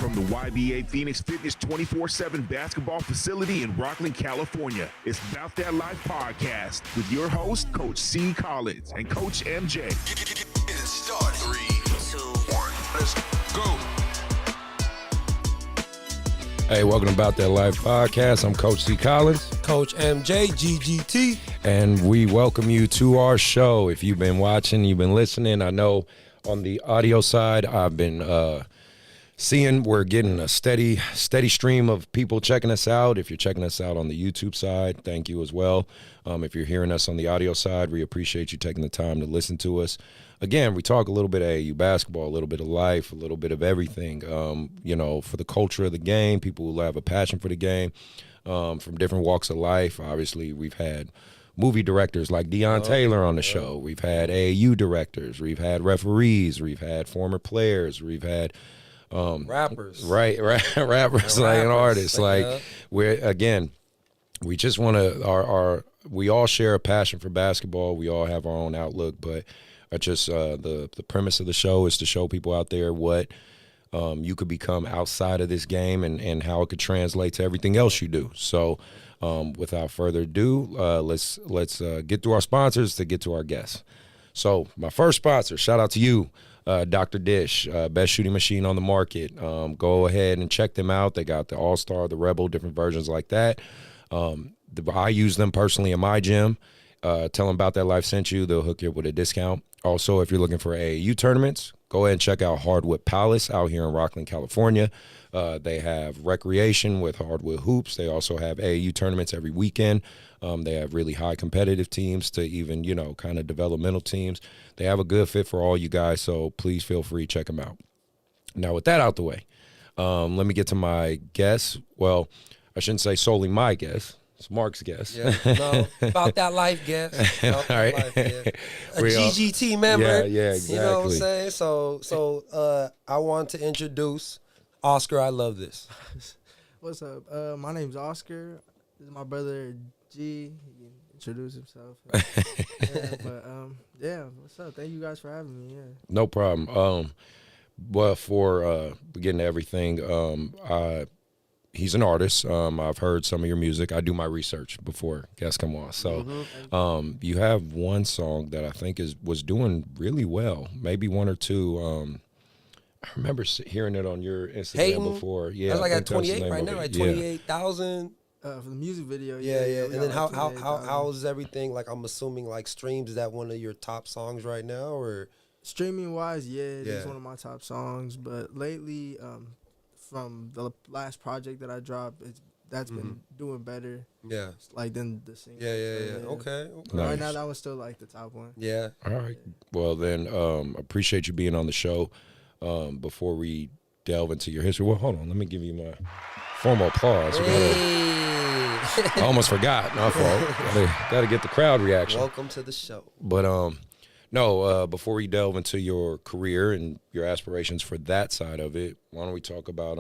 From the YBA Phoenix Fitness 24/7 basketball facility in Rockland, California, it's Bout That Life podcast with your host, Coach C.Collins and Coach MJ. Get it started. 3, 2, 1, let's go. Hey, welcome to Bout That Life podcast. I'm Coach C.Collins. Coach MJ, GGT. And we welcome you to our show. If you've been watching, you've been listening, I know on the audio side, I've been seeing we're getting a steady stream of people checking us out. If you're checking us out on the YouTube side, thank you as well. If you're hearing us on the audio side, we appreciate you taking the time to listen to us. Again, we talk a little bit of AAU basketball, a little bit of life, a little bit of everything, for the culture of the game, people who have a passion for the game, from different walks of life. Obviously, we've had movie directors like Deion Taylor on the show. We've had AAU directors. We've had referees. We've had former players. We've had rappers. Right, rappers, like an artist. We just want to, we all share a passion for basketball. We all have our own outlook, but the premise of the show is to show people out there what you could become outside of this game and how it could translate to everything else you do. So without further ado, let's get through our sponsors to get to our guests. So my first sponsor, shout out to you, Dr. Dish, best shooting machine on the market. Go ahead and check them out. They got the All-Star, the Rebel, different versions like that. I use them personally in my gym. Tell them About That Life sent you. They'll hook you up with a discount. Also, if you're looking for AAU tournaments, go ahead and check out Hardwood Palace out here in Rockland, California. They have recreation with hardwood hoops. They also have AAU tournaments every weekend. They have really high competitive teams to even, kind of developmental teams. They have a good fit for all you guys, so please feel free to check them out. Now, with that out the way, let me get to my guests. Well, I shouldn't say solely my guest. It's Mark's guest. Yeah, no, About That Life guest. About That Life guest. A GGT member. Yeah, exactly. You know what I'm saying? So I want to introduce Oscar. I love this. What's up? My name's Oscar. This is my brother G. He can introduce himself. What's up? Thank you guys for having me. Yeah. No problem. Well, for getting to everything, he's an artist. I've heard some of your music. I do my research before guests come on. So you have one song that I think was doing really well, maybe one or two. I remember hearing it on your Instagram Hayden, before. Yeah, that's like at 28 right now, right? 28,000. For the music video. Yeah. And then how's everything? Like, I'm assuming like streams. Is that one of your top songs right now, or streaming wise? Yeah, it's one of my top songs. But lately, from the last project that I dropped, that's been doing better. Yeah, than the single. Yeah. Okay. Nice. Right now, that was still like the top one. Yeah. All right. Well, then, appreciate you being on the show. Before we delve into your history, well, hold on. Let me give you my formal applause. I almost forgot. My fault. Got to get the crowd reaction. Welcome to the show. But before we delve into your career and your aspirations for that side of it, why don't we talk about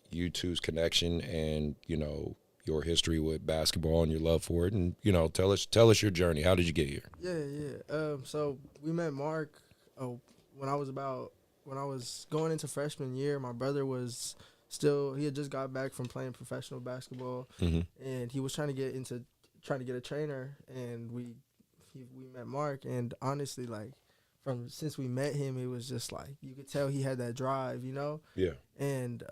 you two's connection and your history with basketball and your love for it, and tell us your journey. How did you get here? Yeah. So we met Mark when I was going into freshman year. My brother was he had just got back from playing professional basketball, and he was trying to get a trainer, and we met Mark, and honestly, like, since we met him, it was just like you could tell he had that drive, Yeah. And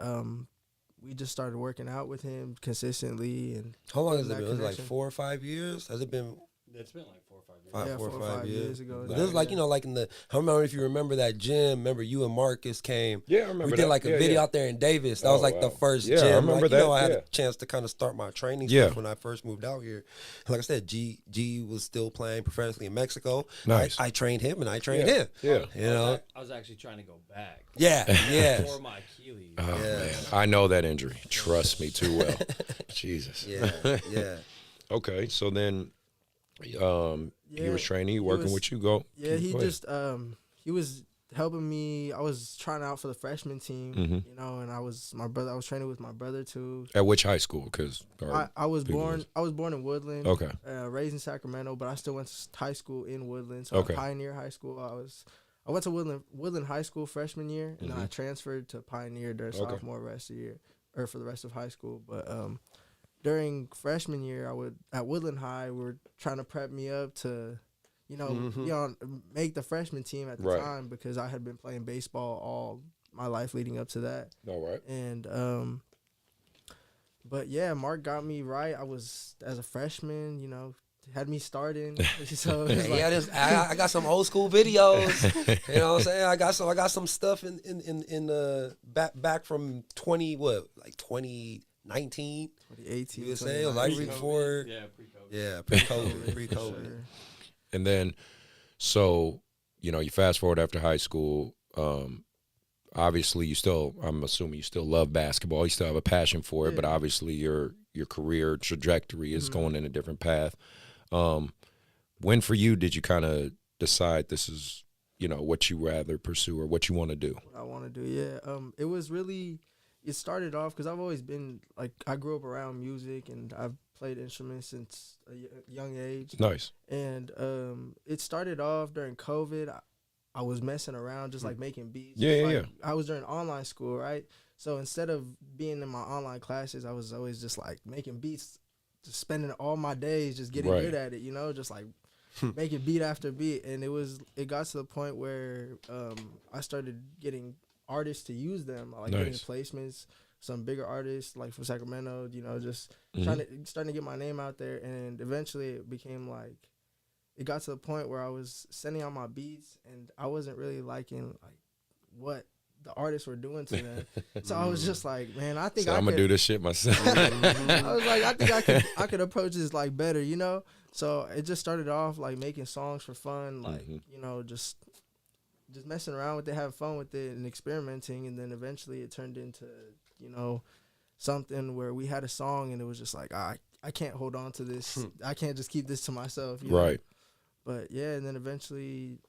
we just started working out with him consistently. And how long has it been? Was it like 4 or 5 years? Has it been? It's been like 4 or 5 years. Yeah, 4 or 5 years ago. This was like, you know, like in the, I remember if you remember that gym, remember you and Marcus came. Yeah, I remember we that. did like a Yeah, video yeah. out there in Davis. That was like the wow. first Yeah, I gym. remember like, that, you know, I had yeah. a chance to kind of start my training Yeah. stuff when I first moved out here. And like I said, G was still playing professionally in Mexico. Nice. I trained him and I trained Yeah. him. Yeah. You know? I was actually trying to go back. Yeah, yeah. For my Achilles. Oh, man. I know that injury. Trust me too well. Jesus. Yeah, yeah. Okay, so then he was training, he working was- with you. Go. Yeah, he go ahead. just he was helping me. I was trying out for the freshman team, you know, and I was training with my brother too. At which high school? Because I was born in Woodland. Okay. Raised in Sacramento, but I still went to high school in Woodland. So Okay. Pioneer High School. I went to Woodland High School freshman year, and then I transferred to Pioneer during sophomore rest of the year, or for the rest of high school. But during freshman year, at Woodland High, we were trying to prep me up to, you know, make the freshman team at the Right. time, because I had been playing baseball all my life leading up to that. All right. And but yeah, Mark got me right. I was, as a freshman, you know, had me starting. So it was like, Yeah, I got some old school videos. You know what I'm saying? I got some stuff in back from 2019. 2018. You were saying it was like before. Yeah, pre-COVID. Yeah, pre-COVID. Sure. And then, so, you know, you fast forward after high school. Obviously, I'm assuming you still love basketball. You still have a passion for it, but obviously your career trajectory is going in a different path. When for you did you kind of decide this is, you know, what you rather pursue or what you want to do? What I want to do, yeah. It was really, it started off because I've always been, like, I grew up around music and I've played instruments since a young age. Nice. And it started off during COVID. I was messing around, just like making beats. Yeah, Like, yeah. I was during online school, right? So instead of being in my online classes, I was always just like making beats, just spending all my days just getting Right. good at it, you know, just like making beat after beat. And it got to the point where I started getting artists to use them, like getting Nice. placements, some bigger artists like from Sacramento, you know, just starting to get my name out there. And eventually it became like, it got to the point where I was sending out my beats and I wasn't really liking like what the artists were doing to them. So I was just like, man, I think So I'm gonna do this shit myself. I was like, I think I could approach this like better, you know? So it just started off like making songs for fun, like, you know, just messing around with it, having fun with it and experimenting. And then eventually it turned into, you know, something where we had a song and it was just like, I can't hold on to this. I can't just keep this to myself. You know? Right. But yeah, and then eventually,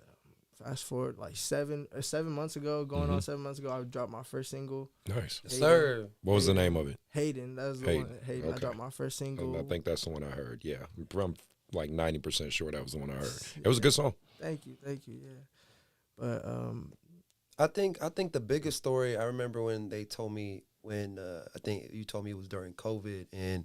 fast forward like 7 months ago, going on 7 months ago, I dropped my first single. Nice. Yes, sir. What was the name of it? Hayden. That was the Hayden. one. Hayden. I Okay. dropped my first single. I think that's the one I heard. Yeah. I'm like 90% sure that was the one I heard. It was a good song. Thank you. Yeah. But I think the biggest story I remember when they told me I think you told me it was during COVID and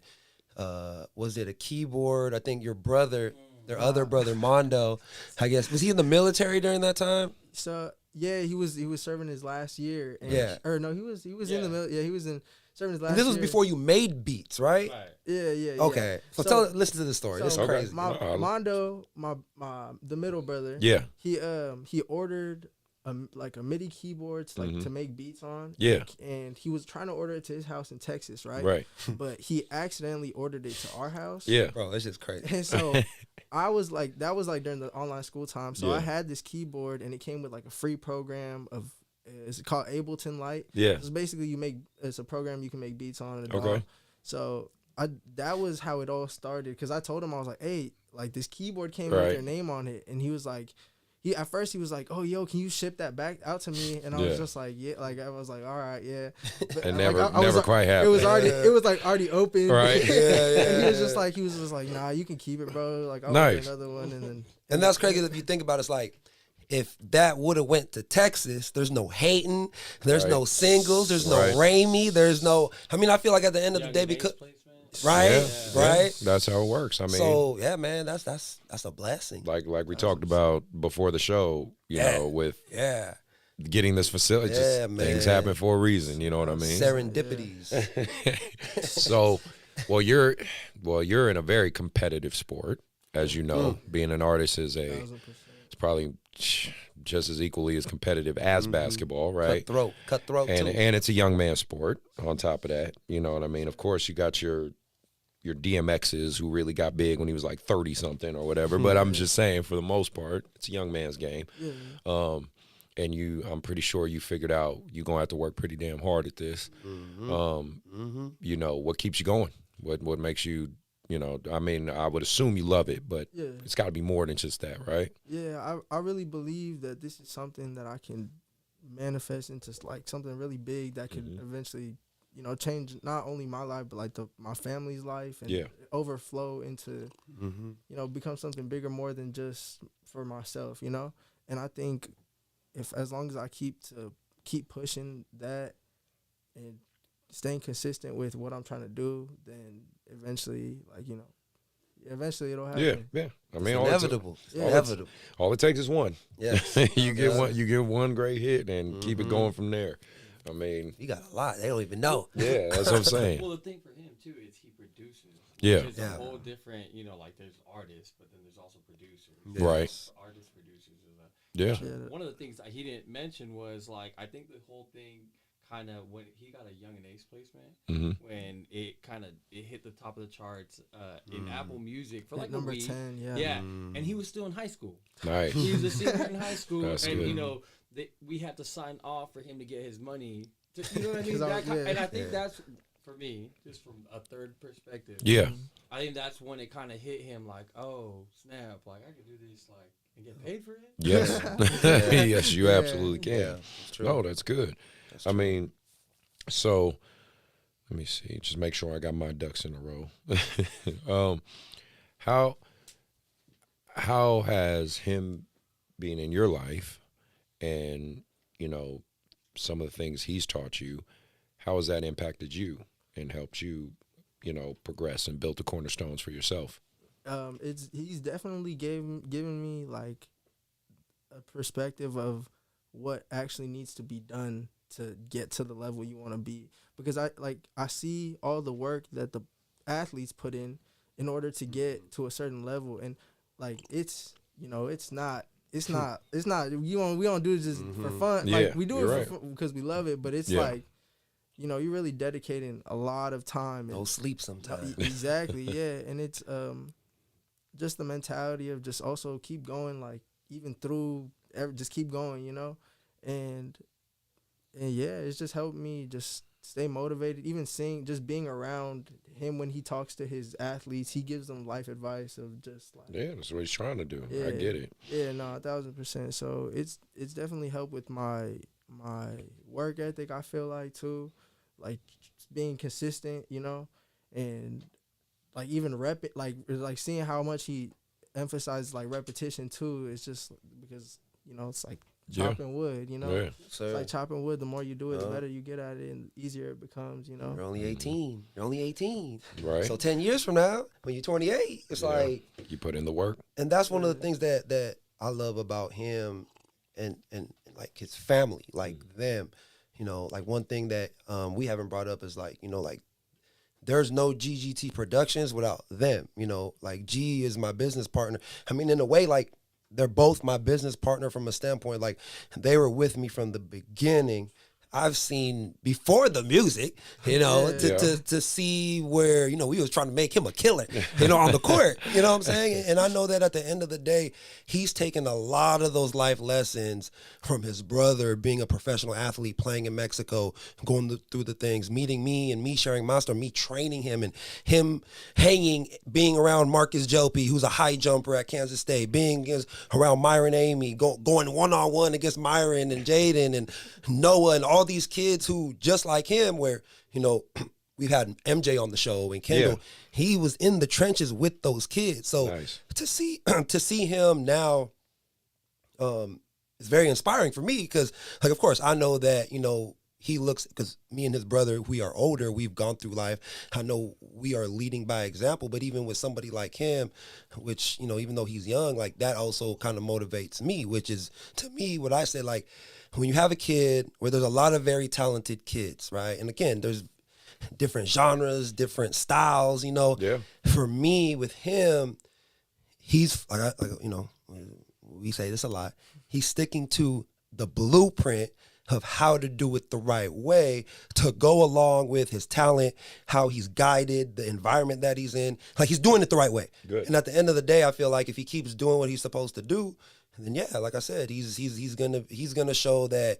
was it a keyboard? I think your brother, their other brother Mondo, I guess, was he in the military during that time? so yeah, he was serving his last year. And, Yeah. Or no, he was in the middle. Yeah, he was serving his last. And this was year. before you made beats, right? Right. Yeah. Okay. So listen to the story. So This is Okay. crazy. Mondo, the middle brother. Yeah. He ordered like a MIDI keyboard to make beats on. Yeah. And he was trying to order it to his house in Texas, right? Right. But he accidentally ordered it to our house. Yeah. Bro, that's just crazy. And so I was like, that was like during the online school time. So Yeah. I had this keyboard and it came with like a free program of, it's called Ableton Lite. Yeah. It's basically it's a program you can make beats on. And Okay. all. So that was how it all started. Because I told him, I was like, hey, like this keyboard came with Right. your name on it. And he was like, at first he was like, oh, yo, can you ship that back out to me? And I Yeah. was just like, yeah. Like I was like, all right, yeah. But, And like, never I was, quite It happened. was already open. Right. And he was just like, nah, you can keep it, bro. Like I'll Nice. order another one. And then And that's crazy if you think about it. It's like, if that would have went to Texas, there's no hating, there's Right. no singles, there's no Right. Raimi, there's no. I mean, I feel like at the end of the day, because right, Yeah. right. That's how it works. I mean, So yeah, man, that's a blessing. like we talked about before the show, you Yeah. know, with Yeah, getting this facility, Yeah, just things man. happen for a reason. You know what I mean? serendipities. So, well, you're in a very competitive sport. as you know. Being an artist is 1000%. it's probably just as equally as competitive as basketball, right? Cutthroat And too. and it's a young man's sport on top of that. You know what I mean? Of course, you got your DMXs who really got big when he was like 30-something or whatever. But I'm just saying, for the most part, it's a young man's game. Yeah. And I'm pretty sure you figured out you're going to have to work pretty damn hard at this. You know, what keeps you going? What makes you, you know, I mean, I would assume you love it, but Yeah. it's got to be more than just that, right? Yeah, I really believe that this is something that I can manifest into like something really big that could eventually, you know, change not only my life but like my family's life and overflow into, you know, become something bigger more than just for myself, you know. And I think as long as I keep pushing that and staying consistent with what I'm trying to do, then eventually, like, you know, eventually it'll happen. Yeah. I mean, Inevitable. Yeah. Inevitable. all it takes is one. Yes. You get one great hit and keep it going from there. I mean, You got a lot. They don't even know. yeah, that's what I'm saying. Well, the thing for him too is he produces. Yeah. Which is Yeah. a whole different, you know, like there's artists, but then there's also producers. Right. Artists, producers. Is a, Yeah. Yeah. One of the things that he didn't mention was like I think the whole thing kind of when he got a Young and Ace placement when it hit the top of the charts in Apple Music for like number a week. 10, yeah. Yeah, and he was still in high school. Nice. He was a senior in high school, That's and good. you know we had to sign off for him to get his money. You know what I mean? 'Cause And I think that's for me, just from a third perspective. Yeah. I think that's when it kind of hit him, like, oh snap, like I could do this, like, and get paid for it. Yes. Yes, you absolutely can. Yeah, that's true. No, that's good. I mean, so let me see. Just make sure I got my ducks in a row. How has him being in your life and, you know, some of the things he's taught you, how has that impacted you and helped you, you know, progress and build the cornerstones for yourself? He's definitely given me like a perspective of what actually needs to be done to get to the level you want to be, because I see all the work that the athletes put in order to get to a certain level, and like it's, you know, it's not we don't do it just for fun. Yeah, Like we do it you're for fun because we love it, but it's like, you know, you're really dedicating a lot of time. No sleep sometimes. Exactly, yeah. And it's just the mentality of just also keep going, like even through just keep going, you know. And yeah, it's just helped me just stay motivated. Even just being around him when he talks to his athletes, he gives them life advice of just like, Yeah, that's what he's trying to do. yeah, I get it. Yeah, no, 1000%. So it's definitely helped with my work ethic, I feel like, too, like being consistent, you know, and like even like seeing how much he emphasizes like repetition too. It's just because, you know, it's like chopping wood, you know. Yeah. It's like chopping wood. The more you do it, the better you get at it, and the easier it becomes, you know. You're only 18. You're only 18. Right. So 10 years from now, when you're 28, it's like, you put in the work. and that's one of the things that I love about him and like his family, like them, you know, like one thing that we haven't brought up is like, you know, like there's no GGT Productions without them, you know, like G is my business partner. I mean, in a way, like they're both my business partner from a standpoint, like they were with me from the beginning. I've seen before the music, you know, to see where, you know, we was trying to make him a killer, you know, on the court, you know what I'm saying? And I know that at the end of the day, he's taken a lot of those life lessons from his brother being a professional athlete, playing in Mexico, going through the things, meeting me and me sharing my story, me training him and him being around Marcus Jopi, who's a high jumper at Kansas State, being around Myron Amy, going one-on-one against Myron and Jaden and Noah and all these kids who just like him, where, you know, we've had MJ on the show and Kendall, he was in the trenches with those kids. So Nice. to see him now is very inspiring for me, because like, of course, I know that, you know, he looks, because me and his brother, we are older, we've gone through life. I know we are leading by example, but even with somebody like him, which, you know, even though he's young, like that also kind of motivates me, which is to me what I say, like, when you have a kid where there's a lot of very talented kids, right? And again, there's different genres, different styles, you know. Yeah. For me, with him, he's like we say this a lot. He's sticking to the blueprint of how to do it the right way to go along with his talent, how he's guided, the environment that he's in. Like, he's doing it the right way. Good. And at the end of the day, I feel like if he keeps doing what he's supposed to do, then yeah, like I said, he's gonna show that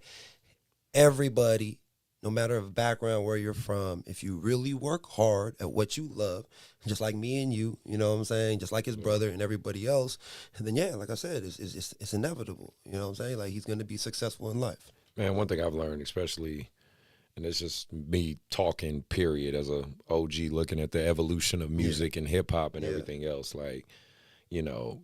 everybody, no matter of background, where you're from, if you really work hard at what you love, just like me and you know what I'm saying, just like his brother and everybody else, and then yeah, like I said, it's inevitable. You know what I'm saying? Like, he's gonna be successful in life. Man, one thing I've learned, especially, and it's just me talking, period, as a OG looking at the evolution of music and hip hop and everything else. Like, you know,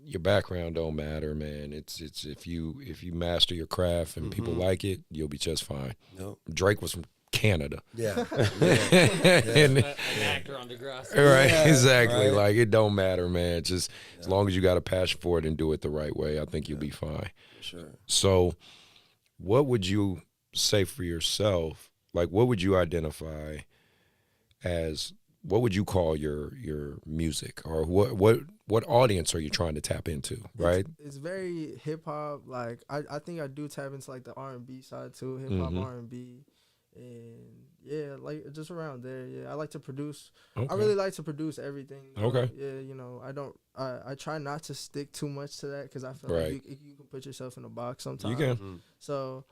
your background don't matter, man. It's if you master your craft and people like it, you'll be just fine. Nope. Drake was from Canada. Yeah. And, An actor on the grass. right, Yeah, exactly. right. Like, it don't matter, man. Just as long as you got a passion for it and do it the right way, I think you'll be fine. Sure. So, what would you say for yourself? Like, what would you identify as? What would you call your music, or what audience are you trying to tap into? Right? It's very hip hop. Like, I think I do tap into like the R&B side too, hip hop R&B, and yeah, like just around there. Yeah, I like to produce. Okay. I really like to produce everything. Okay. Yeah, you know, I try not to stick too much to that because I feel Right. like you can put yourself in a box sometimes. You can. So,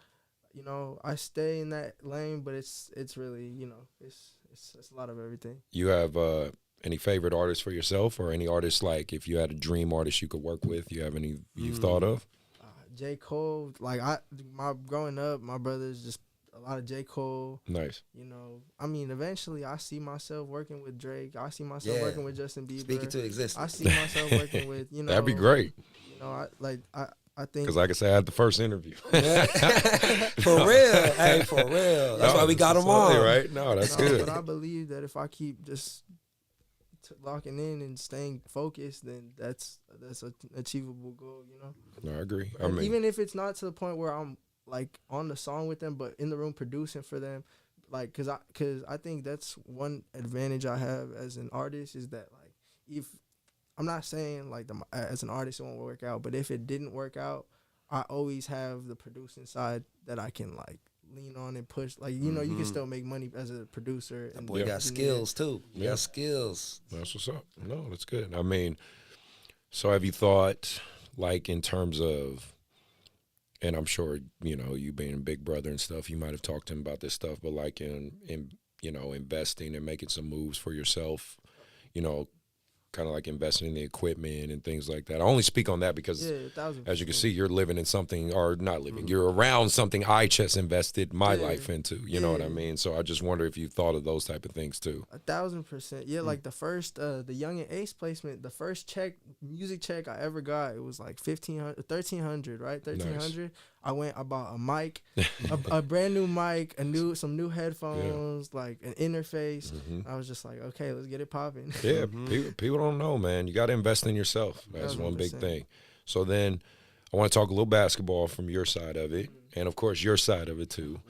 you know, I stay in that lane, but it's really, you know, it's a lot of everything. You have any favorite artists for yourself, or any artists, like, if you had a dream artist you could work with? You have any you've thought of? J. Cole, like growing up, my brother's just a lot of J. Cole. Nice. You know, I mean, eventually I see myself working with Drake. I see myself working with Justin Bieber. Speaking to existence. I see myself working with, you know. That'd be great. You know, I think. Because, like I said, I had the first interview. For real. Hey, for real. That's why we got him on. Right? No, that's good. But I believe that if I keep just locking in and staying focused, then that's an achievable goal, you know. No, I agree. I And mean, even if it's not to the point where I'm like on the song with them, but in the room producing for them, like, cause I think that's one advantage I have as an artist, is that, like, if I'm not saying like as an artist it won't work out, but if it didn't work out, I always have the producing side that I can like lean on and push. Like, you know, you can still make money as a producer. That and boy got skills too. He got skills. that's what's up. No, that's good. I mean, so have you thought, like, in terms of, and I'm sure, you know, you being a big brother and stuff, you might have talked to him about this stuff, but like in you know, investing and making some moves for yourself, you know, kind of like investing in the equipment and things like that. I only speak on that because, Yeah, 1,000%. as you can see, you're living in something, or not living, you're around something I just invested my Yeah. life into. You know what I mean? So I just wonder if you thought of those type of things too. 1,000%. Yeah, like the first, the Young and Ace placement, the first music check I ever got, it was like $1,300, right? $1,300. I bought a mic, a brand new mic, some new headphones, like an interface. I was just like, okay, let's get it popping. Yeah, people don't know, man. You got to invest in yourself. That's one big 100%. thing. So then I want to talk a little basketball from your side of it, and of course your side of it too.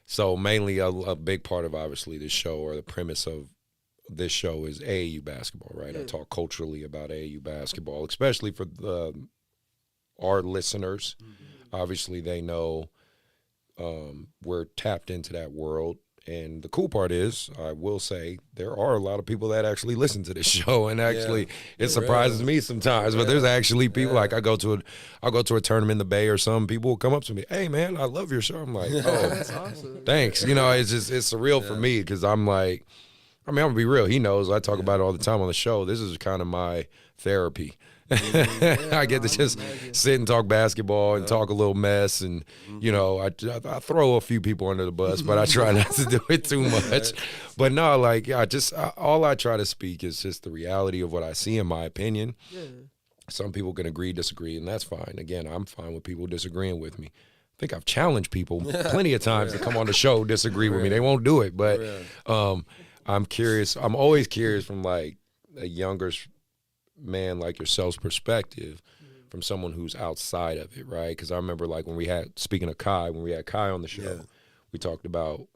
So mainly a big part of, obviously, this show, or the premise of this show, is AAU basketball, right? I talk culturally about AAU basketball, especially for our listeners. Obviously, they know we're tapped into that world. And the cool part is, I will say, there are a lot of people that actually listen to this show, and actually it surprises me sometimes. But there's actually people, like, I'll go to a tournament in the Bay or something, people will come up to me, "Hey man, I love your show." I'm like, "Oh, That's awesome. thanks." You know, it's surreal for me, because I'm like, I mean, I'm gonna be real. He knows I talk about it all the time on the show. This is kind of my therapy. I get to just sit and talk basketball and talk a little mess, and you know, I throw a few people under the bus, but I try not to do it too much. But no, like, all I try to speak is just the reality of what I see, in my opinion. Yeah. Some people can agree, disagree, and that's fine. Again, I'm fine with people disagreeing with me. I think I've challenged people plenty of times to come on the show, disagree with me. They won't do it, but I'm curious. I'm always curious from, like, a younger man like yourself's perspective, from someone who's outside of it, right? Because I remember, like, when we had Kai on the show, we talked about,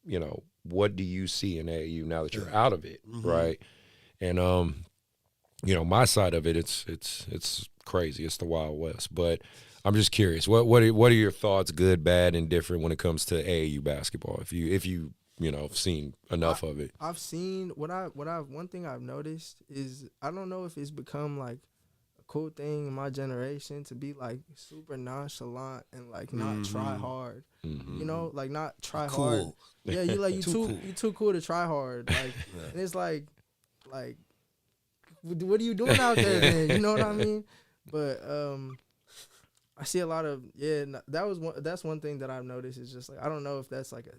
you know, what do you see in AAU now that you're out of it, right? And you know, my side of it, it's crazy. It's the Wild West. But I'm just curious, what are your thoughts, good, bad, and different, when it comes to AAU basketball? If you know, seen enough of it. I've seen one thing I've noticed is, I don't know if it's become like a cool thing in my generation to be like super nonchalant and like not try hard. You know, like not try hard. Yeah, you too cool to try hard. Like, and it's like what are you doing out there then? You know what I mean? But I see a lot of that's one thing that I've noticed is just like, I don't know if that's like a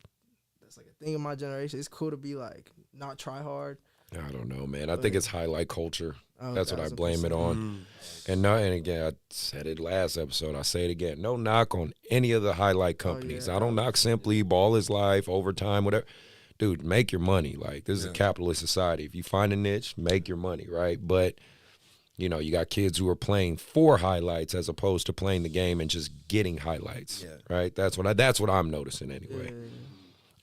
thing in my generation. It's cool to be like not try hard. I don't know, man. I think it's highlight culture. That's what I blame it 1000%. on. And again, I said it last episode. I say it again. No knock on any of the highlight companies. I don't knock Simply, Ball is Life, Overtime, whatever. Dude, make your money. Like, this is a capitalist society. If you find a niche, make your money, right? But, you know, you got kids who are playing for highlights as opposed to playing the game and just getting highlights, right? That's what I'm noticing anyway.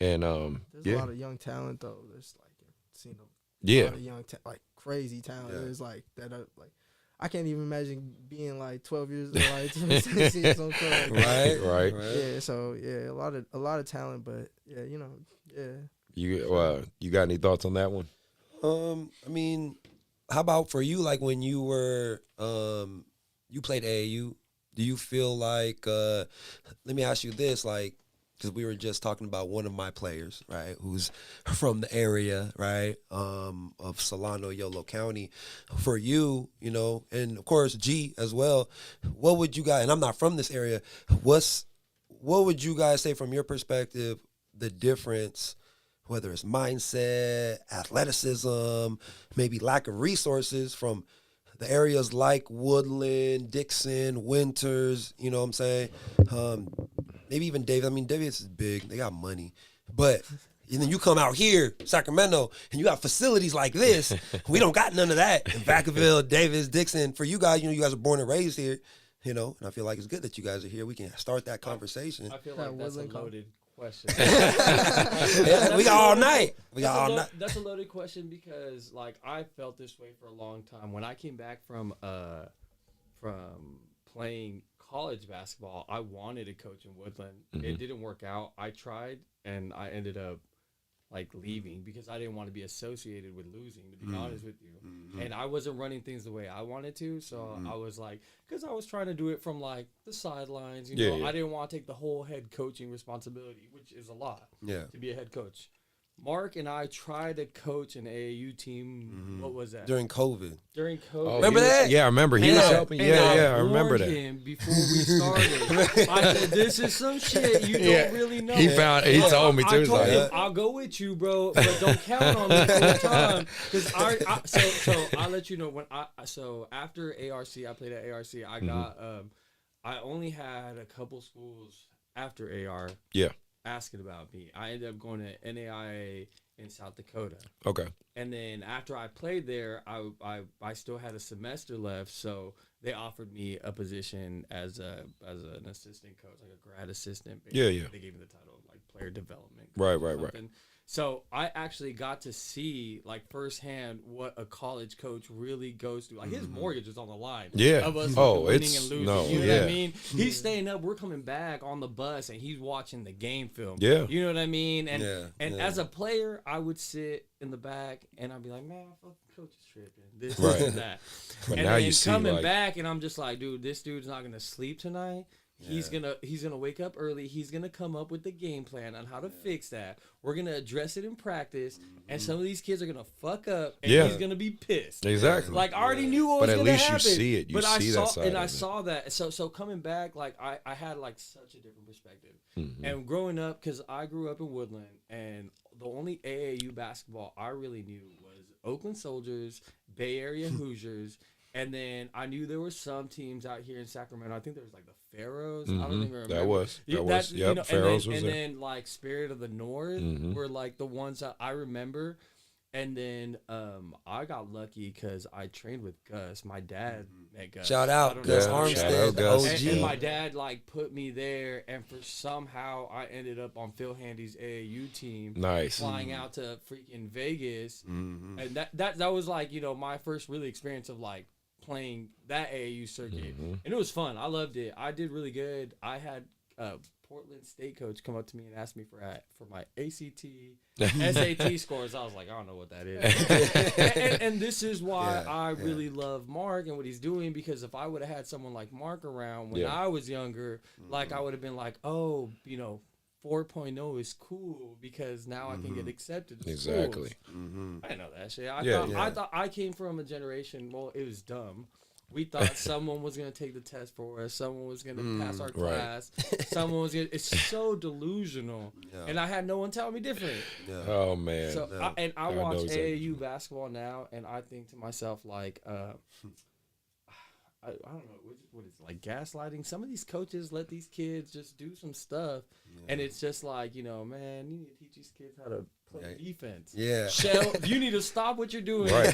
And there's a lot of young talent though. There's like seen a lot of young like crazy talent. There's like that like I can't even imagine being like 12 years old, like to see some like right. Yeah, so yeah, a lot of talent, but yeah, you know, yeah. You got any thoughts on that one? I mean, how about for you? Like when you were you played AAU, do you feel like? Let me ask you this, like, because we were just talking about one of my players, right, who's from the area, right, of Solano, Yolo County. For you, you know, and of course G as well. What would you guys? And I'm not from this area. What would you guys say from your perspective? The difference, whether it's mindset, athleticism, maybe lack of resources from the areas like Woodland, Dixon, Winters, you know what I'm saying? Maybe even Davis. I mean, Davis is big. They got money. But and then you come out here, Sacramento, and you got facilities like this. We don't got none of that in Vacaville, Davis, Dixon. For you guys, you know, you guys are born and raised here, you know, and I feel like it's good that you guys are here. We can start that conversation. I feel like that's a loaded question. We got all night. That's a loaded question because, like, I felt this way for a long time. When I came back from playing college basketball, I wanted to coach in Woodland. It didn't work out. I tried, and I ended up like leaving because I didn't want to be associated with losing, to be honest with you. And I wasn't running things the way I wanted to, so I was like, because I was trying to do it from like the sidelines, you know, I didn't want to take the whole head coaching responsibility, which is a lot to be a head coach. Mark and I tried to coach an AAU team. What was that? During COVID. Oh, remember that? Yeah, I remember. He was helping. I remember that. Him before we started. I said, "This is some shit you don't really know." He told me too. I told him, "I'll go with you, bro, but don't count on me full time." Because so I'll let you know when after ARC, I played at ARC. I got I only had a couple schools after AR. Asking about me. I ended up going to NAIA in South Dakota. Okay. And then after I played there, I still had a semester left, so they offered me a position as an assistant coach, like a grad assistant. Basically. They gave me the title of like player development. Right. So I actually got to see like firsthand what a college coach really goes through. Like his mortgage is on the line. Of us winning and losing. You know what I mean? He's staying up. We're coming back on the bus, and he's watching the game film. You know what I mean? And as a player, I would sit in the back, and I'd be like, man, fuck the coach is tripping. This and that. But and now then you see, coming like, back, and I'm just like, dude, this dude's not gonna sleep tonight. He's gonna wake up early. He's gonna come up with the game plan on how to fix that. We're gonna address it in practice, and some of these kids are gonna fuck up, and he's gonna be pissed. Exactly. Like I already knew what was gonna happen. But at least you see it. You see that side. And I saw that. So coming back, like I had like such a different perspective. And growing up, because I grew up in Woodland, and the only AAU basketball I really knew was Oakland Soldiers, Bay Area Hoosiers. And then I knew there were some teams out here in Sacramento. I think there was like the Pharaohs. I don't even remember. That was. Yep, you know, Pharaohs and was then, there. And then like Spirit of the North were like the ones that I remember. And then I got lucky because I trained with Gus. My dad met Gus. Shout I out don't Gus know. Shout Armstead, out the Gus. OG. And my dad like put me there, and for somehow I ended up on Phil Handy's AAU team. Nice. Flying out to freaking Vegas, Mm-hmm. and that was like my first really experience of like playing that AAU circuit, and it was fun. I loved it. I did really good. I had Portland State coach come up to me and ask me for my ACT, SAT scores. I was like, I don't know what that is. and this is why I really love Mark and what he's doing, because if I would have had someone like Mark around when I was younger, like I would have been like, oh, 4.0 is cool because now I can get accepted to Exactly. schools. I didn't know that shit. I thought I came from a generation, well, it was dumb. We thought someone was going to take the test for us. Someone was going to pass our class. Someone was going to... It's so delusional. Yeah. And I had no one tell me different. Yeah. Oh, man. So I watch AAU basketball now, and I think to myself, like... I don't know, what is it, like gaslighting? Some of these coaches let these kids just do some stuff, and it's just like, man, you need to teach these kids how to play defense. Yeah. Shell, you need to stop what you're doing. Right.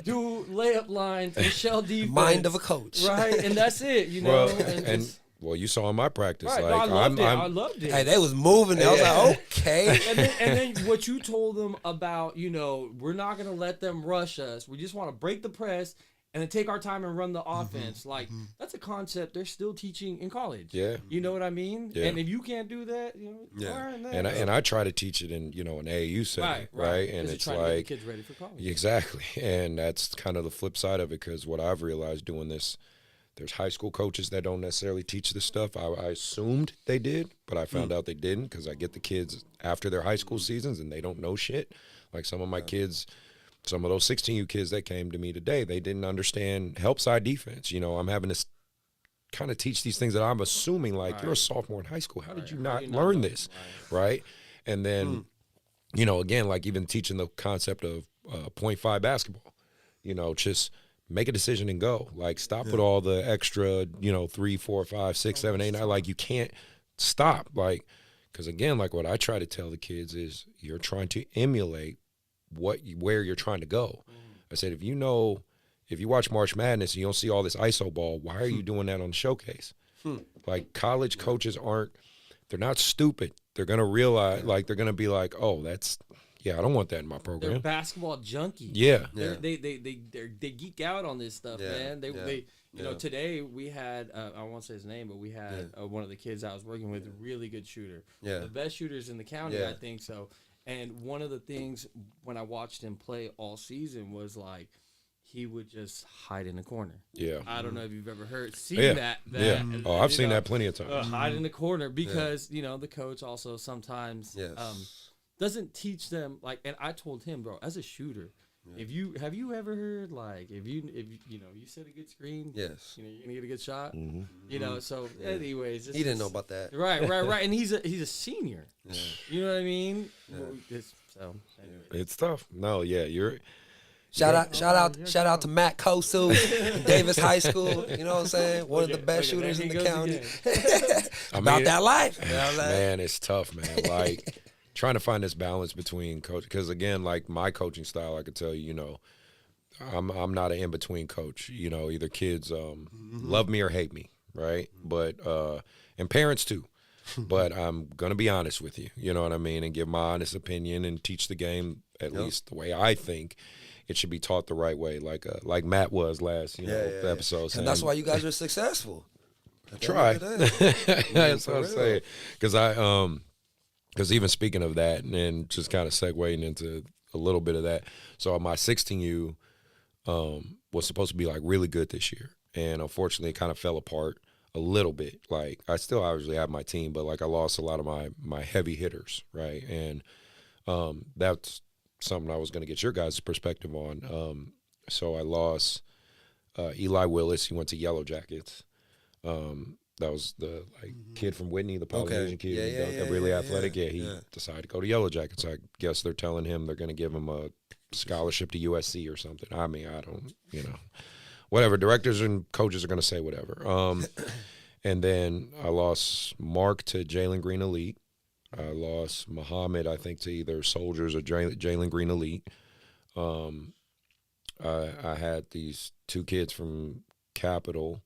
Do layup lines and shell defense. Mind of a coach. Right, and that's it, Well, well, you saw in my practice. Right, like, no, I loved it. Hey, they was moving. I was like, okay. And then what you told them about, we're not going to let them rush us. We just want to break the press and then take our time and run the offense. Like, that's a concept they're still teaching in college. Yeah. You know what I mean? Yeah. And if you can't do that, all right, and I try to teach it in, an AAU setting, right? And it's like, like, to get the kids ready for college. Exactly. And that's kind of the flip side of it, because what I've realized doing this, there's high school coaches that don't necessarily teach this stuff. I assumed they did, but I found out they didn't, because I get the kids after their high school seasons and they don't know shit. Like some of my kids, some of those 16U kids that came to me today, they didn't understand help side defense. I'm having to kind of teach these things that I'm assuming, like, you're a sophomore in high school. How did you not learn this? Right. And then, again, like even teaching the concept of 0.5 basketball, just make a decision and go. Like, stop with all the extra, 3, 4, 5, 6, 7, 8, 9. Like, you can't stop. Like, because again, like what I try to tell the kids is you're trying to emulate where you're trying to go. I said, if you watch March Madness and you don't see all this ISO ball, why are you doing that on the showcase? Like, college coaches they're not stupid. They're going to realize, like, they're going to be like, oh, I don't want that in my program. They're basketball junkies. Yeah. They geek out on this stuff, man. Today we had, I won't say his name, but we had one of the kids I was working with, a really good shooter. Yeah. The best shooters in the county, I think so. And one of the things when I watched him play all season was like he would just hide in the corner. Yeah. I don't know if you've ever seen that. Oh, I've seen that plenty of times. Hide in the corner because, the coach also sometimes doesn't teach them, like, and I told him, bro, as a shooter, have you ever heard, like, if you set a good screen, you're gonna get a good shot. So anyways, he didn't know about that. Right. And he's a senior. Yeah. You know what I mean? Anyway. It's tough. No, you're Shout out to Matt Kosu, Davis High School. You know what I'm saying? One of the best shooters in the county. About that life. Man, it's tough, man. Like, trying to find this balance between coach, because again, like my coaching style, I could tell you, I'm not an in between coach. Either kids love me or hate me, right? But and parents too. But I'm gonna be honest with you. You know what I mean, and give my honest opinion and teach the game at least the way I think it should be taught the right way, like Matt was last episode. Saying, and that's why you guys are successful. Try. That's what I'm saying. Because even speaking of that, and just kind of segueing into a little bit of that, so my 16U was supposed to be like really good this year, and unfortunately it kind of fell apart a little bit. Like, I still obviously have my team, but like I lost a lot of my heavy hitters, right? And that's something I was going to get your guys' perspective on. So I lost Eli Willis. He went to Yellow Jackets. That was the kid from Whitney, the Polynesian kid, really athletic. He decided to go to Yellow Jackets. I guess they're telling him they're going to give him a scholarship to USC or something. I mean, I don't, whatever. Directors and coaches are going to say whatever. And then I lost Mark to Jalen Green Elite. I lost Muhammad, I think, to either Soldiers or Jalen Green Elite. I had these two kids from Capital.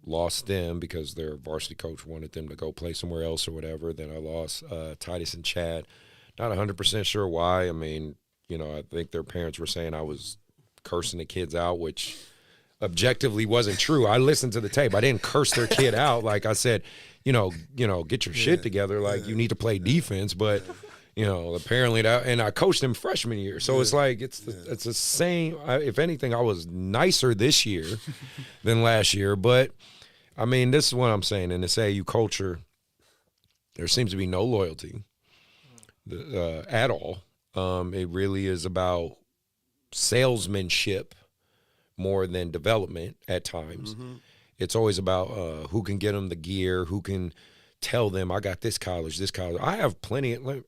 Lost them because their varsity coach wanted them to go play somewhere else or whatever. Then I lost Titus and Chad. Not 100% sure why. I mean, I think their parents were saying I was cursing the kids out, which objectively wasn't true. I listened to the tape. I didn't curse their kid out. Like I said, get your shit together. Like you need to play defense, but apparently that. And I coached them freshman year, so it's like it's the same. If anything, I was nicer this year than last year, but. I mean, this is what I'm saying. In this AAU culture, there seems to be no loyalty at all. It really is about salesmanship more than development at times. Mm-hmm. It's always about who can get them the gear, who can tell them, I got this college. I have plenty. Let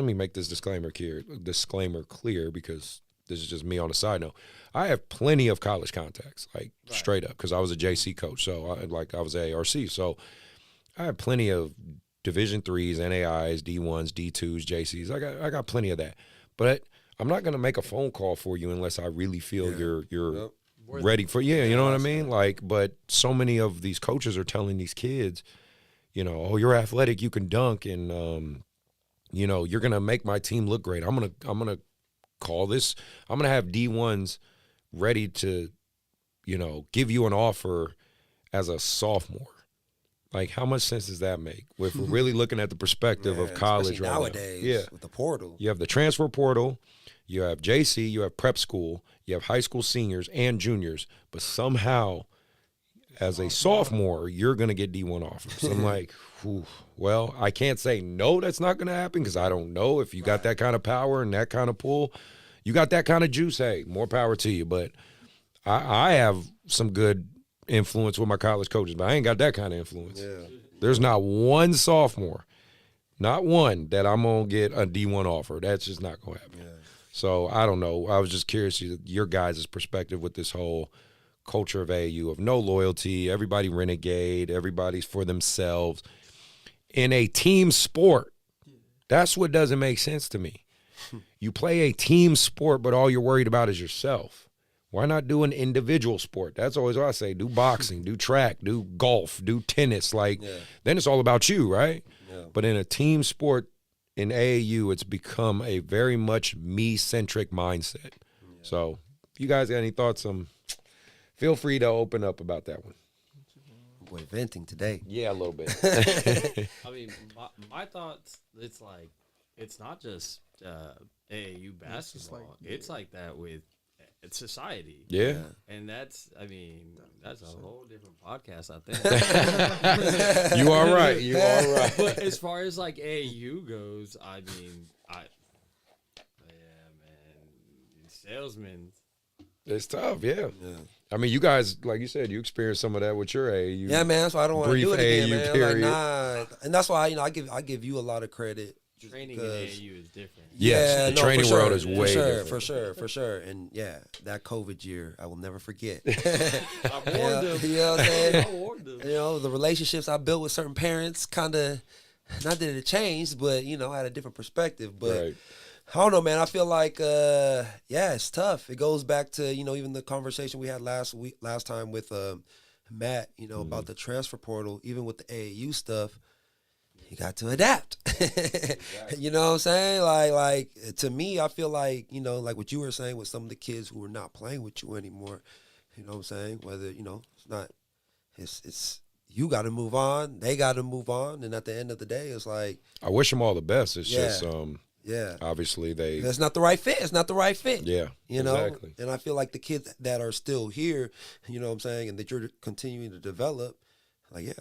me make this disclaimer clear because this is just me on a side note. I have plenty of college contacts, like straight up, because I was a JC coach. So I was ARC. So I have plenty of Division IIIs, NAIs, D1s, D2s, JCs. I got plenty of that. But I'm not going to make a phone call for you unless I really feel you're ready for you know what I mean? Like, but so many of these coaches are telling these kids, oh, you're athletic, you can dunk, and you're going to make my team look great. I'm going to call this. I'm going to have D1s ready to, give you an offer as a sophomore. Like, how much sense does that make? If we're really looking at the perspective of college right nowadays, with the portal. You have the transfer portal, you have JC, you have prep school, you have high school seniors and juniors, but somehow as a sophomore, you're going to get D1 offers. I'm like, well, I can't say no, that's not going to happen because I don't know if you got that kind of power and that kind of pull. You got that kind of juice, hey, more power to you. But I have some good influence with my college coaches, but I ain't got that kind of influence. Yeah. There's not one sophomore, not one, that I'm going to get a D1 offer. That's just not going to happen. Yeah. So I don't know. I was just curious your guys' perspective with this whole culture of AAU of no loyalty, everybody renegade, everybody's for themselves. In a team sport, that's what doesn't make sense to me. You play a team sport, but all you're worried about is yourself. Why not do an individual sport? That's always what I say. Do boxing, do track, do golf, do tennis. Then it's all about you, right? Yeah. But in a team sport in AAU, it's become a very much me-centric mindset. Yeah. So if you guys got any thoughts, feel free to open up about that one. Boy, venting today. Yeah, a little bit. I mean, my thoughts, it's not just AAU basketball. It's like that with society. Yeah. And that's a whole different podcast, I think. You are right. You are right. But as far as like AAU goes, salesmen. It's tough, yeah. I mean, you guys, like you said, you experienced some of that with your AAU. Yeah, man. So I don't want to do it again, man. Period. Like, nah. And that's why I give you a lot of credit. Training in AAU is different. Yes, the training world is way different. For sure. And yeah, that COVID year, I will never forget. I warned them. You know what I'm saying? I warned them. The relationships I built with certain parents kind of, not that it changed, but, I had a different perspective. But right. I don't know, man. I feel like, it's tough. It goes back to, even the conversation we had last time with Matt, about the transfer portal, even with the AAU stuff. You got to adapt. Exactly. You know what I'm saying? Like to me, I feel like, like what you were saying with some of the kids who are not playing with you anymore. You know what I'm saying? Whether, it's you got to move on, they got to move on, and at the end of the day, it's like I wish them all the best. It's just obviously it's not the right fit. It's not the right fit. Yeah. Exactly. And I feel like the kids that are still here, you know what I'm saying, and that you're continuing to develop, I'm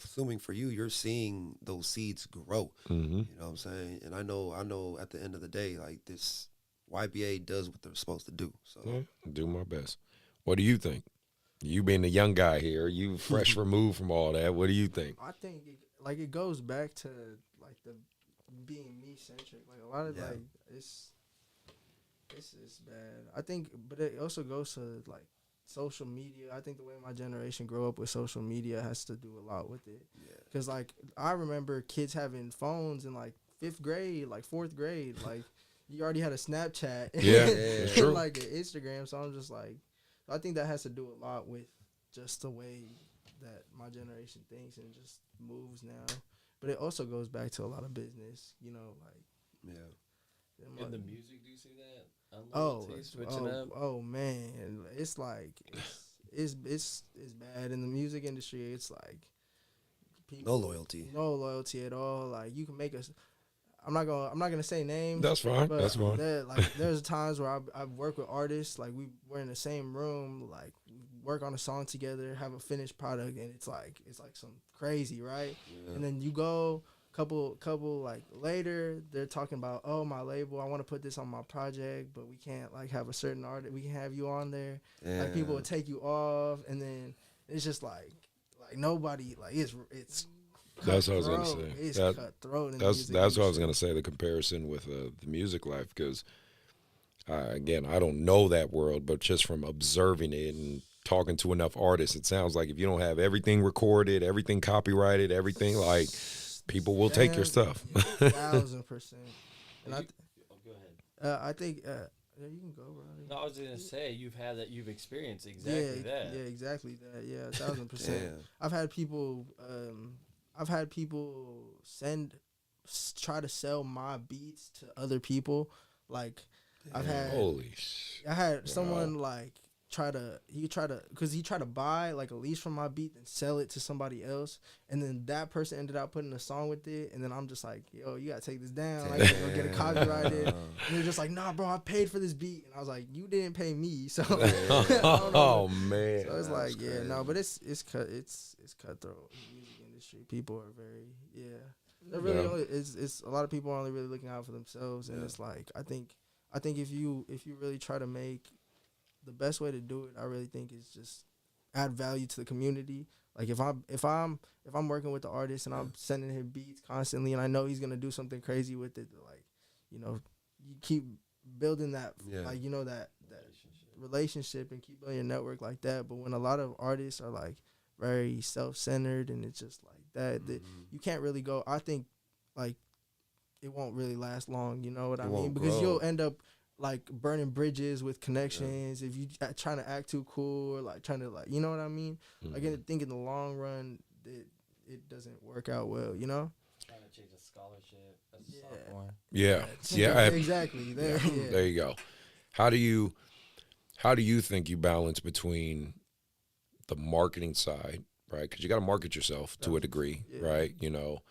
assuming for you, you're seeing those seeds grow. Mm-hmm. You know what I'm saying? And I know at the end of the day, like this YBA does what they're supposed to do. So do my best. What do you think? You being the young guy here, you fresh removed from all that. What do you think? I think it goes back to like the being me centric. Like a lot of it's bad. I think, but it also goes to like social media. I think the way my generation grew up with social media has to do a lot with it. Yeah. Because, like, I remember kids having phones in, like, 5th grade, like, 4th grade. Like, you already had a Snapchat. Yeah, it's true. Like, an Instagram. So I'm just like, I think that has to do a lot with just the way that my generation thinks and just moves now. But it also goes back to a lot of business, you know, like In the music, do you see that? Oh, Switching up. oh man, it's like it's bad in the music industry. It's like No loyalty. no loyalty at all. Like you can make us. I'm not gonna say names. That's fine. But That's fine. There's times where I've worked with artists. Like we're in the same room. Like we work on a song together, have a finished product, and it's like some crazy, right? Yeah. And then you go couple like later, they're talking about, oh, my label, I want to put this on my project, but we can't like have a certain artist. We can have you on there. Yeah. Like people will take you off, and then it's just like nobody like it's. That's what I was gonna say. It's That- cutthroat. In That's the music what I was industry. gonna say. The comparison with the music life, because again, I don't know that world, but just from observing it and talking to enough artists, it sounds like if you don't have everything recorded, everything copyrighted, everything, like people will take your stuff. 1,000%. And Oh, go ahead. I think yeah, you can go, bro. No, I was gonna say you've experienced exactly that. Yeah, exactly that. Yeah, 1,000%. Yeah. I've had people try to sell my beats to other people. Like I've had Holy sh! I had someone like try to buy like a lease from my beat and sell it to somebody else, and then that person ended up putting a song with it, and then I'm just like, yo, you gotta take this down. I can't get it copyrighted. And they're just like, nah, bro, I paid for this beat, and I was like, you didn't pay me, so I don't know. Oh man! So it's like, yeah, crazy. no, but it's cutthroat in the music industry. People are very, they're really only, it's a lot of people are only really looking out for themselves, and it's like I think if you really try to make the best way to do it, I really think is just add value to the community. Like if I'm working with the artist and I'm sending him beats constantly, and I know he's gonna do something crazy with it, like, you know, you keep building that, like, you know, that relationship and keep building your network like that. But when a lot of artists are like very self-centered and it's just like that, you can't really go. I think like it won't really last long. You know what I mean? Because you'll end up like burning bridges with connections if you trying to act too cool or like trying to like, you know what I mean? Like I think in the long run it doesn't work out well, you know? Trying to change a scholarship as a sophomore. Yeah. Exactly. There you go. How do you think you balance between the marketing side, right? Because you got to market yourself to a degree, right? You know,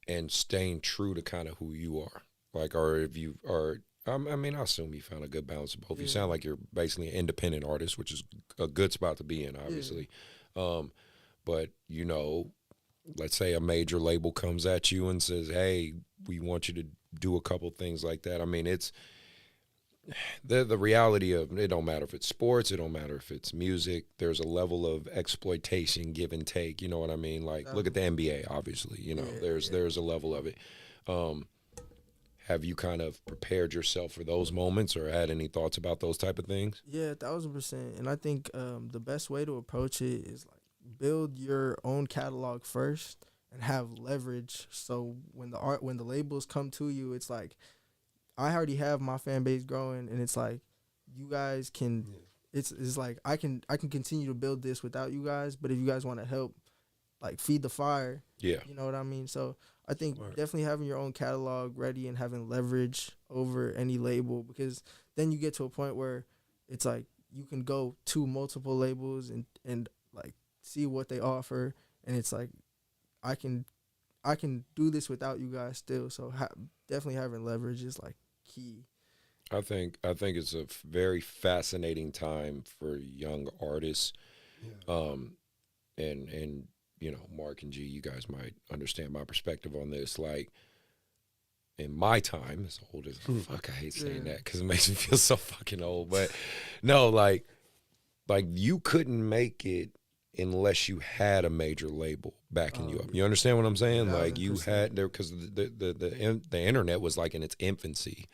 and staying true to kind of who you are. Like, or if you are, I mean, I assume you found a good balance of both. You sound like you're basically an independent artist, which is a good spot to be in, obviously. But, you know, let's say a major label comes at you and says, hey, we want you to do a couple things like that. I mean, it's the reality of it don't matter if it's sports, it don't matter if it's music. There's a level of exploitation, give and take. You know what I mean? Like, look at the NBA, obviously. You know, there's a level of it. Have you kind of prepared yourself for those moments or had any thoughts about those type of things? Yeah, 1,000%. And I think the best way to approach it is like build your own catalog first and have leverage. So when the labels come to you, it's like I already have my fan base growing, and it's like you guys can. It's like I can continue to build this without you guys, but if you guys want to help, like feed the fire, you know what I mean. So I think definitely having your own catalog ready and having leverage over any label, because then you get to a point where it's like you can go to multiple labels and like see what they offer, and it's like I can do this without you guys still. So definitely having leverage is like key. I think it's a very fascinating time for young artists, and you know, Mark and G, you guys might understand my perspective on this. Like, in my time, as old as fuck, I hate saying that because it makes me feel so fucking old. But no, like you couldn't make it unless you had a major label backing you up. You understand what I'm saying? 100%. Like you had there, because the internet was like in its infancy,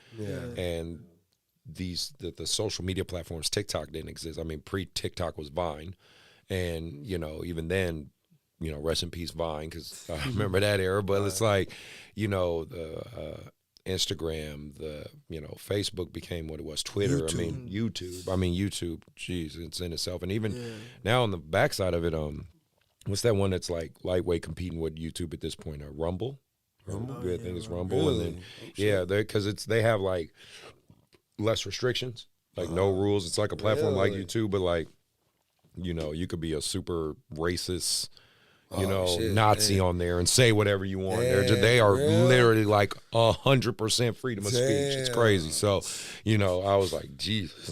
and the social media platforms, TikTok didn't exist. I mean, pre-TikTok was Vine, and you know, even then, you know, rest in peace Vine, because I remember that era. But it's like, you know, Instagram, Facebook became what it was, Twitter. I mean, YouTube. Geez, it's in itself. And even now on the backside of it, what's that one that's like lightweight competing with YouTube at this point? Rumble. I think it's Rumble. Really? And then because they have like less restrictions, like no rules. It's like a platform like YouTube, but like you could be a super racist. Nazi on there and say whatever you want. They are literally like 100% freedom of speech. It's crazy. So, I was like, Jesus.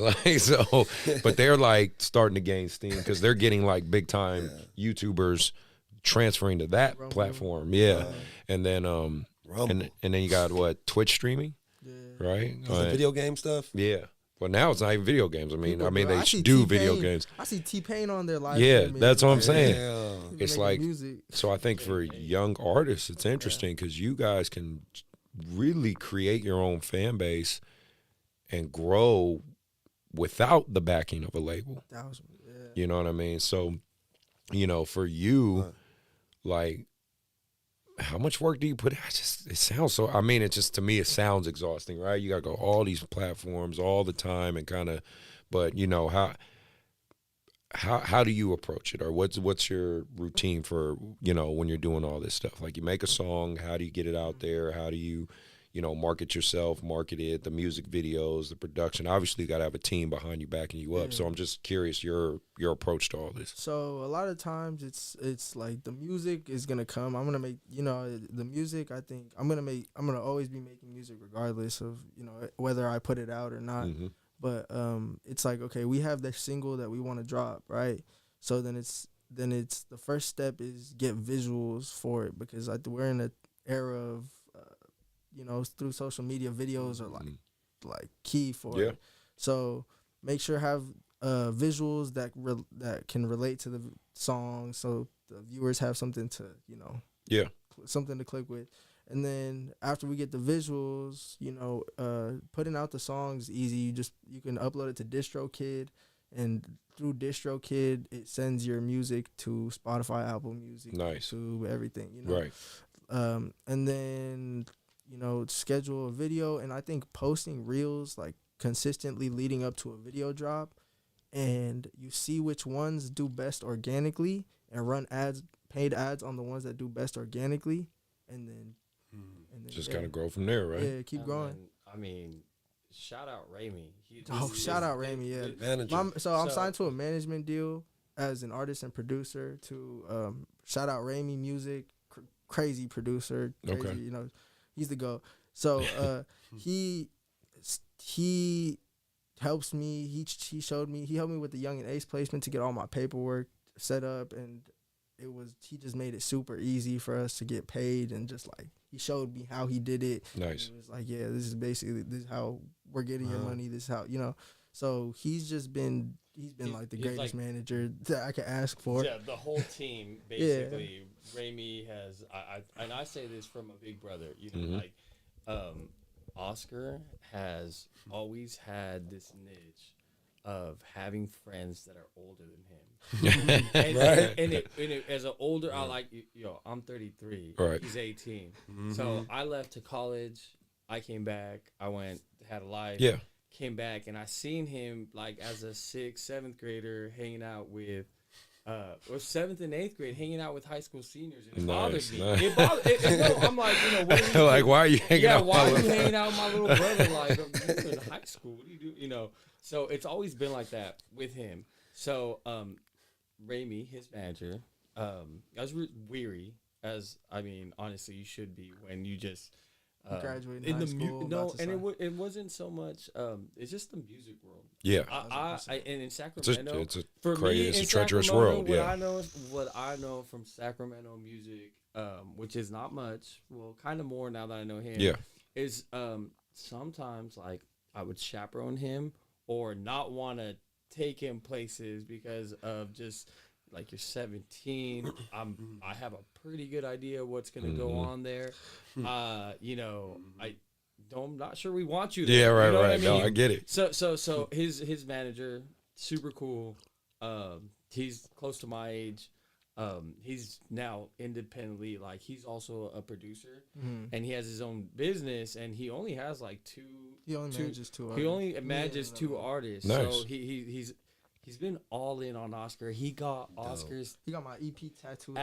But they're like starting to gain steam because they're getting like big time YouTubers transferring to that platform. Yeah. And then and then you got Twitch streaming, right? The video game stuff. Yeah. Well, now it's not even video games. I mean, they do video games. I see T-Pain on their live. Yeah, that's what I'm saying. Yeah. It's like, so I think for young artists, it's interesting because you guys can really create your own fan base and grow without the backing of a label. You know what I mean? So, for you, like, how much work do you put in? It sounds so, to me, it sounds exhausting, right? You got to go all these platforms all the time and kind of, but how do you approach it? Or what's your routine for, when you're doing all this stuff? Like you make a song, how do you get it out there? How do you, market yourself, market it, the music videos, the production? Obviously you got to have a team behind you backing you up. So I'm just curious your approach to all this. So a lot of times it's like the music is going to come. I'm going to make, the music, I think I'm going to always be making music regardless of, whether I put it out or not. Mm-hmm. But it's like, okay, we have this single that we want to drop, right? So then it's the first step is get visuals for it because we're in an era of, through social media, videos are like key for it. So make sure have visuals that can relate to the song, so the viewers have something to something to click with. And then after we get the visuals, putting out the songs is easy. You can upload it to DistroKid, and through DistroKid it sends your music to Spotify, Apple Music, YouTube, everything. Right. And then schedule a video, and I think posting reels like consistently leading up to a video drop, and you see which ones do best organically and run paid ads on the ones that do best organically, and then just kind of grow from there, right? Yeah, keep growing. Shout out Ramey. Shout out Ramey, yeah. Manager. So I'm signed to a management deal as an artist and producer to shout out Ramey Music, crazy producer. Crazy, Okay. He's the GOAT. So he helps me. He helped me with the Young and Ace placement to get all my paperwork set up, and he just made it super easy for us to get paid, and just like he showed me how he did it. Nice. It was like, yeah, this is how we're getting your money. This is how So he's been like the greatest manager that I could ask for. Yeah, the whole team basically. Ramey has, and I say this from a big brother. Oscar has always had this niche of having friends that are older than him. And as an older, I like, I'm 33. Right. He's 18. So I left to college. I came back. I had a life. Yeah. Came back, and I seen him like as a 6th, 7th grader hanging out with, or 7th and 8th grade hanging out with high school seniors. And it bothered me. I'm like, what are like, why are you hanging out? Yeah, why are you hanging out with my little brother? Like, you're in high school. What do you do? So it's always been like that with him. So, Ramey, his manager, I was weary, honestly, you should be when you just graduating in high school. It wasn't so much. It's just the music world. Yeah, and in Sacramento, it's a treacherous world. What I know from Sacramento music, which is not much. Well, kind of more now that I know him. Yeah, is sometimes like I would chaperone him or not want to take him places because of just. Like, you're 17. I have a pretty good idea what's gonna go on there. I'm not sure we want you there. Yeah, right, you know right. I mean? No, I get it. So his manager, super cool. He's close to my age. he's now independently, like he's also a producer, and he has his own business, and he only has like He only manages two artists. He only manages two artists. Nice. So he's been all in on Oscar. He got Oscar's. He got my EP tattooed.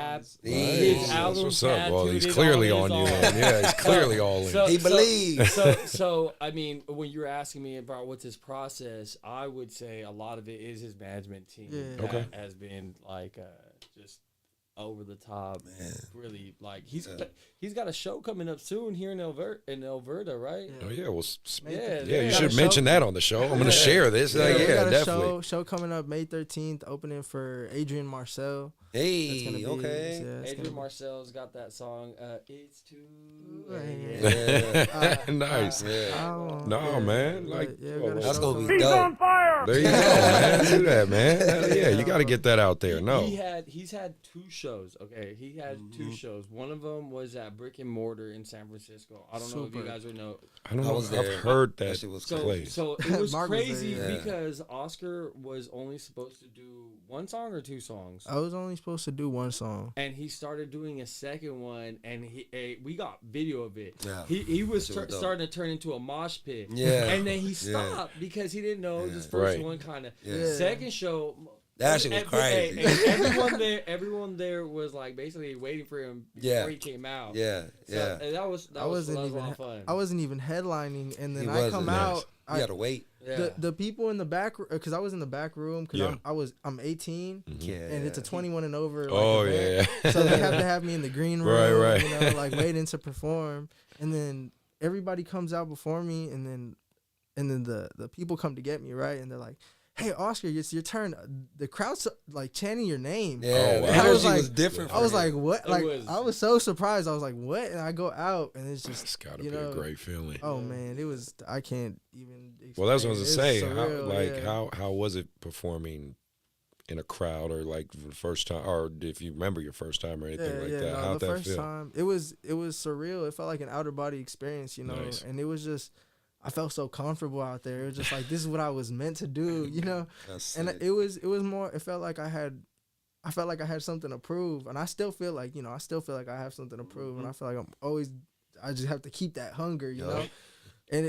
His album That's what's up. Well, he's tattooed clearly on on his you. arm. Then. Yeah, he's clearly all in. He believes. So I mean, when you're asking me about what's his process, I would say a lot of it is his management team. Yeah. That has been like just over the top. Really, like he's got a show coming up soon here in Alberta, right? Oh yeah, well, Yeah, you got should a mention that on the show. I'm gonna share this. We Yeah, got a definitely. show coming up May 13th, opening for Adrian Marcel. Hey, okay. Adrian Marcel's got that song. It's too late. Nice. No, man. Like, That's gonna be dope. there you go, man. Do that, man. Hell yeah, you got to get that out there. No. He's had two shows. Okay, he had two shows. One of them was at Brick and Mortar in San Francisco. I don't know if you guys would know. I don't I know. was I've there. heard That that shit was place. So it was Mark was crazy there, because Oscar was only supposed to do one song or two songs. I was only supposed to do one song. And he started doing a second one, and we got video of it. Yeah. He was That shit was dope. starting to turn into a mosh pit. Yeah. And then he stopped because he didn't know this first Right. one kind of. Yeah. Second show. That shit was crazy. And everyone there was like basically waiting for him before he came out. Yeah, So, and that was a lot of fun. I wasn't even headlining, and then He I wasn't. come Nice. out. You gotta wait. Yeah. The people in the back, because I was in the back room, because I'm 18, Yeah. and it's a 21 and over. Like, Oh, event. yeah. So they have to have me in the green room, Right. you know, like waiting to perform, and then everybody comes out before me, and then the people come to get me, right, and they're like, "Hey, Oscar, it's your turn." The crowd's like chanting your name. Yeah, Oh, the wow. energy I was like, was different. I was for him. like, what? It Like, was- I was so surprised. I was like, what? And I go out, and it's just, It's got to you be know, a great feeling. oh man, it was. I can't even. Well, that's what I explain was it. gonna It's say. surreal, yeah. How was it performing in a crowd, or like for the first time, or if you remember your first time or anything like that? No, How'd the that first feel? time, it was surreal. It felt like an outer body experience, you know, Nice. and it was just. I felt so comfortable out there. It was just like this is what I was meant to do, you know. That's And sick. it was more. It felt like I felt like I had something to prove, and I still feel like I have something to prove, and I feel like I just have to keep that hunger, you know. And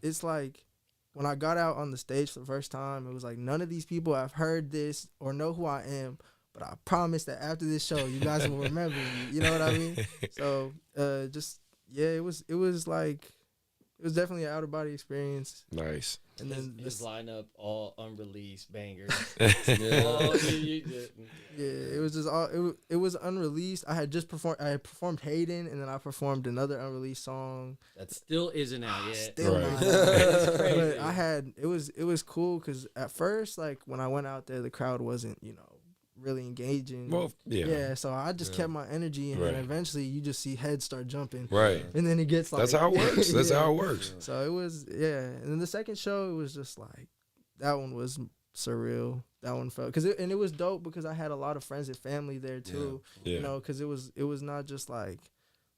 it's like when I got out on the stage for the first time, it was like none of these people have heard this or know who I am, but I promise that after this show, you guys will remember me. You know what I mean? So it was like. It was definitely an out of body experience. Nice. And then his lineup, all unreleased bangers. yeah, it was just all it was unreleased. I had performed Hayden, and then I performed another unreleased song. That still isn't out yet. Still Right. not out. It's crazy. But I had it was cool because at first, like when I went out there, the crowd wasn't really engaging. Well, yeah. So I just kept my energy, and Right. then eventually you just see heads start jumping, Right. and then it gets like That's how it works. That's how it works. So it was and then the second show it was just like that one was surreal. That one felt and it was dope because I had a lot of friends and family there too. Yeah. You know, because it was not just like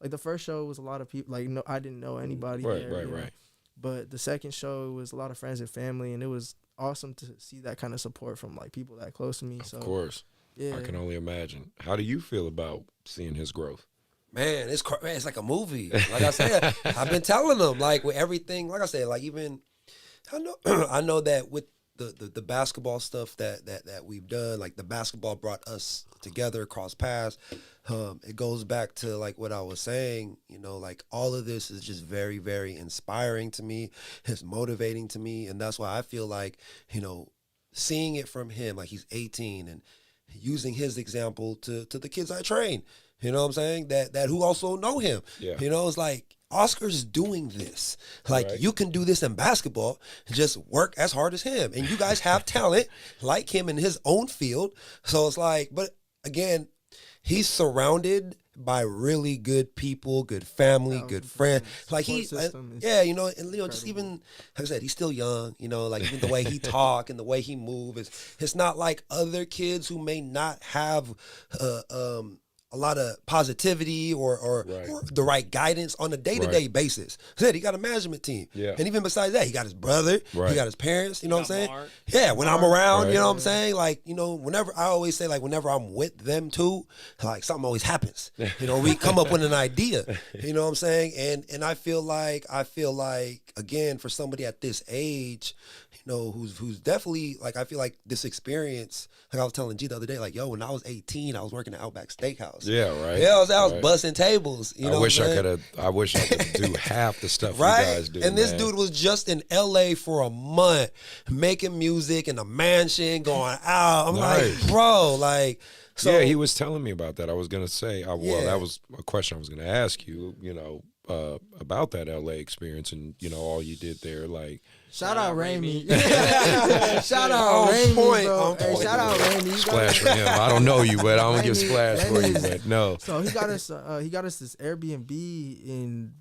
the first show was a lot of people like no I didn't know anybody Right, there, right, you know? right. But the second show it was a lot of friends and family, and it was awesome to see that kind of support from like people that close to me. Of So course. yeah, I can only imagine. How do you feel about seeing his growth? Man, it's like a movie. Like I said, I've been telling them, like with everything, like I said, like even I know that with the basketball stuff that we've done, like the basketball brought us together, cross paths. It goes back to like what I was saying, like all of this is just very, very inspiring to me. It's motivating to me, and that's why I feel like, seeing it from him, like he's 18 and using his example to the kids I train. You know what I'm saying? That who also know him. Yeah. It's like Oscar's doing this. Like Right. you can do this in basketball, just work as hard as him. And you guys have talent like him in his own field. So it's like, but again, he's surrounded by really good people, good family, good friends. Like Support he, system is and just even like I said, he's still young. Like even the way he talk and the way he move it's not like other kids who may not have a lot of positivity or the right guidance on a day-to-day basis. Said he got a management team. Yeah. And even besides that, he got his brother, he got his parents, you know what I'm saying? Mark. Yeah, when I'm around, you know what I'm saying? Like, you know, whenever I always say, like, whenever I'm with them too, like something always happens. You know, we come up with an idea. You know what I'm saying? And I feel like again, for somebody at this age, you know, who's definitely, like, I feel like this experience, like I was telling G the other day, like, yo, when I was 18, I was working at Outback Steakhouse. Yeah, right. Yeah, I was busting tables. You know, I wish I could do half the stuff you right? guys do. And this man. dude was just in LA for a month, making music in a mansion, going out. I'm Nice. like, bro, like, so yeah, he was telling me about that. I was gonna say, well, Yeah. that was a question I was gonna ask you. You know, about that LA experience and you know all you did there. Like, Shout out Raimi. Shout On out Raimi, point, bro. on Hey, point. shout out Raimi. You splash for got him. I don't know you, but I'm gonna give Raimi- splash for you. Raimi is- But no, So he got us this Airbnb in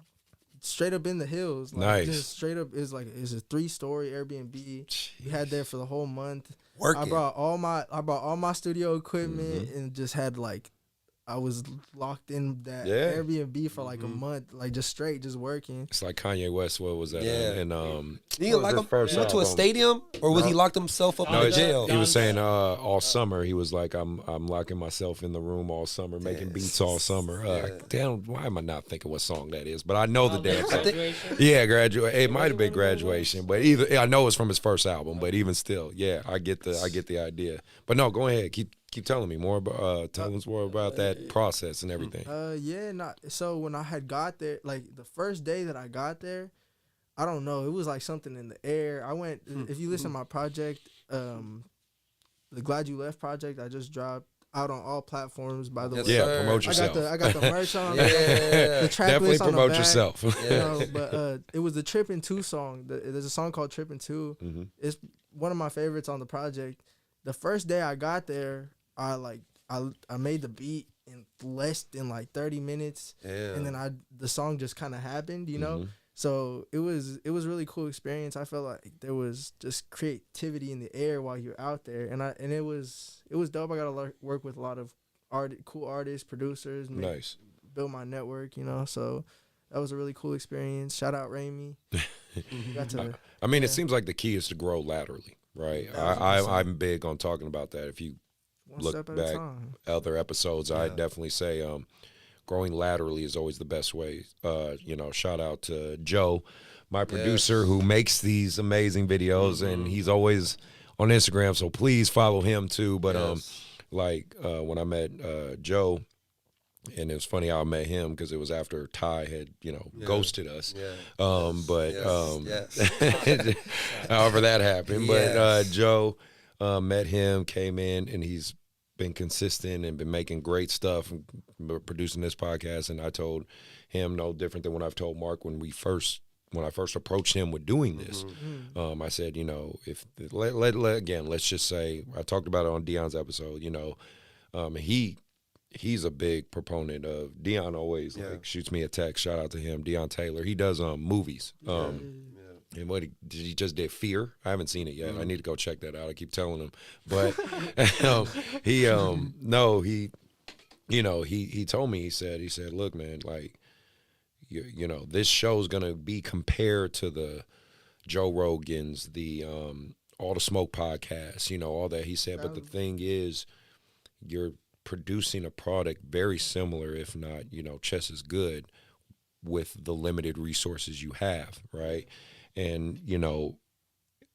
straight up in the hills. Like, Nice. Just straight up is like it's a 3-story Airbnb. We had there for the whole month. working. I brought all my studio equipment and just had like I was locked in that Yeah. Airbnb for like a month, like just straight, just working. it's like Kanye West. What was that? Yeah. And He what was like his first went to a album? stadium, or was he locked himself up No, in it's, jail? he was saying all summer. He was like, I'm locking myself in the room all summer, making beats all summer. Damn, why am I not thinking what song that is? But I know the damn song. Graduation? Yeah, graduate. It might have been graduation, but either I know it's from his first album. But even still, yeah, I get the idea. But no, go ahead, keep telling me more about tell us more about that process and everything. So when I had got there, like the first day that I got there, I don't know, it was like something in the air. I went, if you listen to my project, the Glad You Left project, I just dropped out on all platforms, by the way. Yeah, sir. promote yourself. I got the merch on. Yeah. The track Definitely list on the promote back. yourself. You know, but it was the Trippin' 2 song. There's a song called Trippin' 2. Mhm. It's one of my favorites on the project. The first day I got there, I made the beat in less than like 30 minutes. Yeah. And then the song just kind of happened, you know? Mhm. So it was a really cool experience. I felt like there was just creativity in the air while you're out there. And it was dope. I got to work with a lot of cool artists, producers, Nice. build my network, you know? So that was a really cool experience. Shout out Raimi. Got to, I mean, it seems like the key is to grow laterally, right? I'm big on talking about that. If you one look step at a back time. other episodes, I definitely say growing laterally is always the best way. You know, shout out to Joe, my producer, who makes these amazing videos, and he's always on Instagram. So please follow him too. But when I met Joe, and it was funny how I met him because it was after Ty had ghosted us. However that happened. But Joe met him, came in, and he's been consistent and been making great stuff and producing this podcast. And I told him no different than what I've told Mark when I first approached him with doing this. I said, if again, let's just say I talked about it on Deion's episode. He's a big proponent of Deion. Always shoots me a text. Shout out to him, Deion Taylor. He does movies. And he just did Fear. I haven't seen it yet. I need to go check that out. I keep telling him, but he told me, he said, look, man, like, this show's gonna be compared to the Joe Rogans, the All the Smoke podcasts, all that. He said, but the thing is, you're producing a product very similar, if not, just as good, with the limited resources you have, right? And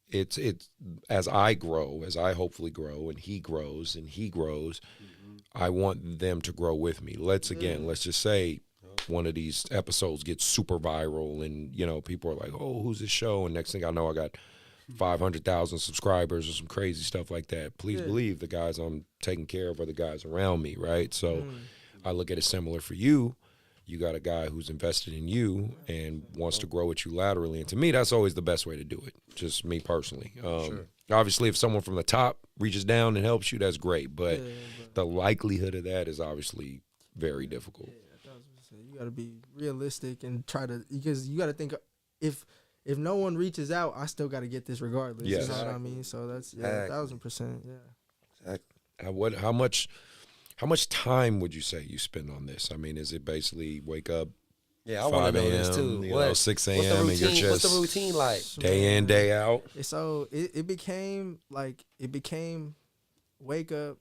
it's as I grow, as I hopefully grow, and he grows, I want them to grow with me. Let's just say one of these episodes gets super viral, and people are like, oh, who's this show? And next thing I know, I got 500,000 subscribers or some crazy stuff like that. Please believe the guys I'm taking care of are the guys around me, right? So I look at it similar for you. You got a guy who's invested in you and wants to grow with you laterally. And to me, that's always the best way to do it, just me personally. Obviously, if someone from the top reaches down and helps you, that's great. But the likelihood of that is obviously very difficult. You got to be realistic and because you got to think if no one reaches out, I still got to get this regardless. Yes. You know what I mean? So that's 1,000%. Yeah. How much How much time would you say you spend on this? I mean, is it basically wake up Yeah, I want to know this too. you know, 6 a.m. and you're just what's the routine like? day in, day out? So it became wake up,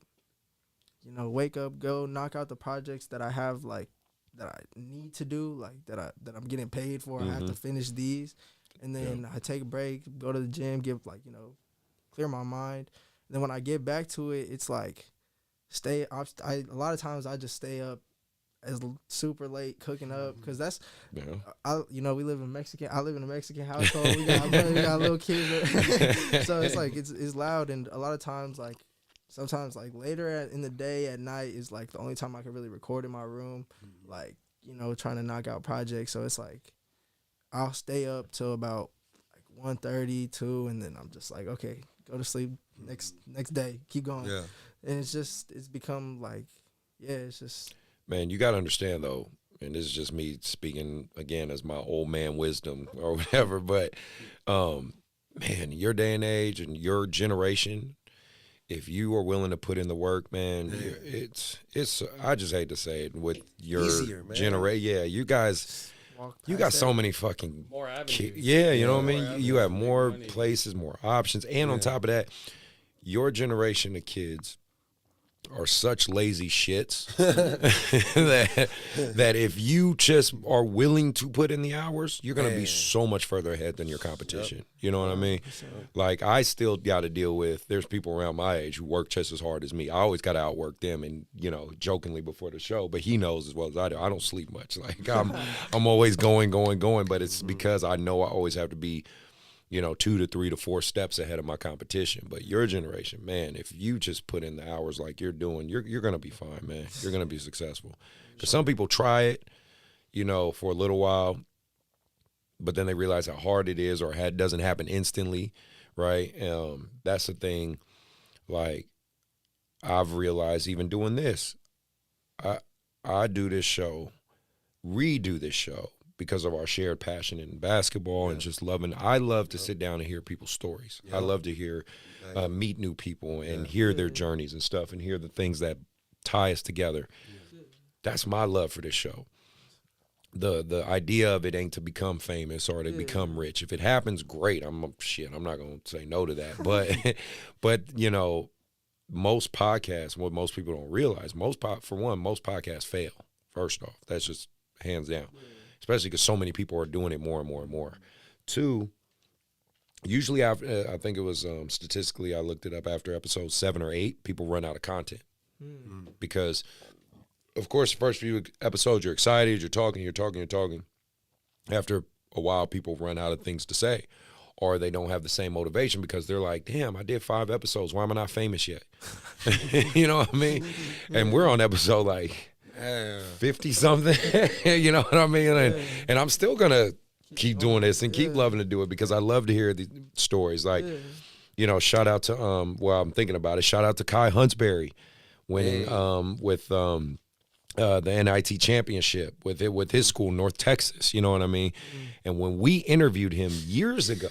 go knock out the projects that I have, like, that I need to do, like that I'm getting paid for. I have to finish these, and then I take a break, go to the gym, clear my mind. And then when I get back to it, it's like a lot of times I just stay up as super late cooking up, because that's we live in Mexican. I live in a Mexican household. We got little kids, so it's like it's loud, and a lot of times, like, sometimes, like, later in the day at night is like the only time I can really record in my room, like, trying to knock out projects. So it's like I'll stay up till about like 1:30, 2, and then I'm just like, okay, go to sleep. Next day, keep going. Yeah. And it's become like, it's just. Man, you got to understand, though, and this is just me speaking, again, as my old man wisdom or whatever, but, man, your day and age and your generation, if you are willing to put in the work, man, it's I just hate to say it, with your generation, you guys, you got so many fucking more avenues. You know what I mean? You have more places, more options, and on top of that, your generation of kids are such lazy shits that if you just are willing to put in the hours, you're going to be so much further ahead than your competition. You know what I mean? Like, I still got to deal with, there's people around my age who work just as hard as me. I always got to outwork them, and, jokingly before the show, but he knows as well as I do. I don't sleep much. Like, I'm always going, but it's because I know I always have to be 2 to 3 to 4 steps ahead of my competition. But your generation, man, if you just put in the hours like you're doing, you're going to be fine, man. You're going to be successful. Because some people try it, for a little while, but then they realize how hard it is, or it doesn't happen instantly, right? That's the thing. Like, I've realized even doing this, I do this show, redo this show, because of our shared passion in basketball and just loving. I love to sit down and hear people's stories. I love to hear, meet new people and hear their journeys and stuff, and hear the things that tie us together. That's my love for this show. The idea of it ain't to become famous or to become rich. If it happens, great. I'm not going to say no to that. But most podcasts, what most people don't realize, most podcasts fail. First off, that's just hands down. Especially because so many people are doing it more and more and more. 2, usually I think it was statistically, I looked it up, after episode 7 or 8, people run out of content. Because, of course, the first few episodes, you're excited, you're talking. After a while, people run out of things to say, or they don't have the same motivation because they're like, damn, I did 5 episodes. Why am I not famous yet? You know what I mean? And we're on episode like 50 something, you know what I mean? And I'm still gonna keep doing this and keep loving to do it, because I love to hear the stories. Like, shout out to I'm thinking about it. Shout out to Kai Huntsberry winning with the NIT championship with his school, North Texas. You know what I mean? And when we interviewed him years ago,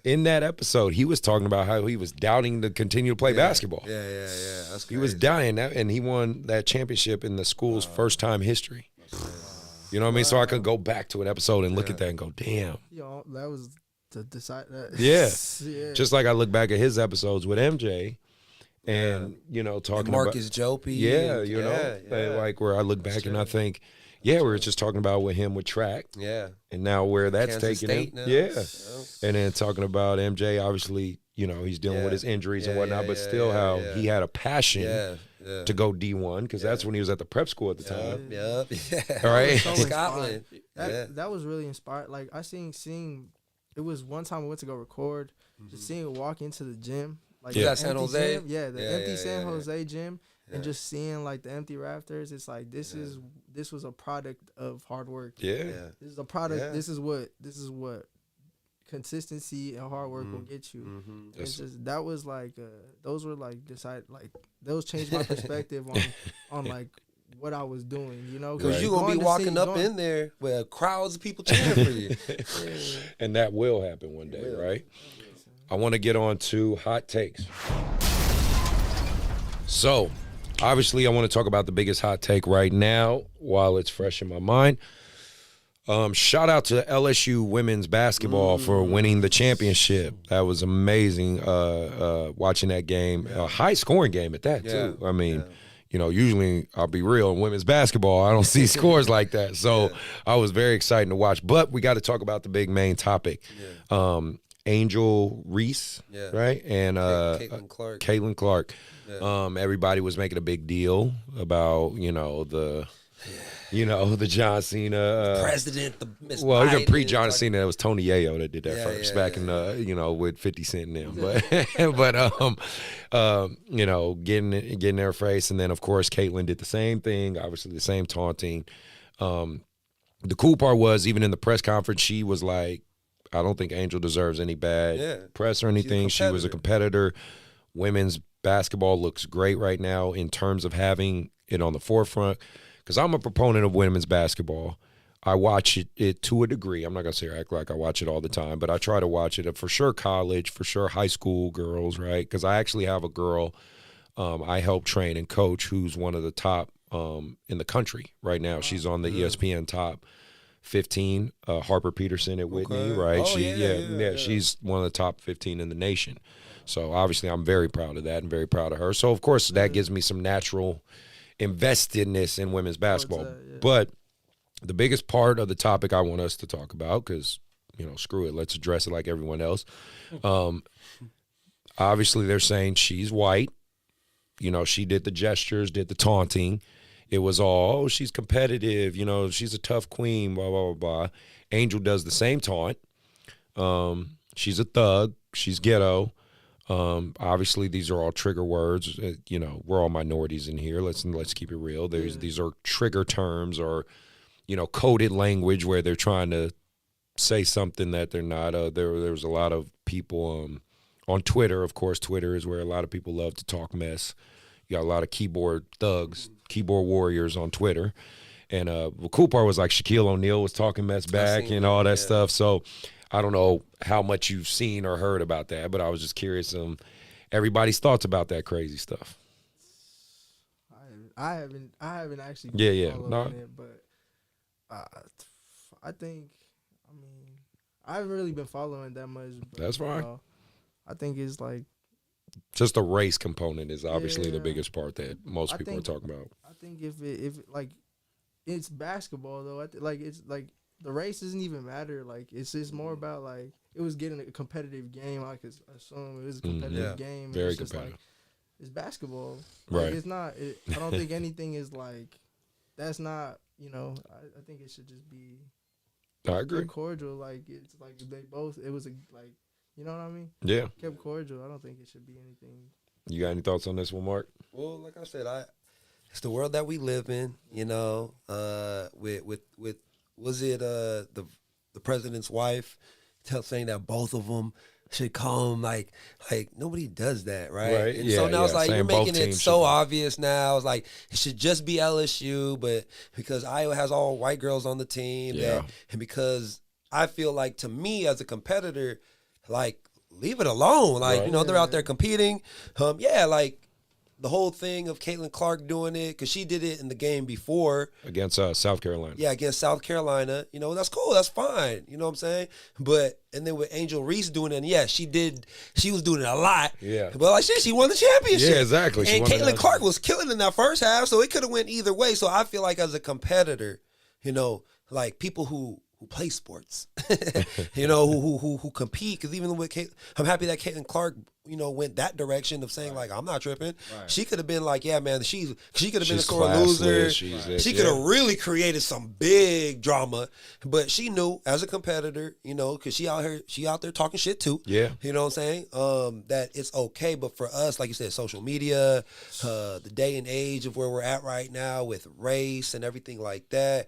in that episode, he was talking about how he was doubting to continue to play basketball. That's crazy. He was doubting that, and he won that championship in the school's first time history. You know what I mean? So I could go back to an episode and look at that and go, damn. That was to decide that. Yeah. Just like I look back at his episodes with MJ. And, talking and Marcus about Jopey. like where I look back and I think, we were just talking about with him with track. Yeah. And now where that's Kansas taking State him. now. Yeah. And then talking about MJ, obviously, he's dealing with his injuries and whatnot, but still how he had a passion to go D1, because that's when he was at the prep school at the time. All right. So Scotland. That was really inspired. Like, I seeing it was one time we went to go record, just seeing it walk into the gym. Like San Jose? Gym, the empty San Jose gym, and just seeing like the empty rafters. It's like this was a product of hard work. This is a product. Yeah. This is what consistency and hard work will get you. It's just that was like those were like those changed my perspective on like what I was doing. Because you're gonna be walking up in there with crowds of people cheering for you, and that will happen one day, right? I want to get on to hot takes. So, obviously, I want to talk about the biggest hot take right now while it's fresh in my mind. Shout out to LSU women's basketball for winning the championship. That was amazing. Watching that game, a high scoring game at that too. I mean, usually I'll be real in women's basketball, I don't see scores like that. So I was very excited to watch. But we got to talk about the big main topic. Angel Reese, right, and Caitlin Clark. Everybody was making a big deal about the John Cena president, the Miss well, even Biden, pre-John Cena, it was Tony Yayo that did that first back in with 50 Cent and them. But getting their face, and then of course Caitlyn did the same thing, obviously the same taunting. The cool part was even in the press conference, she was like, I don't think Angel deserves any bad press or anything. She was a competitor. Women's basketball looks great right now in terms of having it on the forefront. Because I'm a proponent of women's basketball. I watch it to a degree. I'm not going to say act like I watch it all the time, but I try to watch it. For sure college, for sure high school girls, right? Because I actually have a girl I help train and coach who's one of the top in the country right now. She's on the ESPN top 15, Harper Peterson at Whitney, right? Oh, she's one of the top 15 in the nation. So obviously I'm very proud of that and very proud of her. So of course that gives me some natural investedness in women's basketball. But the biggest part of the topic I want us to talk about, because, screw it, let's address it like everyone else. Obviously they're saying she's white. She did the gestures, did the taunting. It was all, oh, she's competitive, she's a tough queen, blah, blah, blah, blah. Angel does the same taunt. She's a thug. She's ghetto. Obviously these are all trigger words. We're all minorities in here. Let's keep it real. These are trigger terms or, coded language where they're trying to say something that they're not. There's a lot of people on Twitter. Of course, Twitter is where a lot of people love to talk mess. You got a lot of keyboard thugs, keyboard warriors on Twitter. And the cool part was like Shaquille O'Neal was talking mess back and all that stuff. So I don't know how much you've seen or heard about that, but I was just curious everybody's thoughts about that crazy stuff. I haven't actually followed it, but I think I haven't really been following that much. But, that's fine. I think it's like just the race component is obviously the biggest part that most people are talking about. I think if it's basketball though, it's like the race doesn't even matter. Like it's just more about like it was getting a competitive game. I could assume it was a competitive game. Very it's competitive. Like, it's basketball, right? It's not. I don't think anything is like that's not. I think it should just be. I agree. Cordial, like it's like they both. It was like you know what I mean. Yeah. Kept cordial. I don't think it should be anything. You got any thoughts on this one, Mark? Well, like I said, it's the world that we live in. With was it the president's wife saying that both of them should come like nobody does that, right? And so now it's like you're making it so obvious now. It's like it should just be LSU, but because Iowa has all white girls on the team, and because I feel like to me as a competitor, like leave it alone. Like they're out there competing. Like the whole thing of Caitlin Clark doing it, because she did it in the game before. Against South Carolina. Yeah, against South Carolina. That's cool. That's fine. You know what I'm saying? And then with Angel Reese doing it, and she was doing it a lot. Yeah. But like she won the championship. Yeah, exactly. And Caitlin Clark was killing in that first half, so it could have went either way. So I feel like as a competitor, like people who play sports, who compete, because even with I'm happy that Caitlin Clark, went that direction of saying like I'm not tripping. Right. She could have been like, yeah, man, she could have been a sore loser. She could have really created some big drama, but she knew as a competitor, because she out there talking shit too. Yeah, you know what I'm saying? That it's okay, but for us, like you said, social media, the day and age of where we're at right now with race and everything like that,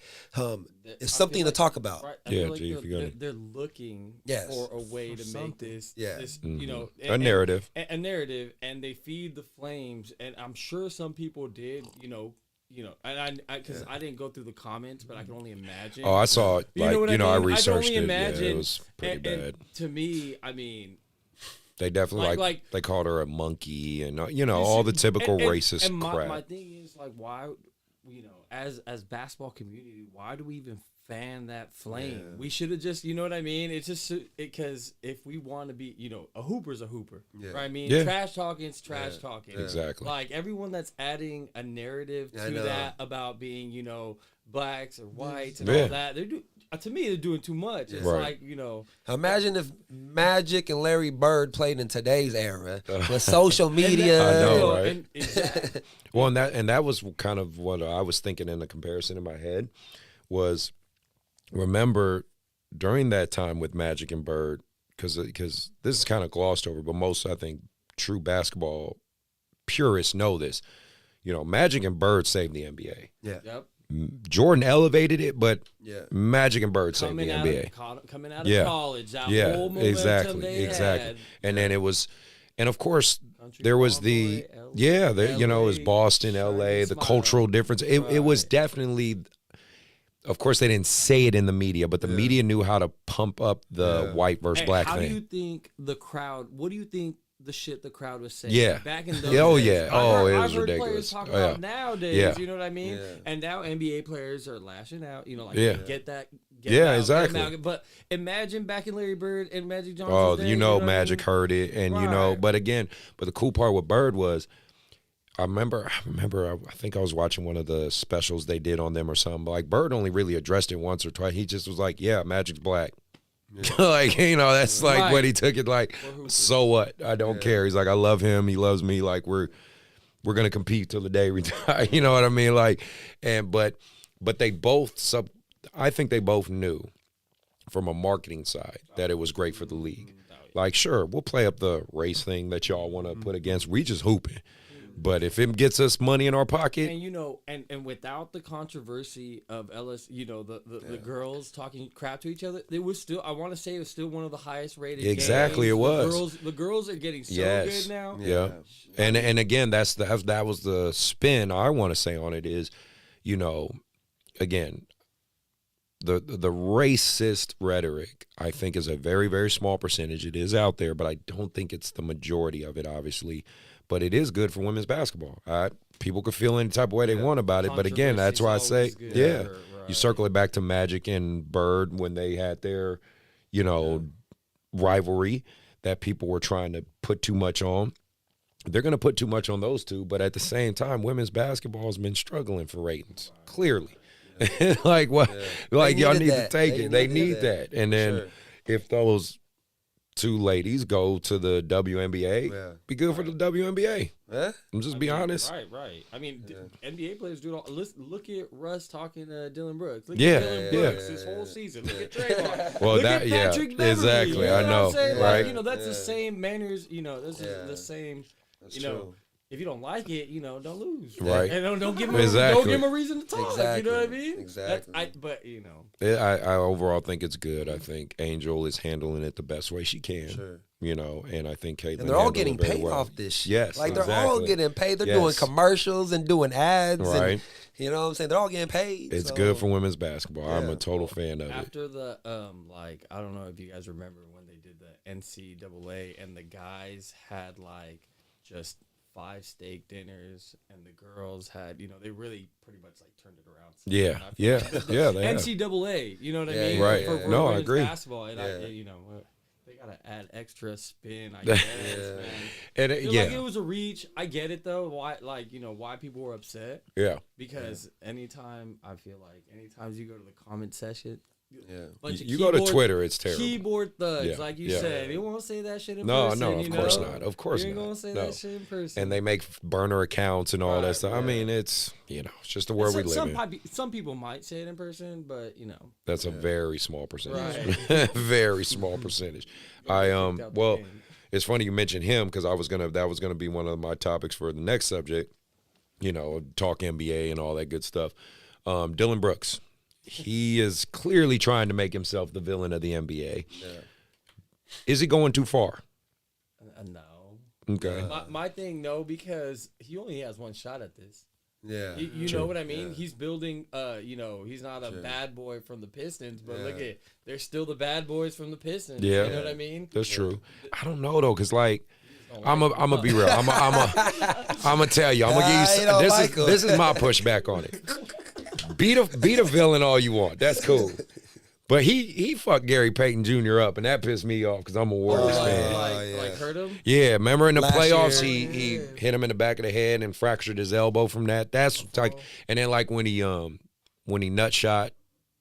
it's something to talk about. Right, they're looking for a way to make this, a narrative. A narrative, and they feed the flames. And I'm sure some people did, and because I didn't go through the comments, but I can only imagine. Oh, I saw it. I researched I can only imagine, it was pretty bad. And to me, I mean, They definitely like they called her a monkey and all the typical racist and crap. My thing is like, why, as basketball community, why do we even fan that flame? Yeah. We should have just, you know what I mean? It's just because if we want to be, a hooper's a hooper, Yeah. right? I mean, Yeah. trash talking's trash talking. Exactly. Like everyone that's adding a narrative I to know. that about being, blacks or whites and Yeah. all that, to me, they're doing too much. It's Right. like, Imagine if Magic and Larry Bird played in today's era with social media. I know, and- right? exactly. Well, and that was kind of what I was thinking in the comparison in my head was, remember during that time with Magic and Bird, because this is kind of glossed over, but most, I think, true basketball purists know this. Magic and Bird saved the NBA. Yeah. Yep. Jordan elevated it, but Yeah. Magic and Bird saved the Coming NBA. coming out of Yeah. college, that Yeah, whole momentum exactly. they had. And then it was, and of course, Country there was Ball the, Boy, L- it was LA, Boston, shining LA, the smile. cultural difference. It was Right. definitely, of course, they didn't say it in the media, but the media knew how to pump up the white versus Hey, black how thing. do you think the crowd? What do you think the shit the crowd was saying? Yeah. Back in those Oh, days? yeah. I've was heard ridiculous. Players talk Oh, yeah. about nowadays. Yeah. You know what I mean? Yeah. And now NBA players are lashing out. Yeah. Get that. Yeah, out, exactly. Get out. But imagine back in Larry Bird and Magic Johnson. Oh, days, what I Magic mean? heard it, and Right. but the cool part with Bird was, I remember, I think I was watching one of the specials they did on them or something. But like Bird only really addressed it once or twice. He just was like, "Yeah, Magic's black." That's like Right. what he took it like. So what? I don't care. He's like, I love him. He loves me. Like we're gonna compete till the day we die. You know what I mean? Like, but they both I think they both knew from a marketing side that it was great for the league. Like, sure, we'll play up the race thing that y'all want to put against. We just hooping. But if it gets us money in our pocket, And and without the controversy of Ellis, the girls talking crap to each other, it was still, I want to say, it was still one of the highest rated. Exactly, games. it was. The girls are getting so yes, good now. yeah. And again, that was the spin I want to say on it is, again, the racist rhetoric, I think, is a very, very small percentage. It is out there, but I don't think it's the majority of it, obviously. But it is good for women's basketball. People could feel any type of way they want about it. But again, that's why I say, Controversy's always good. you circle it back to Magic and Bird when they had their, rivalry that people were trying to put too much on. They're going to put too much on those two. But at the same time, women's basketball has been struggling for ratings, clearly. Like what? Like y'all need to take it. They need that. And then if those two ladies go to the WNBA, be good for the WNBA. I'm just be honest. Right. I mean, NBA players do it all. Look at Russ talking to Dylan Brooks. Look Yeah, at Dylan yeah. Brooks this whole season. Look at Draymond. Well, Look that- at yeah, Patrick Beverley. exactly, You I know know, what I'm saying? right. Like, that's the same manners. This is the same. That's true. If you don't like it, don't lose. Right. And don't give them Exactly. don't give them a reason to talk. Exactly. You know what I mean? Exactly. I overall think it's good. I think Angel is handling it the best way she can. Sure. And I think Caitlin. And they're all handled it getting very paid well. off this shit. Yes, Like, they're all exactly. getting paid. They're Yes. doing commercials and doing ads. Right. And, you know what I'm saying? They're all getting paid. It's so- good for women's basketball. I'm Yeah. a total fan of it. After the I don't know if you guys remember when they did the NCAA and the guys had just 5 steak dinners and the girls had they really pretty much turned it around. Yeah, I feel yeah, like- yeah. They have. NCAA, you know what I Yeah, mean? Right. For No, I women's agree. Basketball, and Yeah. they gotta add extra spin. I guess, man. And It, yeah, like it was a reach. I get it though. Why, why people were upset? yeah. Because anytime you go to the comment section, Yeah. bunch of You go to keyboard- Twitter, it's terrible. Keyboard thugs, Yeah, like you yeah. said. They won't say that shit in No, person. no, of you course know? not. Of course You ain't not. gonna say No. that shit in person. And they make burner accounts and all that Right, stuff. I yeah. mean, it's it's just the world we live in. Some people might say it in person, but That's a very small percentage. Right. Very small percentage. Well, it's funny you mentioned him because that was gonna be one of my topics for the next subject. Talk NBA and all that good stuff. Dylan Brooks, he is clearly trying to make himself the villain of the NBA. Yeah. Is he going too far? No. Okay. My thing, no, because he only has one shot at this. Yeah. You True. know what I mean? Yeah. He's building. He's not a Sure. bad boy from the Pistons, but Yeah. look at they're still the bad boys from the Pistons. Yeah. You know what I mean? That's true. I don't know though, cause like Don't I'm like gonna be real. I'm gonna tell you. I'm gonna Nah, give you you. don't This like is 'em. this is my pushback on it. Beat a villain all you want. That's cool. But he fucked Gary Payton Jr. up, and that pissed me off because I'm a Warriors fan. Like hurt him. Yeah, remember in the Last playoffs, year. he hit him in the back of the head and fractured his elbow from that. That's like, and then like when he nut shot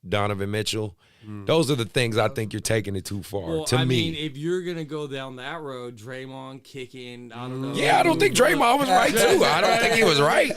Donovan Mitchell. Those are the things I think you're taking it too far. Well, to I me, mean, if you're gonna go down that road, Draymond kicking, I don't know. yeah, I don't think Draymond was right too. I don't think he was right.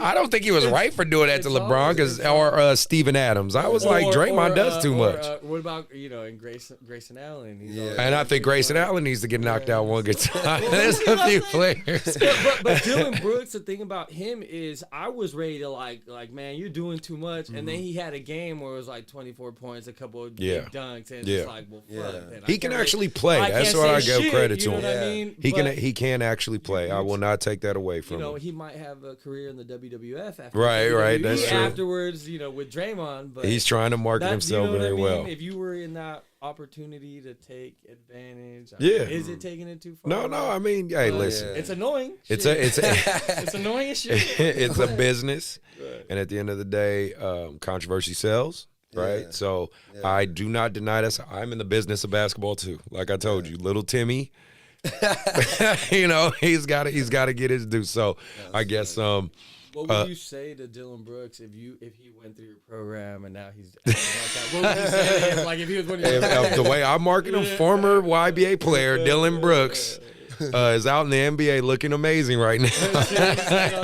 I don't think he was right for doing that to it's LeBron always- or Steven Adams. I was like, Draymond does too much. What about and Grayson Allen? He's Yeah. always- And I think Grayson Allen needs to get knocked out one good time. There's a few players. but Dylan Brooks, the thing about him is I was ready to like man, you're doing too much. And then he had a game where it was like 24 points, a couple of big dunks, and it's Yeah. just like, well, fuck. Yeah. man, I He can can't actually really- play. I That's can't what I say give shit, credit you to know him. what I Yeah. mean? He But, can actually play. I will not take that away from him. he might have a career in the WWF after Right, WWE that's true. afterwards, with Draymond. But He's trying to market himself very well. If you were in that opportunity to take advantage, Yeah. is it taking it too far? No. I mean, hey, But listen. it's annoying. It's shit. it's annoying as shit. it's a business, Right. and at the end of the day, controversy sells, right? Yeah. So I do not deny this. I'm in the business of basketball too. Like I told you, little Timmy, he's got to get his due. So I guess What would you say to Dylan Brooks if he went through your program and now he's acting like that? What would you say to him? Like if he was one of your the way I market him, former YBA player Dylan Brooks is out in the NBA looking amazing right now. You know what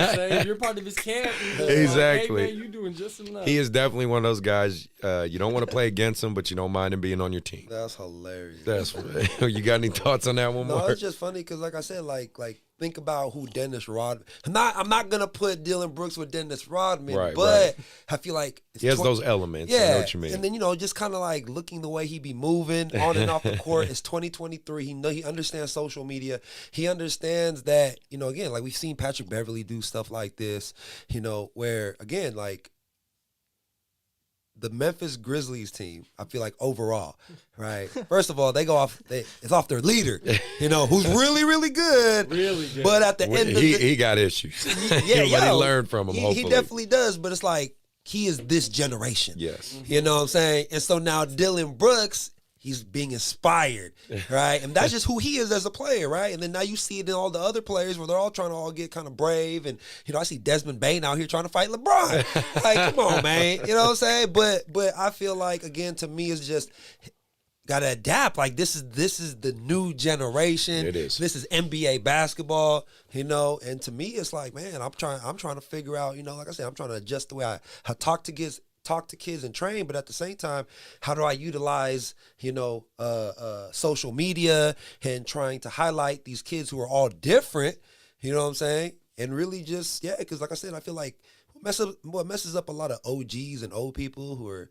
I'm saying? You're part of his camp. Exactly. Like, hey, man, you're doing just enough. He is definitely one of those guys. You don't want to play against him, but you don't mind him being on your team. That's hilarious. That's you got any thoughts on that one, No, Mark? it's just funny because, like I said, like think about who Dennis Rodman. I'm not gonna put Dylan Brooks with Dennis Rodman, Right, but I feel like it's He has those elements. I know what you mean. and then just kind of like looking the way he be moving on and off the court. It's 2023. He understands social media. He understands that again, like we've seen Patrick Beverly do stuff like this. Where again, like the Memphis Grizzlies team, I feel like overall, right? First of all, it's off their leader, who's really, really good. Really good. But at the end of he got issues. But he learned from him, he hopefully. definitely does, but it's like he is this generation. Yes. You know what I'm saying? And so now Dylan Brooks, he's being inspired, right? And that's just who he is as a player, right? And then now you see it in all the other players where they're all trying to all get kind of brave. And, I see Desmond Bain out here trying to fight LeBron. Like, come on, man. You know what I'm saying? But I feel like, again, to me, it's just got to adapt. Like, this is the new generation. It is. This is NBA basketball, and to me, it's like, man, I'm trying to figure out, like I said, I'm trying to adjust the way I talk to kids and train, but at the same time, how do I utilize, social media and trying to highlight these kids who are all different, you know what I'm saying? And really just, because like I said, I feel like what messes up a lot of OGs and old people who are,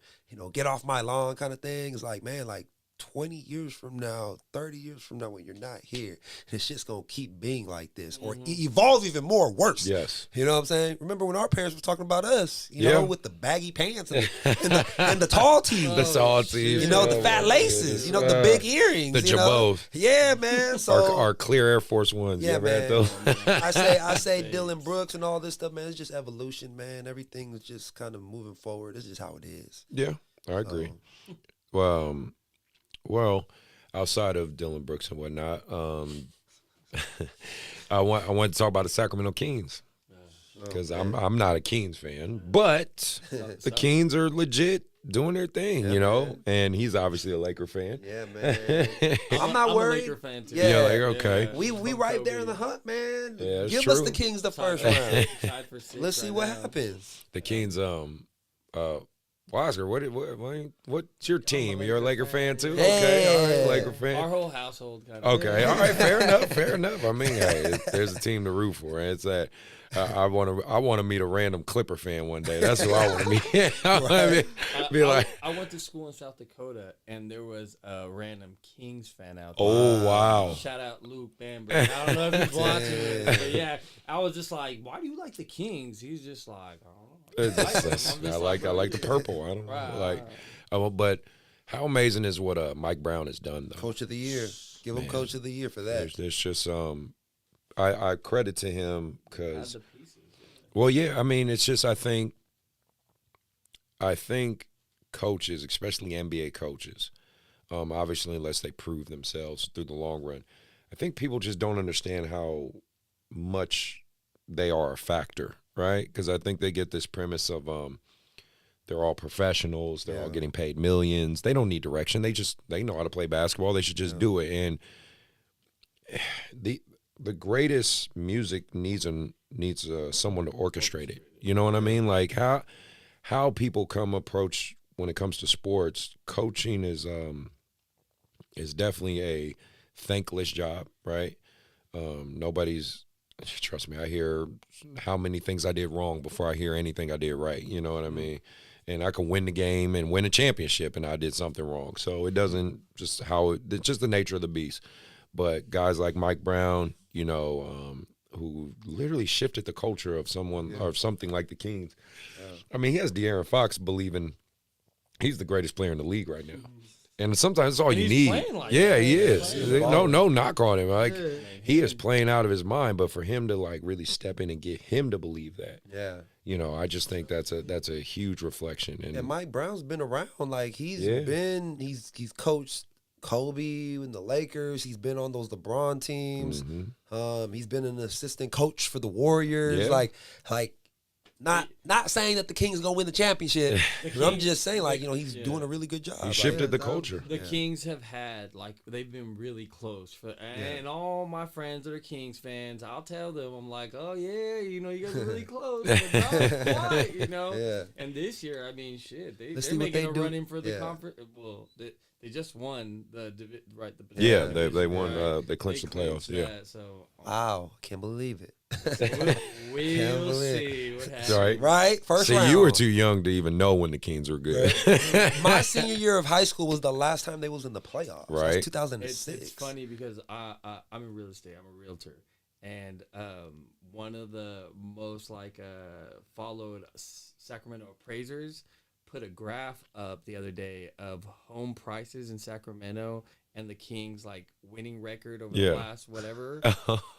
get off my lawn kind of thing is like, man, like 20 years from now, 30 years from now when you're not here, this shit's going to keep being like this or evolve even more worse. Yes. You know what I'm saying? Remember when our parents were talking about us, Yeah. with the baggy pants and the tall tees. The tall tees. The fat laces, the big earrings. The Jabos. Yeah, man. So Our clear Air Force Ones. yeah, You ever had man. those? I say Dylan Brooks and all this stuff, man. It's just evolution, man. Everything is just kind of moving forward. It's just how it is. Yeah, I agree. Well, outside of Dylan Brooks and whatnot, I want to talk about the Sacramento Kings because I'm not a Kings fan, but the Kings are legit doing their thing, man. and he's obviously a Laker fan. Yeah, man. I'm not I'm worried. a Laker fan too. Yeah, like, okay. We From right there in Kobe. the hunt, man. Yeah, it's Give us true. the Kings the first Tied- round. tied for sixth Let's see right what now. happens. The Kings, Well, Oscar, what's your team? You're a Laker fan too? Yeah. Okay, all right, Laker fan. Our whole household kind of. Okay, all right, fair enough. I mean, hey, there's a team to root for, and it's that I want to meet a random Clipper fan one day. That's who I want to meet. I went to school in South Dakota, and there was a random Kings fan out there. Oh wow! Shout out Luke Bamber. I don't know if he's watching this, but yeah, I was just like, "Why do you like the Kings?" He's just like, "I don't know." I like the purple. I don't know, but how amazing is what Mike Brown has done though? Coach of the year. Give him Coach of the year for that. There's just I credit to him because, well, yeah, I mean, it's just I think coaches, especially NBA coaches, obviously unless they prove themselves through the long run, I think people just don't understand how much they are a factor, right? Because I think they get this premise of they're all professionals, they're all getting paid millions, they don't need direction, they know how to play basketball, they should just do it. And the greatest music needs someone to orchestrate it. You know what I mean? Like how people approach when it comes to sports, coaching is definitely a thankless job, right? Nobody's, trust me, I hear how many things I did wrong before I hear anything I did right. You know what I mean? And I can win the game and win a championship, and I did something wrong. So it doesn't it's just the nature of the beast. But guys like Mike Brown, you know, who literally shifted the culture of someone or something like the Kings. I mean, he has De'Aaron Fox believing he's the greatest player in the league right now. And sometimes that's all you need. Like he is. No knock on him. Like he is playing out of his mind, but for him to like really step in and get him to believe that. You know, I just think that's a huge reflection. And Mike Brown's been around. Like he's coached Kobe in the Lakers. He's been on those LeBron teams. He's been an assistant coach for the Warriors. Like not saying that the Kings gonna win the championship. I'm just saying, like, you know, he's doing a really good job. He shifted the culture. The Kings have had they've been really close and all my friends that are Kings fans, I'll tell them, I'm like, oh yeah, you know, you guys are really close. Right, you know. And this year, I mean, shit, they're making a run in for the conference. Well, they just won the they won. They clinched the playoffs. So wow, can't believe it. We'll see what happens. Right? First round. See, you were too young to even know when the Kings were good. My senior year of high school was the last time they was in the playoffs. Right. It was 2006. It's funny because I'm in real estate. I'm a realtor. And one of the most followed Sacramento appraisers put a graph up the other day of home prices in Sacramento and the Kings winning record over the last whatever.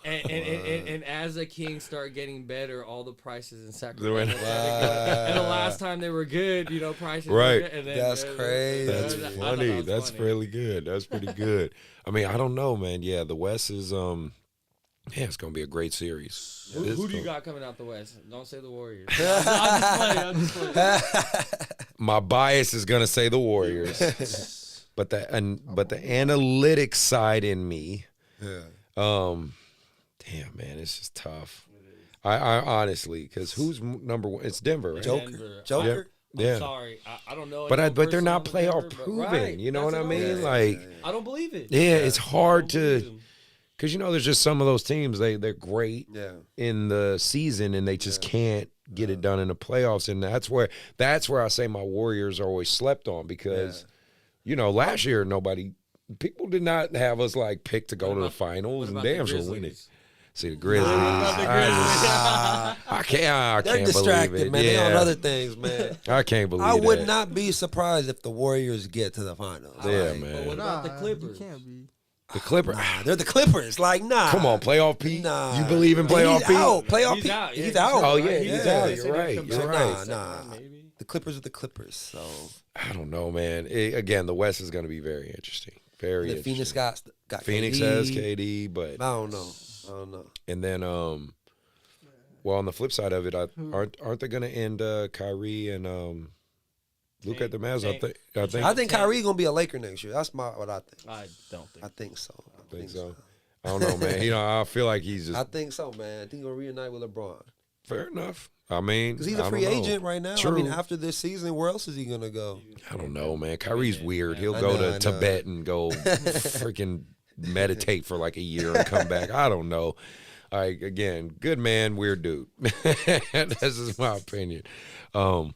and as the Kings start getting better, all the prices in Sacramento and the last time they were good, you know, prices were good, and then, that's crazy. That's funny. That's really good. That's pretty good. I mean, I don't know, man. Yeah, the West is it's gonna be a great series. Who do you got coming out the West? Don't say the Warriors. I'm just playing. My bias is gonna say the Warriors. But the analytics side in me, damn man, it's just tough. I honestly, because who's number one? It's Denver, right? Joker. I'm sorry, I don't know. But they're not playoff proven. You know what I mean? I don't believe it. Yeah, it's hard to, because you know there's just some of those teams they're great in the season and they just can't get it done in the playoffs, and that's where I say my Warriors are always slept on because. You know, last year people did not have us picked to go to the finals, and damn sure winning. See the Grizzlies. I can't They're distracted, man. They're on other things, man. I can't believe I would not be surprised if the Warriors get to the finals. Yeah, man. But what about the Clippers? You can't be. The Clippers. They're the Clippers. Nah. Come on, playoff Pete. Nah. You believe in playoff Pete? Playoff Pete. He's out. Oh, yeah, he's out. You're right. You're right. Nah. The Clippers are the Clippers, so. I don't know, man. Again, the West is going to be very interesting. Very interesting. Phoenix got Phoenix KD. has KD, but I don't know. And then, well, on the flip side of it, aren't they going to end Kyrie and Luke at the Mavs? I think Kyrie gonna be a Laker next year. That's what I think. I don't think. I think so. I think so. I don't know, man. You know, I feel like he's just. I think so, man. I think he'll reunite with LeBron. Fair enough. I mean, Because he's a free agent right now. True. I mean, after this season, where else is he gonna go? I don't know, man. Kyrie's weird. He'll I go know. to Tibet and go freaking meditate for like a year and come back. I don't know. Like, again, good man, weird dude. This is my opinion. Who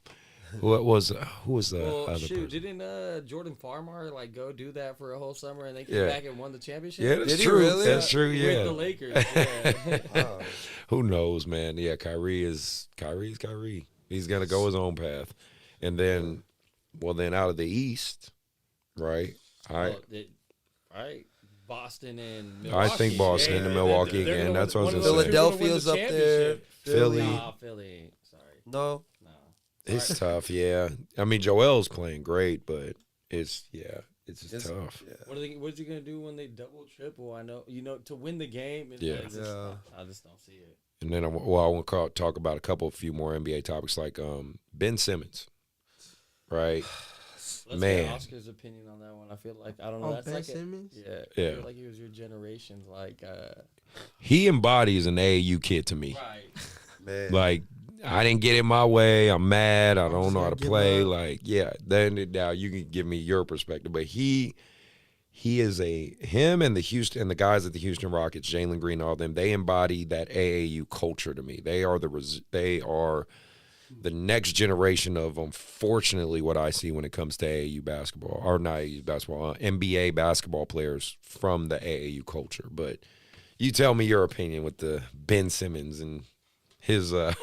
was the other person? Didn't Jordan Farmar like go do that for a whole summer and they came back and won the championship? Yeah, that's Did he true. really? That's true. Yeah. With the Lakers. Yeah. Wow. Who knows, man? Yeah, Kyrie's Kyrie. He's gonna go his own path, and then, then out of the East, right? Boston and I Milwaukee. think Boston and Milwaukee They're again. gonna That's win- what I was one gonna of say. those two Philadelphia's are up gonna win the there. championship. Philly. Nah, Philly. Sorry. No. No. It's tough. Yeah, I mean Joel's playing great, but it's just tough. Yeah. What's he gonna do when they double triple? I know to win the game. Yeah. I just don't see it. And then I want to talk about a few more NBA topics, like Ben Simmons, right? Let's Man. get Oscar's opinion on that one. I feel like I don't know. Oh, That's Ben like Simmons? I Yeah. feel like he was your generation's like He embodies an AAU kid to me. right. Man. Like, I didn't get it my way. I'm mad. I don't just know how to gonna give play. up. Like, yeah. Then now you can give me your perspective, but he is him and the guys at the Houston Rockets, Jalen Green, all them. They embody that AAU culture to me. They are the next generation of, unfortunately, what I see when it comes to AAU basketball, or not AAU basketball, NBA basketball players from the AAU culture. But you tell me your opinion with the Ben Simmons and his, I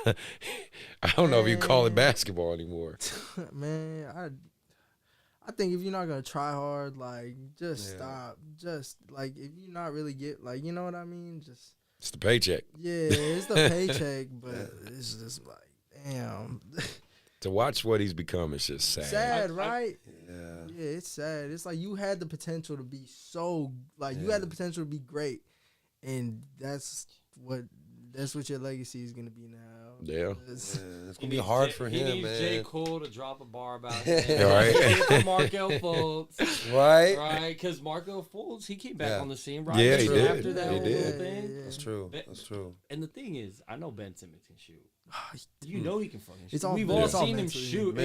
don't know if you call it basketball anymore. Man, I think if you're not gonna try hard, like just stop. Just like if you're not really you know what I mean? Just It's the paycheck. yeah, it's the paycheck, but it's just like damn. To watch what he's become is just sad. Sad, right? Yeah. Yeah, it's sad. It's like you had the potential to be you had the potential to be great, and that's what your legacy is gonna be now. Yeah. It's gonna be hard for him, He needs man. J. Cole to drop a bar about him. Yeah, right. For Markel Fultz, Right? right? Because Markel Fultz, he came back Yeah. on the scene right Yeah, he after did. that He whole did. thing. That's true. But- That's true. And the thing is, I know Ben Simmons can shoot. You know he can fucking shoot. It's all- We've it's all all seen him mentally. shoot.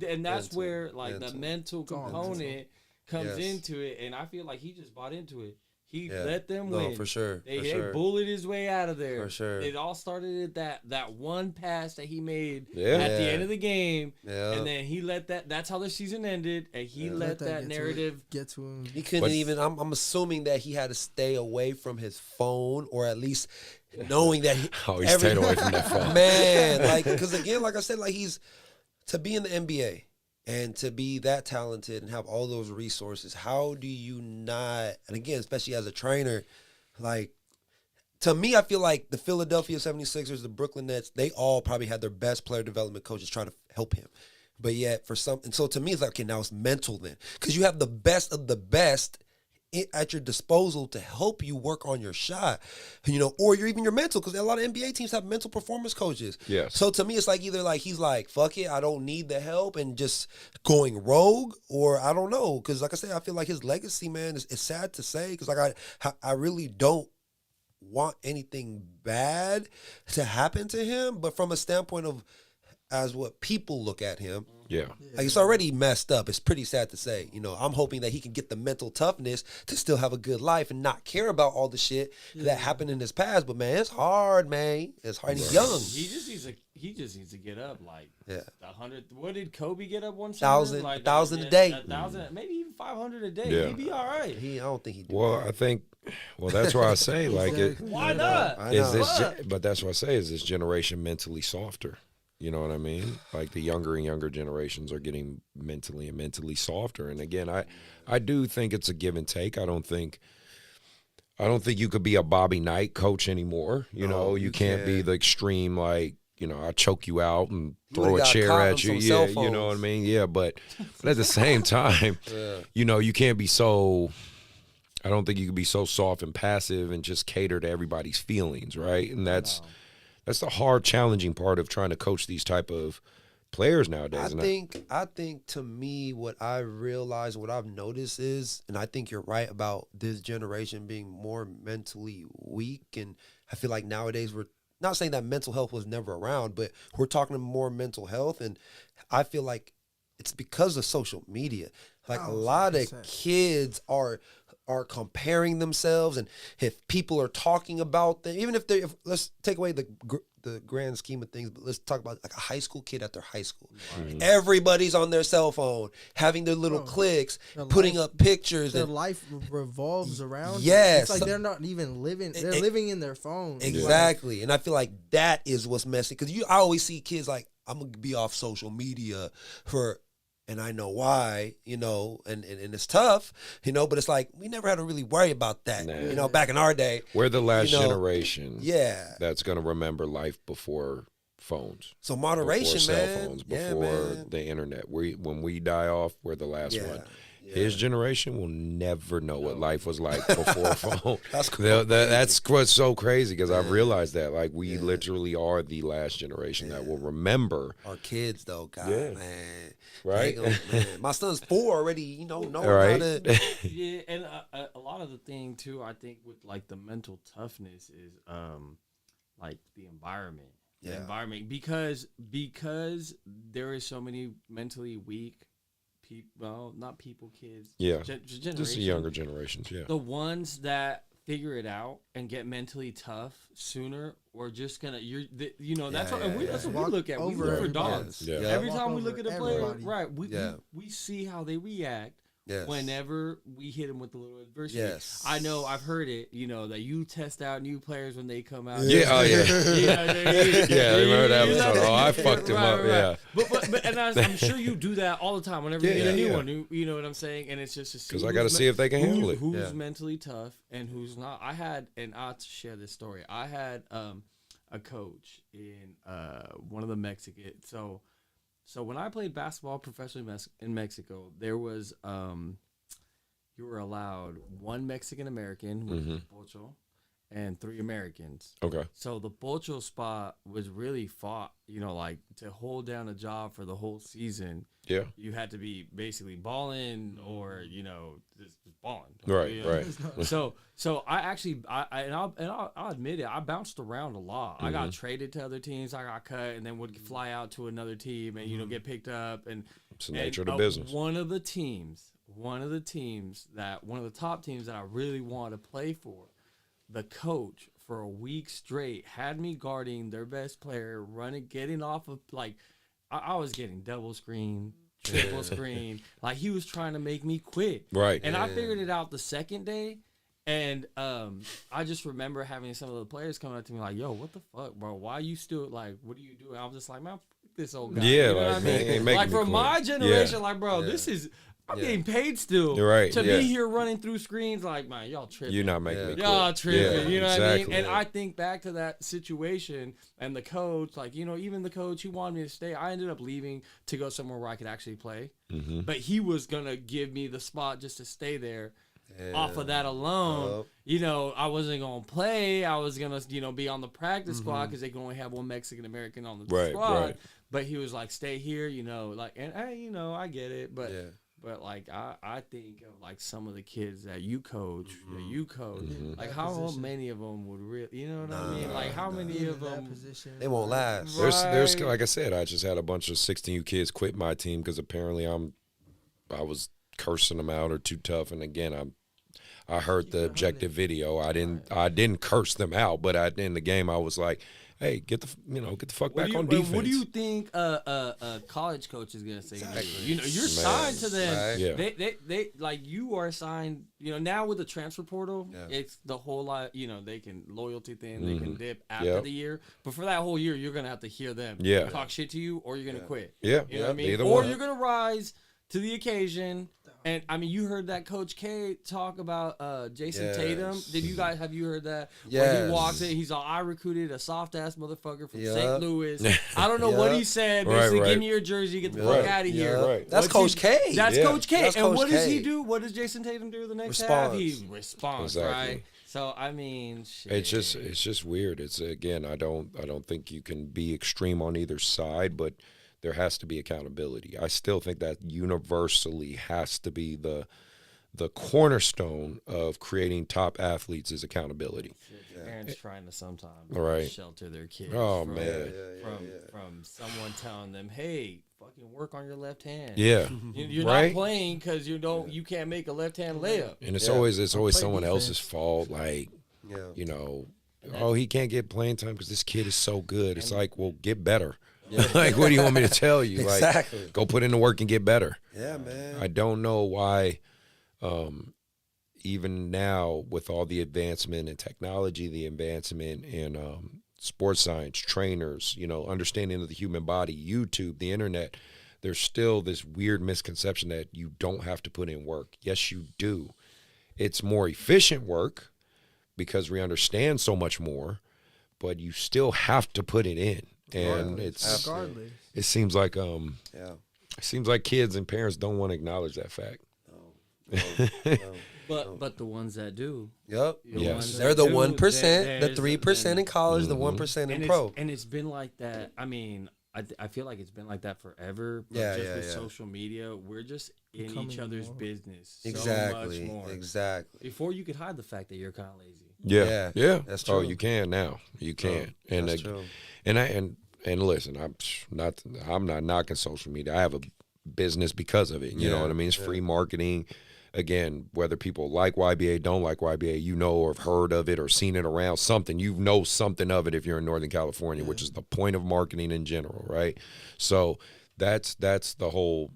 And that's Mental. where like the mental all component comes Yes. into it. And I feel like he just bought into it. He Yeah. let them No, win. for sure. They For sure. bullied his way out of there. For sure. It all started at that one pass that he made Yeah. at the Yeah. end of the game. Yeah. And then he let that's how the season ended. And he let that narrative. get to him. He couldn't But- even. I'm assuming that he had to stay away from his phone, or at least knowing that he. Oh, he stayed away from that phone. Man, like, because again, like I said, like he's to be in the NBA and to be that talented and have all those resources. How do you not? And again, especially as a trainer, like. To me, I feel like the Philadelphia 76ers, the Brooklyn Nets, they all probably had their best player development coaches trying to help him. But yet, and so to me, it's like, okay, now it's mental then. Because you have the best of the best at your disposal to help you work on your shot, or even your mental, because a lot of NBA teams have mental performance coaches. Yes. So to me, it's like either like he's like, fuck it, I don't need the help and just going rogue, or I don't know. Because like I said, I feel like his legacy, man, is sad to say, because like I really don't want anything bad to happen to him, but from a standpoint of as what people look at him, Yeah. like it's already messed up. It's pretty sad to say. I'm hoping that he can get the mental toughness to still have a good life and not care about all the shit that happened in his past. But man, it's hard, man. It's hard. He's young. He just needs to get up like Yeah. 100. What did Kobe get up one Thousand- like 1,000 a day. 1,000, maybe even 500 a day. Yeah. He'd be all right. I don't think he did. Well, I think, that's why I say, like, Why not? I is know. this, but that's what I say, is this generation mentally softer? You know what I mean? Like the younger and younger generations are getting mentally softer. And again, I do think it's a give and take. I don't think you could be a Bobby Knight coach anymore. No, You you can't be can't. the extreme, like, I choke you out and You throw a would've got chair caught at on you. some Yeah, cell you know what I phones. mean? Yeah, but at the same time, Yeah. you can't be so. I don't think you can be so soft and passive and just cater to everybody's feelings, right? And that's the hard, challenging part of trying to coach these type of players nowadays. I think to me, what I realize, what I've noticed is, and I think you're right about this generation being more mentally weak, and I feel like nowadays not saying that mental health was never around, but we're talking more mental health, and I feel like it's because of social media. Like a lot of 1,000%. kids are comparing themselves, and if people are talking about them, even if let's take away the grand scheme of things, but let's talk about like a high school kid at their high school. Everybody's on their cell phone, having their little clicks, putting up pictures. Their And life revolves around. Yes. It's like they're not even living. They're living in their phone. Exactly. And I feel like that is what's messy. Because I always see kids like, I'm going to be off social media and I know why, and it's tough, but it's like, we never had to really worry about that, Nah. back in our day. We're the last generation Yeah. that's going to remember life before phones. So moderation, before man. cell phones, Yeah, before man. the internet. When we die off, we're the last Yeah. one. His generation will never know what life was like before a phone. That's cool. That's what's so crazy, because I've realized that we literally are the last generation that will remember. Our kids, though, God, Yeah. man. Right? Man. My son's 4 already, knowing Right. how to. Yeah, and a lot of the thing too, I think with like the mental toughness is like the environment. The Yeah. environment, because there is so many mentally weak people, well, not people, kids. Yeah. Generation. Just the younger generations, yeah. The ones that figure it out and get mentally tough sooner, or just gonna that's what we look at. We over look for everybody. dogs. Yeah. Every Walk time we over look at a player, everybody. right? Yeah. We see how they react. Yes. Whenever we hit them with a little adversity. Yes. I know, I've heard it, that you test out new players when they come out. Yeah, oh yeah. Yeah, I remember that episode. Oh, I Right, fucked him right, up, right. yeah. But and I'm sure you do that all the time whenever you Yeah, get a new yeah. one. You know what I'm saying? And it's just to see 'Cause I gotta see if they can handle it. Who's Yeah. mentally tough and who's not. I'll share this story. I had a coach in one of the Mexican. So when I played basketball professionally in Mexico, there was you were allowed 1 Mexican American, which was Pocho, and 3 Americans. Okay. So the Pocho spot was really fought, like to hold down a job for the whole season. Yeah. You had to be basically balling or, just balling. Right, right. So I actually, I'll admit it, I bounced around a lot. I got traded to other teams, I got cut, and then would fly out to another team and, get picked up. And It's the nature of the business. One of the top teams that I really wanted to play for, the coach for a week straight had me guarding their best player, getting off of I was getting double screen, triple screen. Like he was trying to make me quit. Right. And I figured it out the second day. And I just remember having some of the players coming up to me like, yo, what the fuck, bro? Why you still what are you doing? I was just like, man, fuck this old guy. Yeah, You know like, what I mean? man, ain't making Like me for quit. my generation, Yeah. like, bro, I'm getting paid still. You're right, To yeah. be here running through screens, like, man, y'all tripping. You're not making me quit. Y'all tripping, Yeah, you know what I exactly. mean? And I think back to that situation and the coach, even the coach, he wanted me to stay. I ended up leaving to go somewhere where I could actually play. Mm-hmm. But he was going to give me the spot just to stay there. Off of that alone, I wasn't going to play. I was going to, be on the practice squad because they can only have 1 Mexican American on the squad. Right. But he was like, stay here, and hey, I get it. But But I think of some of the kids that you coach, like how many of them would really, you know what I mean? Like how many of them, They won't last. There's like I said, I just had a bunch of 16U kids quit my team because apparently I was cursing them out or too tough. And again, I heard the objective video. I didn't curse them out, but in the game I was like, hey, get the fuck back on defense. What do you think a college coach is gonna say? You're signed to them. Right. Yeah. They like you are signed. Now with the transfer portal, it's the whole lot. They can loyalty thing. They can dip after the year, but for that whole year, you're gonna have to hear them talk shit to you, or you're gonna quit. Yeah, you know what I mean. either Or one. you're gonna rise to the occasion. And I mean, you heard that Coach K talk about Jason Tatum. Have you heard that? Yes. When he walks in, he's all, I recruited a soft ass motherfucker from Yep. St. Louis. I don't know what he said. Right, Basically, right. give me your jersey, get the fuck out of here. Right. That's Coach K. That's Yeah. Coach K. That's And Coach what does K. he do? What does Jason Tatum do the next half? Response. He responds, Exactly. right? So I mean, shit. It's just weird. It's again, I don't think you can be extreme on either side, but there has to be accountability. I still think that universally has to be the the cornerstone of creating top athletes is accountability. Parents trying to sometimes Right. shelter their kids. Oh, from, man. From someone telling them, "Hey, fucking work on your left hand." Yeah. You're Right. not playing because you can't make a left hand layup. And it's Yeah. always Play someone defense. else's fault. Like, Yeah. you know, oh, he can't get playing time because this kid is so good. It's like, well, get better. Like, what do you want me to tell you? Exactly. Like, go put in the work and get better. Yeah, man. I don't know why, even now with all the advancement in technology, the advancement in sports science, trainers, you know, understanding of the human body, YouTube, the internet, there's still this weird misconception that you don't have to put in work. Yes, you do. It's more efficient work because we understand so much more, but you still have to put it in. And regardless. it seems like Yeah. kids and parents don't want to acknowledge that fact. But the ones that do, Yep. the Yes. ones They're that the do, 1%, the there's 3% in college, the Mm-hmm. 1% in and pro. it's been like that. I mean, I feel like it's been like that forever. But Yeah, just yeah, with yeah. social media, we're just in Becoming each other's more. business Exactly. so much more. Exactly. Before you could hide the fact that you're kind of lazy. Yeah. Yeah, that's Oh, true. you can now. You can. And That's true. and listen, I'm not knocking social media. I have a business because of it. You know Yeah, what I mean? It's free marketing. Again, whether people like YBA, don't like YBA, you know, or have heard of it or seen it around something, you know something of it if you're in Northern California, which is the point of marketing in general, right? So that's the whole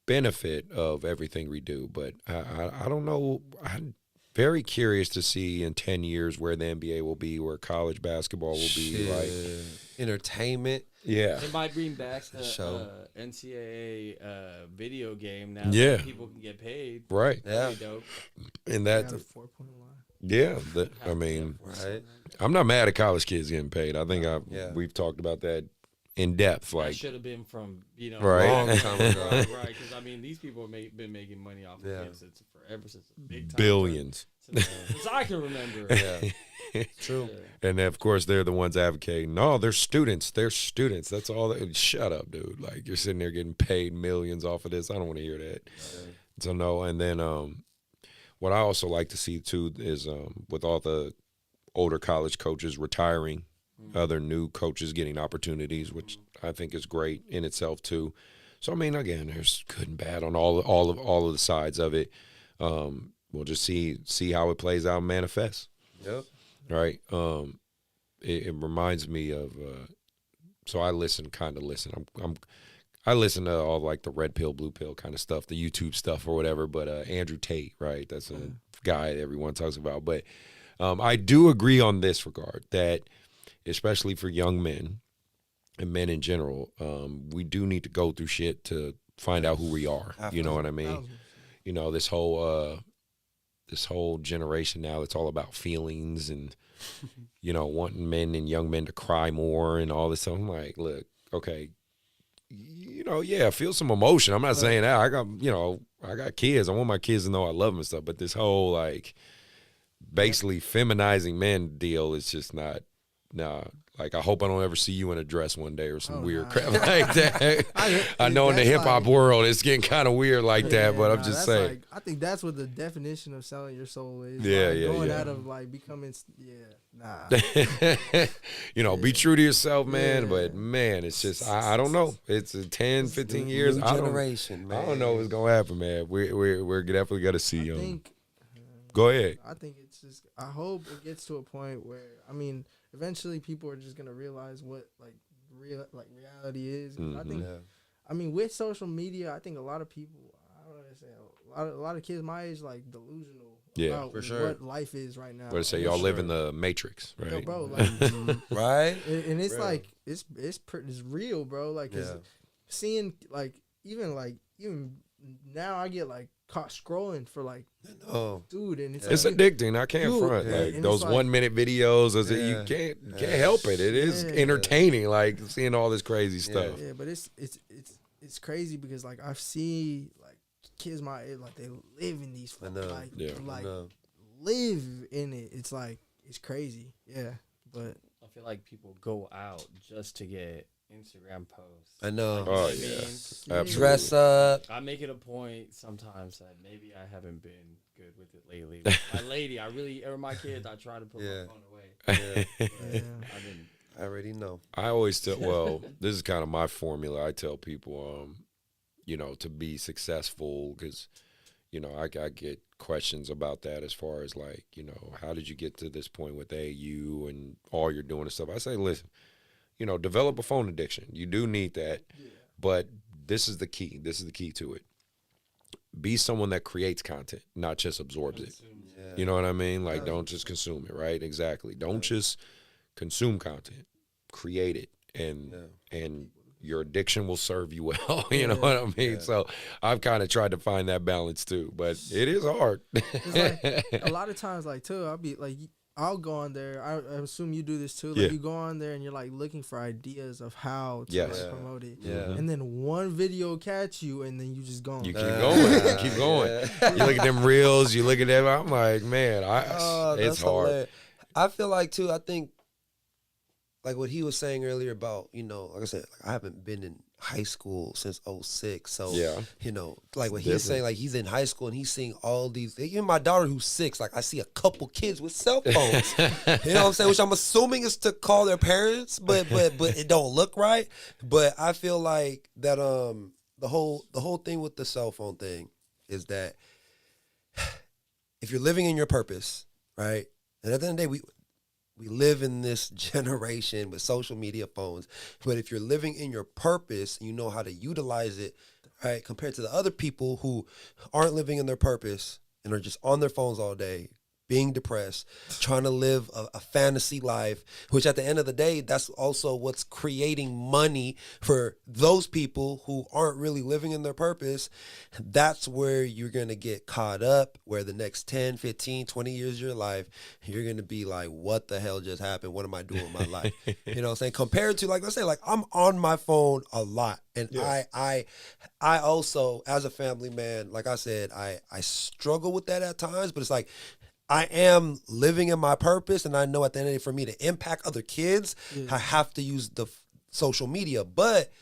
benefit of everything we do. But I don't know. I'm very curious to see in 10 years where the NBA will be, where college basketball will be. Yeah. Like, Entertainment. yeah. They might bring back the Show. NCAA video game now. Yeah. That people can get paid. Right. Yeah. Pretty dope. And Yeah, that, the 4-point line. yeah, I mean, Right. I'm not mad at college kids getting paid. I think Yeah. we've talked about that in depth. That Like, should have been from Right. Long time ago. right. Because I mean, these people have been making money off Yeah. of kids since forever, since the big time. billions. Since I can remember. Yeah. True. And of course, they're the ones advocating, no, they're students. They're students. That's all. Shut up, dude. Like, you're sitting there getting paid millions off of this. I don't want to hear that. So, no. And then what I also like to see, too, is with all the older college coaches retiring, other new coaches getting opportunities, which I think is great in itself, too. So, I mean, again, there's good and bad on all of the sides of it. We'll just see how it plays out and manifests. Yep. Right. It reminds me of. So I listen. I listen to all like the red pill, blue pill kind of stuff, the YouTube stuff or whatever. But Andrew Tate, right? That's a guy that everyone talks about. But I do agree on this regard that, especially for young men and men in general, we do need to go through shit to find out who we are. You know what I mean? You know, this whole generation now, it's all about feelings and, you know, wanting men and young men to cry more and all this stuff. I'm like, look, okay, you know, yeah, feel some emotion. I'm not saying that. I got kids. I want my kids to know I love them and stuff. But this whole, like, basically feminizing men deal is just not, nah. Like, I hope I don't ever see you in a dress one day or some weird crap like that. I know in the hip hop world it's getting kind of weird like that, but I'm just that's saying. like, I think that's what the definition of selling your soul is. Yeah, like, yeah, going yeah. out of like becoming, nah. You know, be true to yourself, man. Yeah. But man, it's just I don't know. It's 10, 15 years. New I generation, man. don't know what's gonna happen, man. We're definitely got to see. I think Go ahead. I think it's just. I hope it gets to a point where eventually people are just gonna realize what reality is. I think. Yeah. I mean, with social media, I think a lot of people. I don't know what to say. A lot of kids my age like delusional. Yeah, about for sure. what life is right now. What to say? Y'all live in the Matrix, right? Yo, bro, like, Right? and it's Real. like it's real, bro. Like, 'cause Yeah. seeing even now, I get like caught scrolling for like, Oh. dude, and it's It's like, addicting. I can't Dude, front. yeah, Like and it's those like- 1 minute videos. Yeah. You can't help it. It is Yeah. entertaining. Like seeing all this crazy stuff. yeah, but it's crazy because like I see like kids my age, like they live in these I know. like Yeah. like No. live in it. It's like it's crazy. Yeah, but I feel like people go out just to get Instagram posts. I know. Oh, I yeah. mean, Absolutely. Dress up. I make it a point sometimes that maybe I haven't been good with it lately. My lady, or my kids, I try to put Yeah. my phone away. Yeah, Yeah. I've been. I already know. I always tell, well, this is kind of my formula. I tell people, you know, to be successful, because, you know, I get questions about that as far as like, you know, how did you get to this point with AU and all you're doing and stuff. I say, listen, you know, develop a phone addiction. You do need that, but this is the key. This is the key to it. Be someone that creates content, not just absorbs it. Yeah. You know what I mean? Like, don't just consume it, right? Exactly. Don't just consume content. Create it, and your addiction will serve you well. You know what I mean? So I've kind of tried to find that balance too, but it is hard. It's like, a lot of times, like, too, I'll be like, I'll go on there. I assume you do this too. Like, you go on there and you're like looking for ideas of how to like, promote it. Yeah. And then one video will catch you, and then you just go on. You keep going. You keep going. You look at them reels. You look at them. I'm like, man, it's hard. Hilarious. I feel like too. I think like what he was saying earlier about, you know, like I said, like I haven't been in high school since 06. So, you know, like what he's saying, like he's in high school and he's seeing all these, even my daughter who's 6, like I see a couple kids with cell phones, you know what I'm saying? Which I'm assuming is to call their parents, but it don't look right. But I feel like that, the whole thing with the cell phone thing is that if you're living in your purpose, right? And at the end of the day, we live in this generation with social media phones, but if you're living in your purpose, you know how to utilize it, right? Compared to the other people who aren't living in their purpose and are just on their phones all day, being depressed, trying to live a fantasy life, which at the end of the day, that's also what's creating money for those people who aren't really living in their purpose. That's where you're going to get caught up, where the next 10, 15, 20 years of your life, you're going to be like, what the hell just happened? What am I doing with my life? You know what I'm saying? Compared to, like, let's say, like, I'm on my phone a lot. And I also, as a family man, like I said, I struggle with that at times, but it's like, I am living in my purpose, and I know at the end of the day, for me to impact other kids, I have to use the social media. But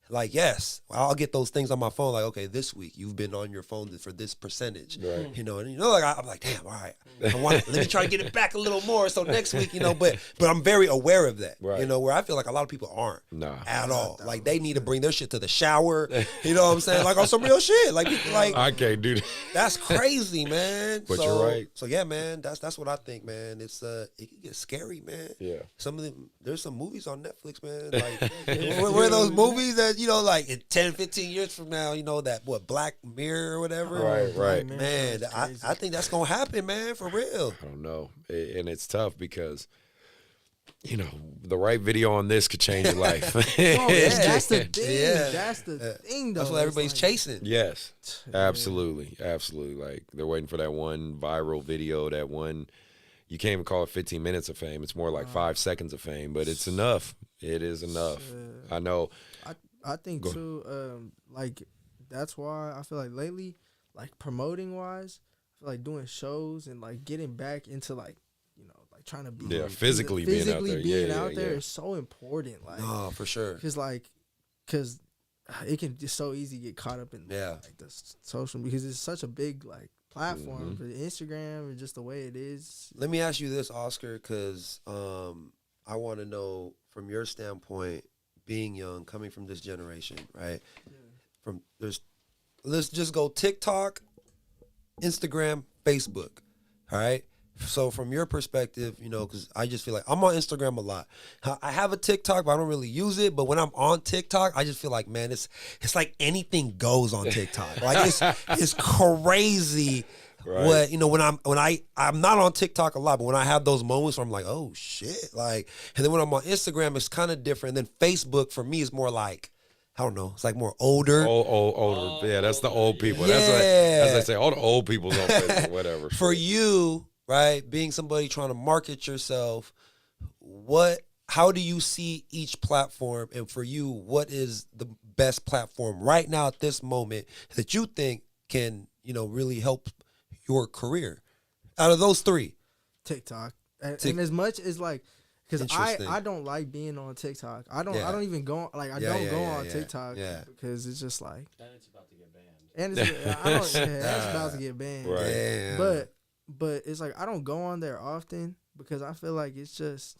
like, yes, I'll get those things on my phone. Like, okay, this week you've been on your phone for this percentage, you know, and like I'm like, damn, all right, let me try to get it back a little more. So next week, you know, but I'm very aware of that, you know, where I feel like a lot of people aren't at all. Like they need to bring their shit to the shower. You know what I'm saying? Like on some real shit. Like I can't do that. That's crazy, man. But you're right. So yeah, man, that's what I think, man. It's it can get scary, man. Yeah. There's some movies on Netflix, man. Like where those movies that, you know, like in 10, 15 years from now, you know, that Black Mirror or whatever. Right. Man, I think that's gonna happen, man, for real. I don't know. And it's tough because, you know, the right video on this could change your life. That's the thing. Yeah. That's the thing, though. That's what everybody's chasing. Yes, absolutely. Like they're waiting for that one viral video, that one. You can't even call it 15 minutes of fame. It's more like 5 seconds of fame, but it's enough. It is enough. I know. I think too, like that's why I feel like lately, like promoting wise, I feel like doing shows and like getting back into like, you know, like trying to be physically being out there is so important. Like, oh, for sure. Because it can just so easy get caught up in like the social, because it's such a big like platform for Instagram and just the way it is. Let me ask you this, Oscar, because I want to know from your standpoint, being young, coming from this generation, right? Let's just go TikTok, Instagram, Facebook, all right? So from your perspective, you know, because I just feel like I'm on Instagram a lot. I have a TikTok, but I don't really use it. But when I'm on TikTok, I just feel like, man, it's like anything goes on TikTok. Like it's crazy. Right. What, you know, when I'm not on TikTok a lot, but when I have those moments where I'm like, oh shit, like, and then when I'm on Instagram, it's kind of different. And then Facebook for me is more like, I don't know, it's like more older. Older. Yeah, that's the old people. Yeah. That's what I say, all the old people's on Facebook, whatever. For you, right, being somebody trying to market yourself, how do you see each platform? And for you, what is the best platform right now at this moment that you think can, you know, really help your career out of those three? TikTok. And as much as like, Because Interesting. I don't like being on TikTok. I don't Yeah. I don't even go like I Yeah, don't yeah, go yeah, on yeah. TikTok Yeah. because it's just like And it's about to get banned. and it's it's about to get banned. Right. Damn. But it's like I don't go on there often because I feel like it's just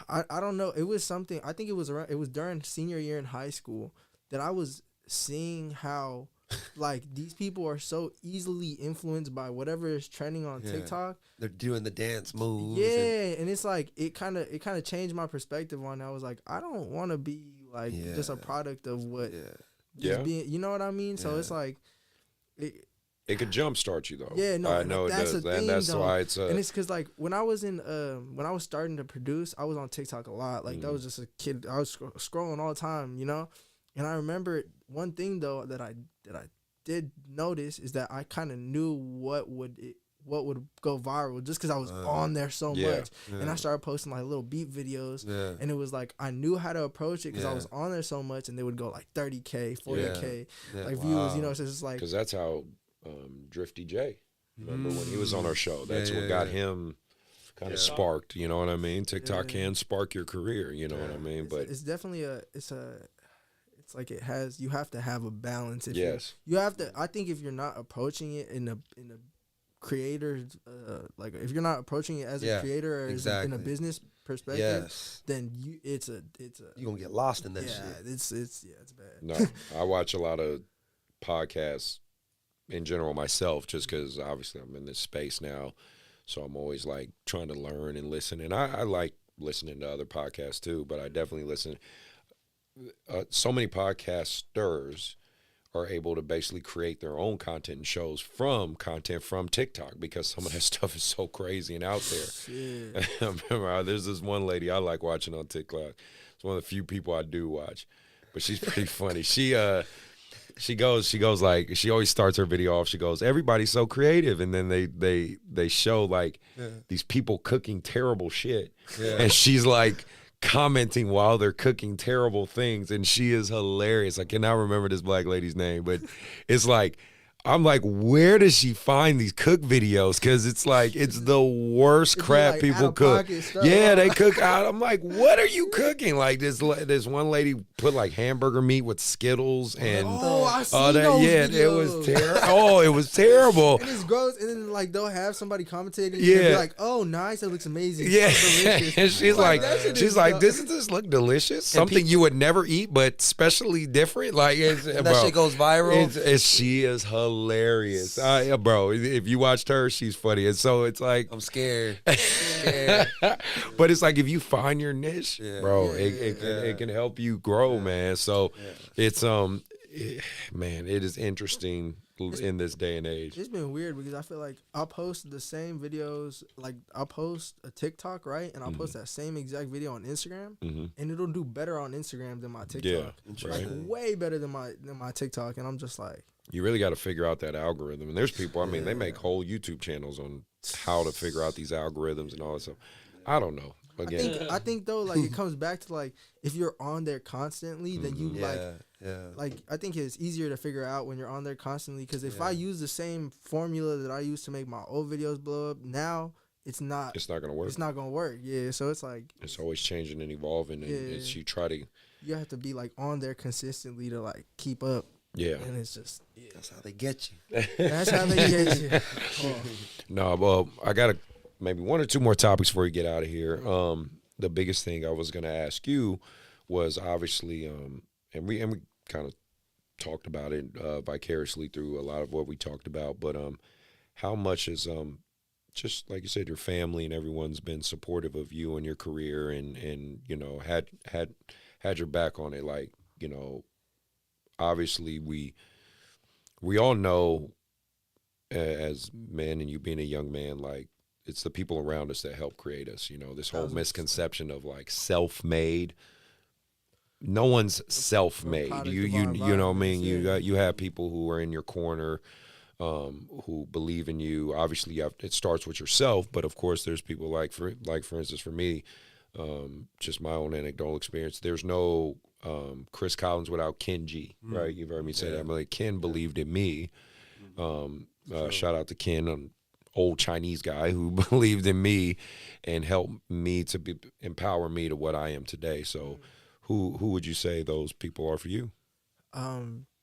I don't know. It was something I think it was during senior year in high school that I was seeing how like these people are so easily influenced by whatever is trending on Yeah. TikTok. They're doing the dance moves. Yeah, and it's like it kind of changed my perspective on it. I was like, I don't want to be like just a product of what just being, you know what I mean? So it's like It could jumpstart you though. yeah, no, I know it that's does. the thing, That's though. why it's and it's because like when I was starting to produce, I was on TikTok a lot. Like that was just a kid. I was scrolling all the time, you know. And I remember one thing though that I did notice is that I kind of knew what would go viral just because I was on there so much. And I started posting like little beat videos, and it was like I knew how to approach it because I was on there so much, and they would go like 30K, 40K, like views, you know. So it's just like because that's how Drifty J. Remember when he was on our show? That's what got him kind of sparked. You know what I mean? TikTok can spark your career. You know what I mean? But it's definitely it's like it has. You have to have a balance. If yes, you have to. I think if you're not approaching it in a creator, like if you're not approaching it as a creator or in a business perspective, then it's a you're gonna get lost in that shit. It's bad. no, I watch a lot of podcasts in general myself, just because obviously I'm in this space now, so I'm always like trying to learn and listen, and I like listening to other podcasts too, but I definitely listen. So many podcasters are able to basically create their own content and shows from content from TikTok because some of that stuff is so crazy and out there. I remember there's this one lady I like watching on TikTok. It's one of the few people I do watch, but she's pretty funny. She goes like, she always starts her video off. She goes, everybody's so creative. And then they show like these people cooking terrible shit. And she's like commenting while they're cooking terrible things. And she is hilarious. I cannot remember this black lady's name, but it's like, I'm like, where does she find these cook videos? Because it's like, it's the worst crap like people cook. Yeah, they cook out. I'm like, what are you cooking? Like this one lady put like hamburger meat with Skittles and I seen those videos. it was terrible. Oh, it was terrible. And it's gross. And then like they'll have somebody commentating. And Yeah. be like, oh, nice. It looks amazing. Yeah, So delicious. and she's like, that doesn't this look delicious? Something you would never eat, but specially different. Like That shit goes viral. She is hilarious, bro. If you watched her, she's funny, and so it's like I'm scared. but it's like if you find your niche, bro, it can help you grow, man. So it's man, it is interesting in this day and age. It's been weird because I feel like I'll post the same videos. Like I'll post a TikTok, right, and I'll post that same exact video on Instagram, and it'll do better on Instagram than my TikTok. Yeah, like way better than my TikTok, and I'm just like, you really got to figure out that algorithm. And there's people, I mean, they make whole YouTube channels on how to figure out these algorithms and all that stuff. I don't know. Again, I think though, like it comes back to like if you're on there constantly, then you like I think it's easier to figure out when you're on there constantly. Because if I use the same formula that I used to make my old videos blow up, now it's not gonna work. It's not gonna work. Yeah, so it's like it's always changing and evolving, and it's, you try to. You have to be like on there consistently to like keep up. Yeah, and it's just that's how they get you. That's how they get you. No, well, I got maybe one or two more topics before we get out of here. The biggest thing I was going to ask you was obviously, and we kind of talked about it vicariously through a lot of what we talked about, but how much is just like you said, your family and everyone's been supportive of you and your career, and you know had your back on it. Like, you know, obviously we all know as men, and you being a young man, like, it's the people around us that help create us. You know, this whole misconception of like self-made. No one's self-made. You know what I mean? You have people who are in your corner, who believe in you. Obviously, it starts with yourself, but of course, there's people like for instance, for me, just my own anecdotal experience. There's no Chris Collins without Ken G. Right? You've heard me say that. I'm like, Ken believed in me. Shout out to Ken on old Chinese guy who believed in me and helped me to empower me to what I am today. So who would you say those people are for you?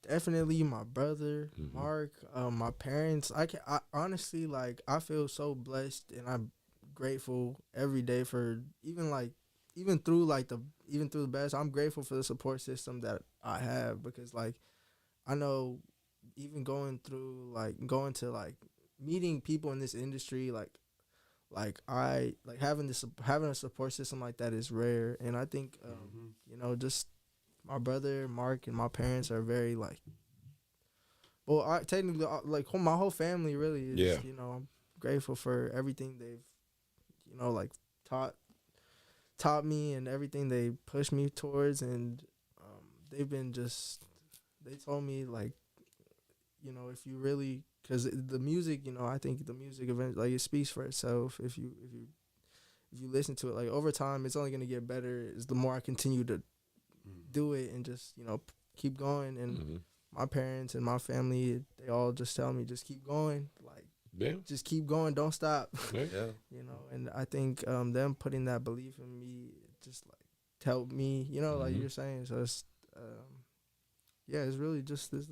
Definitely my brother, Mark, my parents. I honestly, like, I feel so blessed, and I'm grateful every day for even through the best. I'm grateful for the support system that I have, because, like, I know even going to meeting people in this industry, having a support system like that is rare. And I think just my brother Mark and my parents are very, like, well, I technically, my whole family really is. Yeah. I'm grateful for everything they've like taught me, and everything they pushed me towards. And they told me, like, if you really, because the music, I think the music event, like, it speaks for itself. If you listen to it, like, over time, it's only gonna get better as the more I continue to do it, and just keep going. And my parents and my family, they all just tell me, just keep going, like, just keep going, don't stop. Yeah. And I think them putting that belief in me just, like, helped me, like you're saying. So it's it's really just this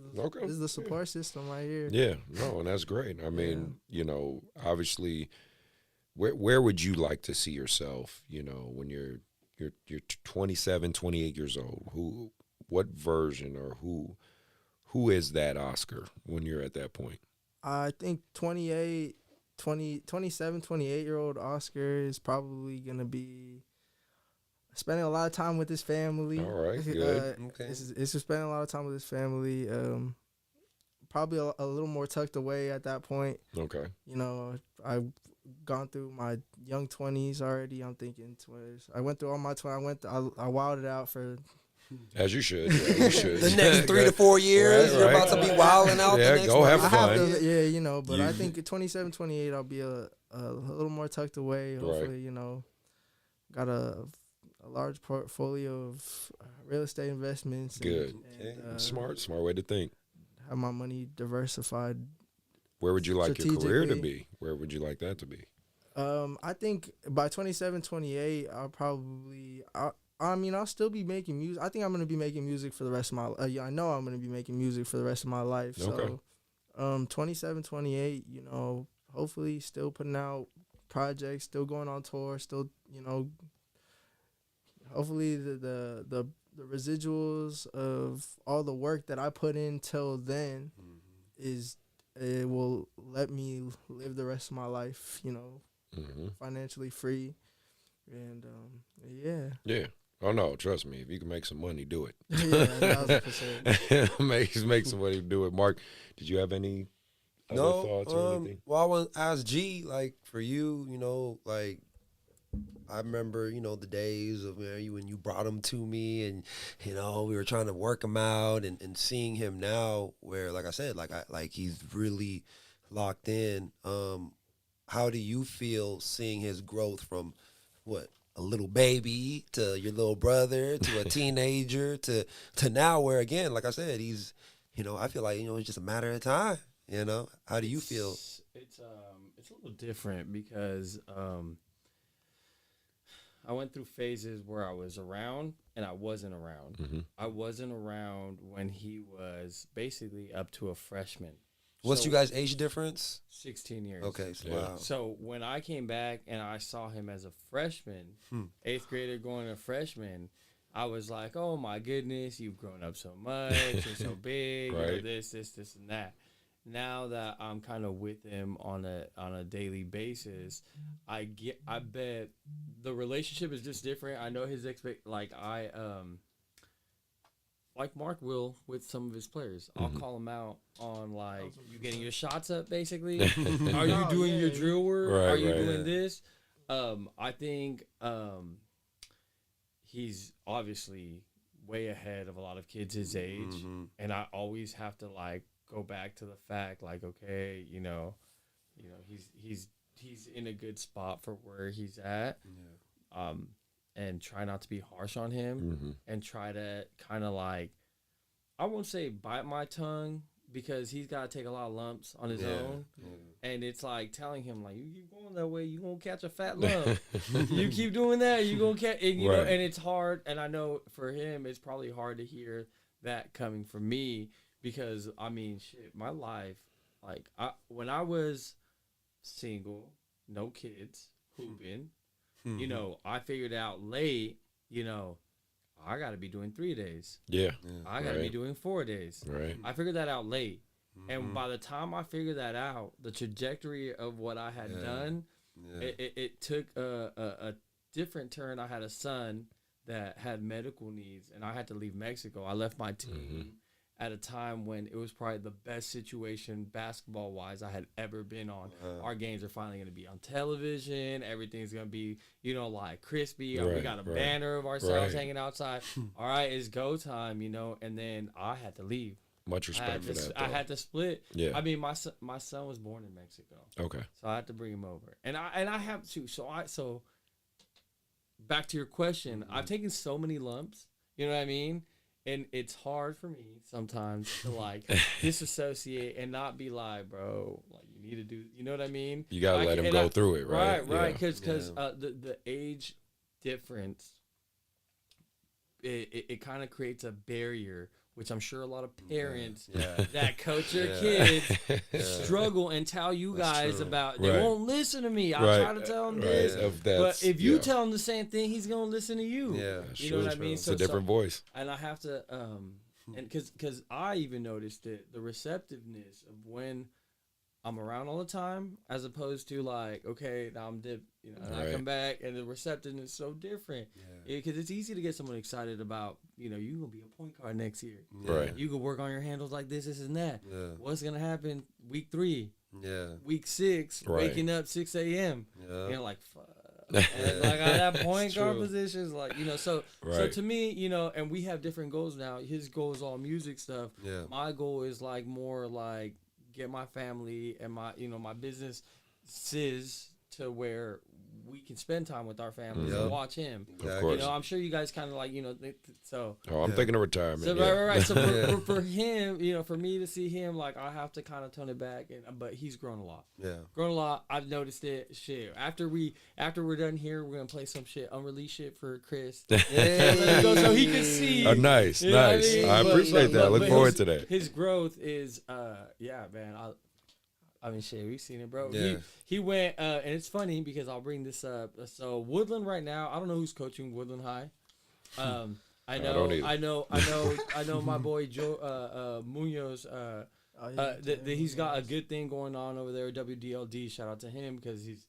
is the support system right here. Yeah, no, and that's great. I mean, obviously, where would you like to see yourself, when you're 27, 28 years old? What version, or who is that Oscar when you're at that point? I think 27, 28-year-old Oscar is probably going to be spending a lot of time with his family. All right, good. Okay. It's just spending a lot of time with his family. Probably a little more tucked away at that point. Okay. I've gone through my young 20s already. I'm thinking 20s. I went through all my 20s. I wilded out for... As you should. Yeah, you should. The next 3 to 4 years, you're about to be wilding out. Yeah, the next go one. have I fun. have to, but I think at 27, 28, I'll be a little more tucked away. Hopefully, got a large portfolio of real estate investments. Good. And, Smart way to think. Have my money diversified. Where would you like your career to strategically. be? Where would you like that to be? I think by 27, 28, I'll still be making music. I think I'm going to be making music for the rest of my life. I know I'm going to be making music for the rest of my life. Okay. So, 27, 28, hopefully still putting out projects, still going on tour, still, hopefully the residuals of all the work that I put in till then it will let me live the rest of my life, financially free. And, Yeah. Oh, no, trust me. If you can make some money, do it. Yeah, 1,000%. make some money, do it. Mark, did you have any other thoughts or anything? Well, I want to ask G, like, for you, like, I remember, the days of when you brought him to me, and, we were trying to work him out, and seeing him now where, like I said, like he's really locked in. How do you feel seeing his growth from a little baby to your little brother to a teenager to now where, again, like I said, he's, I feel like, it's just a matter of time, How do you feel? It's a little different because I went through phases where I was around and I wasn't around. Mm-hmm. I wasn't around when he was basically up to a freshman. What's you guys' age difference? 16 years. Okay, so Yeah. wow. So when I came back and I saw him as a freshman, 8th grader going to freshman, I was like, oh my goodness, you've grown up so much, you're so big, Right. this, and that. Now that I'm kind of with him on a daily basis, I bet the relationship is just different. I know his like Mark will with some of his players. I'll call him out on, like, you getting your shots up, basically. Are you doing your drill work? Right, Are you right. doing this? I think he's obviously way ahead of a lot of kids his age, and I always have to, like, go back to the fact, like, okay, he's in a good spot for where he's at. Yeah. And try not to be harsh on him, and try to kind of, like, I won't say bite my tongue, because he's got to take a lot of lumps on his own. And it's like telling him, like, you keep going that way, you're going to catch a fat lump. You keep doing that, you're going to catch, and, you know, and it's hard. And I know for him, it's probably hard to hear that coming from me because, I mean, shit, my life, like, when I was single, no kids, hooping, you know, I figured out late, you know, I got to be doing 3 days. Yeah. I got to be doing 4 days. Right. I figured that out late. And by the time I figured that out, the trajectory of what I had done, it took a different turn. I had a son that had medical needs, and I had to leave Mexico. I left my team at a time when it was probably the best situation basketball-wise I had ever been on. Our games are finally going to be on television. Everything's going to be, you know, like crispy. We got a banner of ourselves hanging outside. All right, it's go time, you know, and then I had to leave. Much respect for that. I had to split. Yeah. I mean, my son was born in Mexico. Okay. So I had to bring him over, and I have to. So back to your question, I've taken so many lumps. You know what I mean? And it's hard for me sometimes to like disassociate and not be like, bro, like you need to do. You know what I mean? You gotta let him go through it, right? Right. Because the age difference, it kind of creates a barrier, which I'm sure a lot of parents that coach their kids struggle and tell you guys about. They won't listen to me. I try to tell them this, but if you tell him the same thing, he's gonna listen to you. Yeah, you know what I mean. It's a different voice, and I have to, and because I even noticed it, the receptiveness of when I'm around all the time, as opposed to like, okay, now I'm dipped, you know, and I come back, and the receptiveness is so different. Because it's easy to get someone excited about, you know, you're gonna be a point guard next year. Right. You can work on your handles like this and that. What's gonna happen week 3? Week 6, waking up 6 a.m. You know, like fuck. And like that point guard position is like, you know, so to me, you know, and we have different goals now. His goal is all music stuff. My goal is like more like get my family and my, you know, my business to where we can spend time with our families and watch him. Of course. You know, I'm sure you guys kind of like, you know, so. Oh, I'm thinking of retirement. So, right. So for him, you know, for me to see him, like, I have to kind of tone it back. But he's grown a lot. Grown a lot. I've noticed it. Shit. After we're done here, we're gonna play some shit, unreleased shit for Chris. So he can see. Oh, nice. I appreciate that. Look forward to that. His growth is, man. I mean, shit, we've seen it, bro. He went, and it's funny because I'll bring this up. So Woodland right now, I don't know who's coaching Woodland High. I know my boy Joe Munoz. He's got a good thing going on over there. WDLD, shout out to him because he's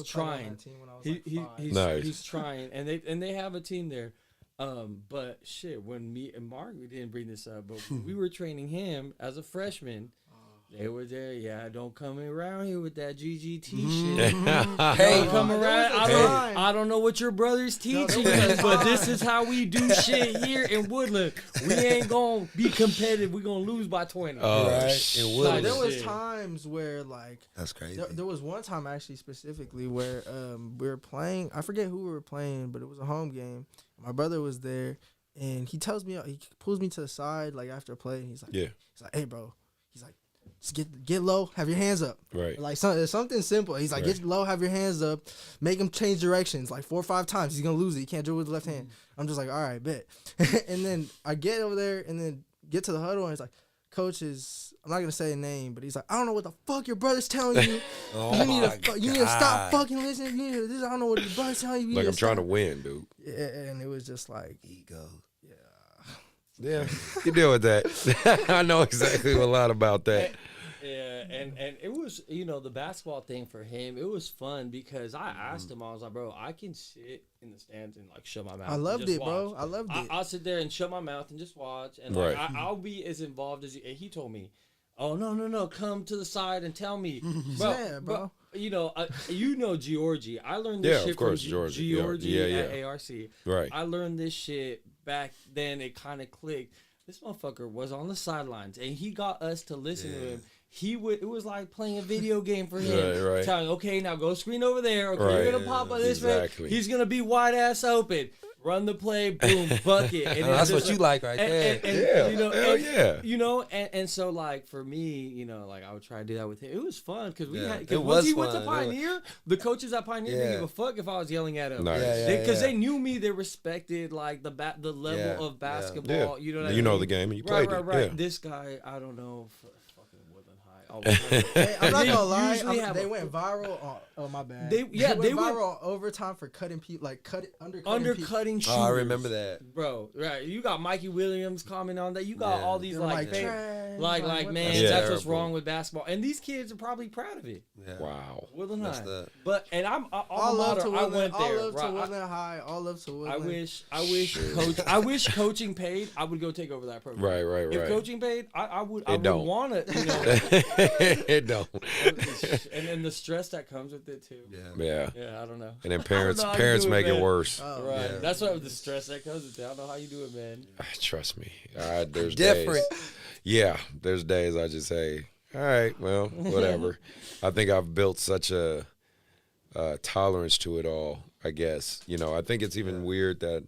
trying. He's trying, and they have a team there. But shit, when me and Mark, we didn't bring this up, but when we were training him as a freshman. They were there, don't come around here with that GGT shit. Hey, come around. I don't know what your brother's teaching us, but this is how we do shit here in Woodland. We ain't gonna be competitive. We gonna lose by 20. Right? In Woodland. There was times where like that's crazy. There was one time actually specifically where we were playing. I forget who we were playing, but it was a home game. My brother was there, and he tells me, he pulls me to the side like after a play. And he's like, hey, bro. He's like, just get low, have your hands up. Right. Like something simple. He's like, get low, have your hands up, make him change directions like 4 or 5 times. He's gonna lose it. He can't do it with the left hand. I'm just like, all right, bet. And then I get over there and then get to the huddle and he's like, Coach is, I'm not gonna say a name, but he's like, I don't know what the fuck your brother's telling you. You need to stop fucking listening. You need to, I don't know what your brother's telling you. Like I'm trying to win, dude. Yeah, and it was just like ego. Yeah, you deal with that. I know exactly a lot about that. Yeah, and it was, you know, the basketball thing for him, it was fun because I asked him, I was like, bro, I can sit in the stands and like shut my mouth. I loved it, bro. I loved it. I'll sit there and shut my mouth and just watch, and like, I'll be as involved as you. And he told me, oh no, come to the side and tell me, bro. You know, Georgie. I learned this shit from Georgie at ARC. Right. I learned this shit back then. It kind of clicked. This motherfucker was on the sidelines, and he got us to listen to him. It was like playing a video game for him. Right. Telling, okay, now go screen over there. Okay, you're gonna pop on this way. He's gonna be wide ass open. run the play, boom, bucket. And That's what you like right there. Yeah, You know, hell and, yeah. You know, and so like for me, you know, like I would try to do that with him. It was fun because we Yeah, had it because was once he went to fun. Pioneer, the coaches at Pioneer didn't Yeah. give a fuck if I was yelling at him. Nice. Because they knew me, they respected like the level Yeah, of yeah. basketball. You know what I You mean? know the game and you played it. Right. Yeah. This guy, I don't know, fucking Woodland High. All the time. Hey, I'm not They gonna lie. usually have They a- went viral. Oh my bad. They went went- viral overtime for cutting people, like Undercutting shooters. Oh, I remember that. Bro, right? You got Mikey Williams comment on that. You got Yeah. all these They're like, trash, like what man, the- that's what's Terrible. wrong with basketball. And these kids are probably proud of it. Yeah. Wow. Woodland That's High. the- But and I'm All love to I Woodland. went All there. love to right? Woodland High. All love to I Woodland. wish coaching paid. I would go take over that program. Right. If coaching paid, I would don't. want to, you know. It don't. And then the stress that comes with it too. Yeah. Yeah, I don't know. And then I don't parents know how you parents do make it man. worse. Oh, Right. Yeah. That's what the stress that comes with it. I don't know how you do it, man. Trust me. There's Different. days. Yeah, there's days I just say, all right, well, whatever. I think I've built such a tolerance to it all, I guess. You know, I think it's even weird that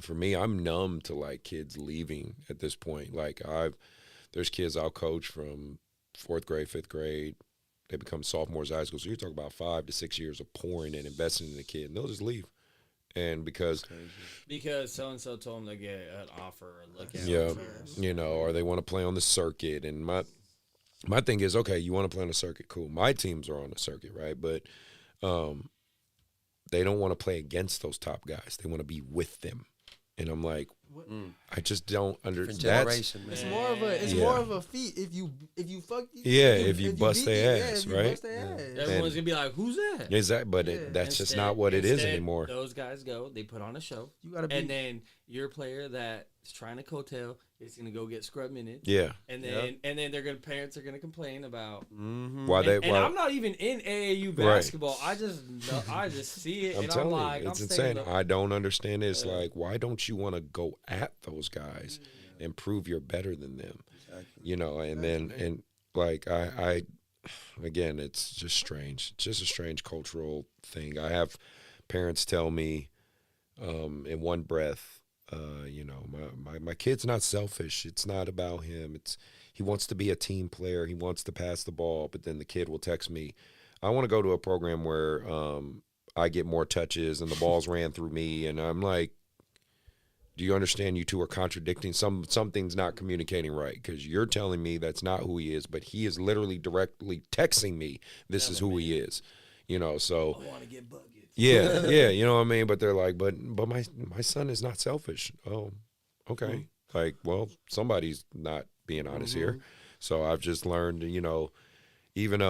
for me, I'm numb to like kids leaving at this point. Like there's kids I'll coach from 4th grade, 5th grade. They become sophomores in high school. So you're talking about 5 to 6 years of pouring and investing in the kid, and they'll just leave. And because so and so told them to get an offer or look at yeah, it. you know, or they want to play on the circuit. And my thing is, okay, you want to play on the circuit, cool. My teams are on the circuit, right? But they don't want to play against those top guys. They want to be with them. And I'm like, I just don't understand. Generation, man. It's more of a Yeah. more of a feat if you fuck if you bust beat their these- ass, if you right? bust their ass. Everyone's gonna be like, "Who's that?" But Yeah. that's just not what it is Instead, anymore. Those guys go, they put on a show, You gotta be. and then your player that's trying to coattail is gonna go get scrub minutes. Yeah. And then parents are gonna complain about. Why And I'm not even in AAU Right. basketball. I just see it, I'm and telling I'm like, you, it's I'm insane. saying, I don't understand it. It's like, why don't you want to go at those guys and prove you're better than them? You know, and then, and like, I again, it's just strange. It's just a strange cultural thing. I have parents tell me in one breath, you know, my kid's not selfish. It's not about him. He wants to be a team player. He wants to pass the ball. But then the kid will text me, I want to go to a program where I get more touches and the balls ran through me. And I'm like, do you understand you two are contradicting? Something's not communicating right, because you're telling me that's not who he is, but he is literally directly texting me this is who he is. You know, so I want to get buckets. yeah, you know what I mean? But they're like, but my son is not selfish. Oh, okay. Like, well, somebody's not being honest here. So I've just learned, you know, even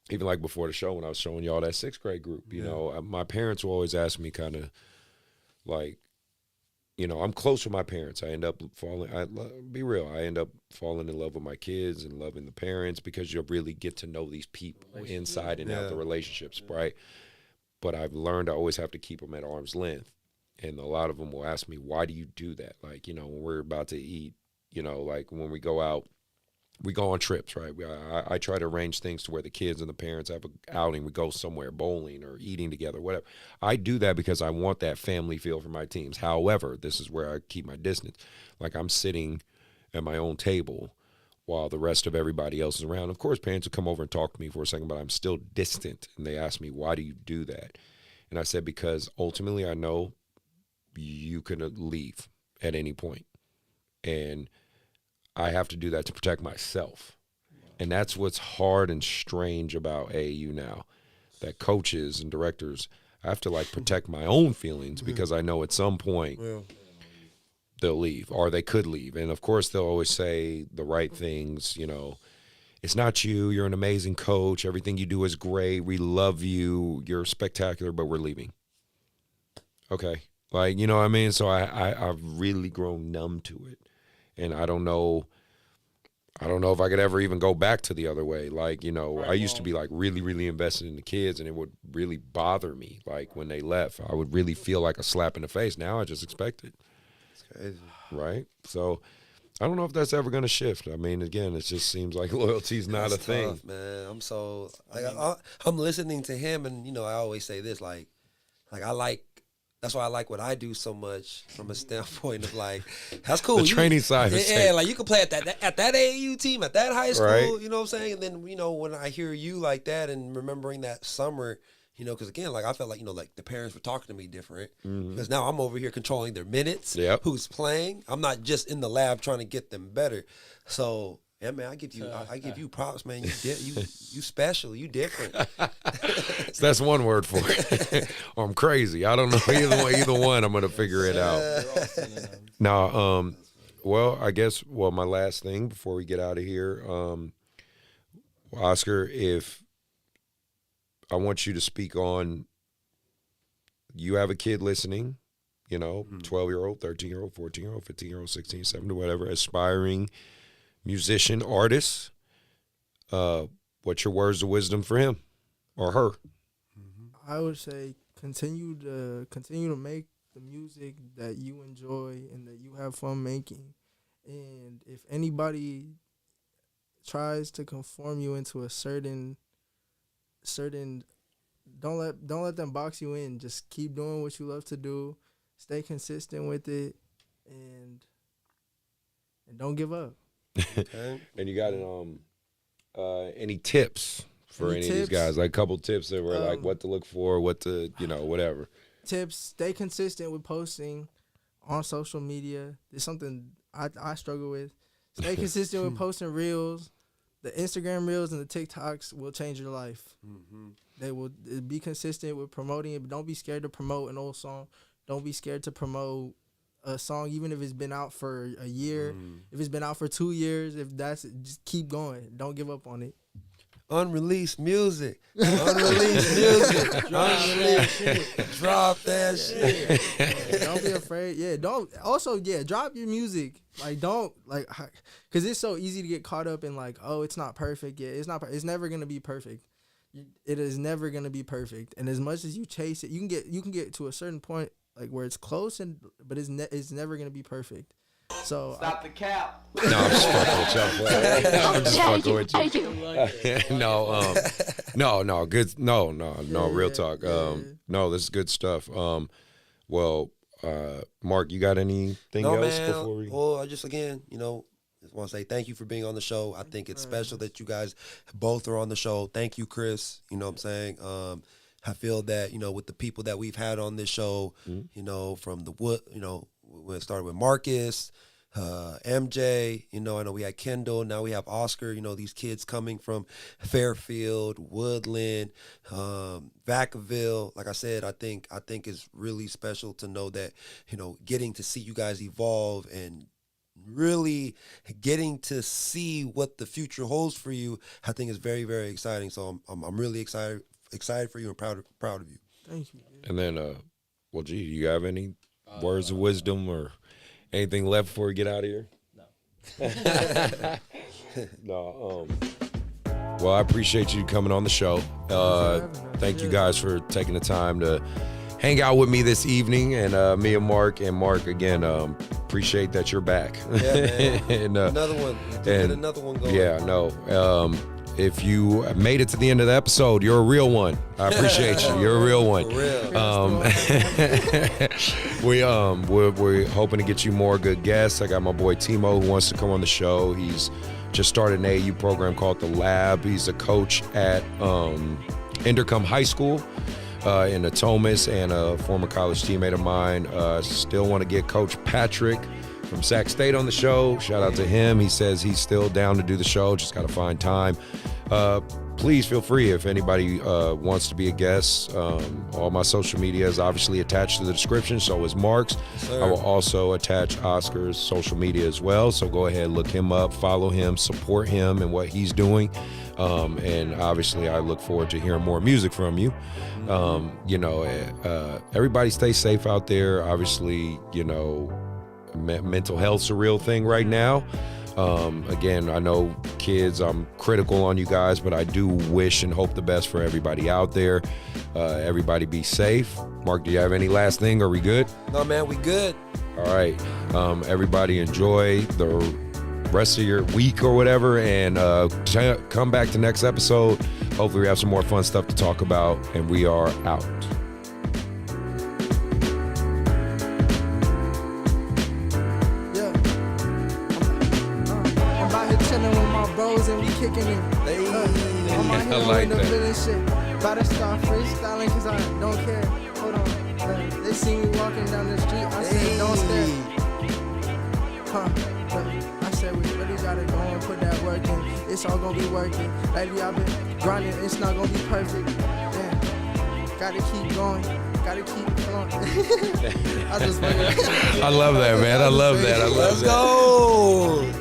like before the show when I was showing y'all that 6th grade group, you know, my parents will always ask me kind of like, you know, I'm close with my parents. I end up be real, I end up falling in love with my kids and loving the parents, because you'll really get to know these people inside and out, the relationships, right? But I've learned I always have to keep them at arm's length. And a lot of them will ask me, why do you do that? Like, you know, when we're about to eat, you know, like when we go out, we go on trips, right? I try to arrange things to where the kids and the parents have an outing. We go somewhere, bowling or eating together, whatever. I do that because I want that family feel for my teams. However, this is where I keep my distance. Like, I'm sitting at my own table while the rest of everybody else is around. Of course, parents will come over and talk to me for a second, but I'm still distant. And they ask me, why do you do that? And I said, because ultimately I know you can leave at any point. And I have to do that to protect myself. And that's what's hard and strange about AAU now, that coaches and directors, I have to like protect my own feelings, because I know at some point they'll leave, or they could leave. And of course they'll always say the right things, you know, it's not you, you're an amazing coach, everything you do is great, we love you, you're spectacular, but we're leaving. Okay. Like, you know what I mean? So I've really grown numb to it. And I don't know if I could ever even go back to the other way. Like, you know, I used to be like really, really invested in the kids, and it would really bother me. Like when they left, I would really feel like a slap in the face. Now I just expect it. It's crazy. Right? So I don't know if that's ever going to shift. I mean, again, it just seems like loyalty's not It's a thing. tough, man. I'm so like I'm listening to him, and you know, I always say this, like I like that's why I like what I do so much from a standpoint of like, that's cool. The training side. Yeah, like you can play at that AAU team, at that high school, Right. you know what I'm saying? And then, when I hear you like that and remembering that summer, because again, like I felt like, like the parents were talking to me different because now I'm over here controlling their minutes, who's playing. I'm not just in the lab trying to get them better. So, yeah, man, I give you props, man. You special, you different. So that's one word for it. Or I'm crazy. I don't know either one. I'm gonna figure it out. Now, I guess my last thing before we get out of here, Oscar, if I want you to speak on, you have a kid listening, 12-year-old, 13-year-old, 14-year-old, 15-year-old, 16, 17, whatever, aspiring musician, artist, what's your words of wisdom for him or her? I would say continue to make the music that you enjoy and that you have fun making. And if anybody tries to conform you into a certain don't let them box you in. Just keep doing what you love to do. Stay consistent with it and don't give up. Okay. And you got any tips for any of these guys? Like a couple tips that were like what to look for, what to, whatever. Tips: stay consistent with posting on social media. It's something I struggle with. Stay consistent with posting reels. The Instagram reels and the TikToks will change your life. They will be consistent with promoting it, but don't be scared to promote an old song. Don't be scared to promote a song, even if it's been out for a year, if it's been out for 2 years, just keep going. Don't give up on it. Unreleased music. Unreleased music. Drop that shit. Don't be afraid. Yeah, drop your music. Cause it's so easy to get caught up in like, oh, it's not perfect. Yeah, it's not. It's never gonna be perfect. It is never gonna be perfect. And as much as you chase it, you can get to a certain point like where it's close but it's never gonna be perfect. So Stop the cap. No, I'm just fucking with you. I'm just fucking with you. No, good. No, real talk. No, this is good stuff. Mark, you got anything else before we? Well, I just just want to say thank you for being on the show. I think it's special that you guys both are on the show. Thank you, Chris. You know what I'm saying? I feel that, with the people that we've had on this show, from when it started with Marcus, MJ, I know we had Kendall, now we have Oscar, these kids coming from Fairfield, Woodland, Vacaville. Like I said, I think it's really special to know that, getting to see you guys evolve and really getting to see what the future holds for you, I think is very, very exciting. So I'm really excited for you and proud of you. Thank you. And then, do you have any words of wisdom or anything left before we get out of here? No. No. Well, I appreciate you coming on the show. Thank you guys for taking the time to hang out with me this evening, and me and Mark. And Mark, again, appreciate that you're back. Yeah, man. And, another one. Get another one going. Yeah, no. If you made it to the end of the episode, you're a real one. I appreciate you. You're a real one. For real. We're hoping to get you more good guests. I got my boy Timo who wants to come on the show. He's just started an AAU program called The Lab. He's a coach at Indercombe High School in Atomas, and a former college teammate of mine. Still want to get Coach Patrick from Sac State on the show. Shout out to him. He says he's still down to do the show, just got to find time. Please feel free if anybody wants to be a guest. All my social media is obviously attached to the description, so is Mark's. Yes, I will also attach Oscar's social media as well, so go ahead, look him up, follow him, support him and what he's doing. And obviously I look forward to hearing more music from you. Everybody stay safe out there. Obviously, mental health's a real thing right now. Again, I know kids, I'm critical on you guys, but I do wish and hope the best for everybody out there. Everybody be safe. Mark, do you have any last thing? Are we good? No, man, we good. All right. Everybody enjoy the rest of your week or whatever, and come back to next episode. Hopefully we have some more fun stuff to talk about, and we are out. bros and we kicking it. On my hill, like in the that. feeling shit. About to start freestyling cause I don't care. Hold on. They see me walking down the street. I said, don't stare. I said, we really gotta go and put that work in. It's all gonna be working. Lately I've been grinding. It's not gonna be perfect. Yeah. Gotta keep going. Gotta keep going. I just I love that, man. I love that. Let's go.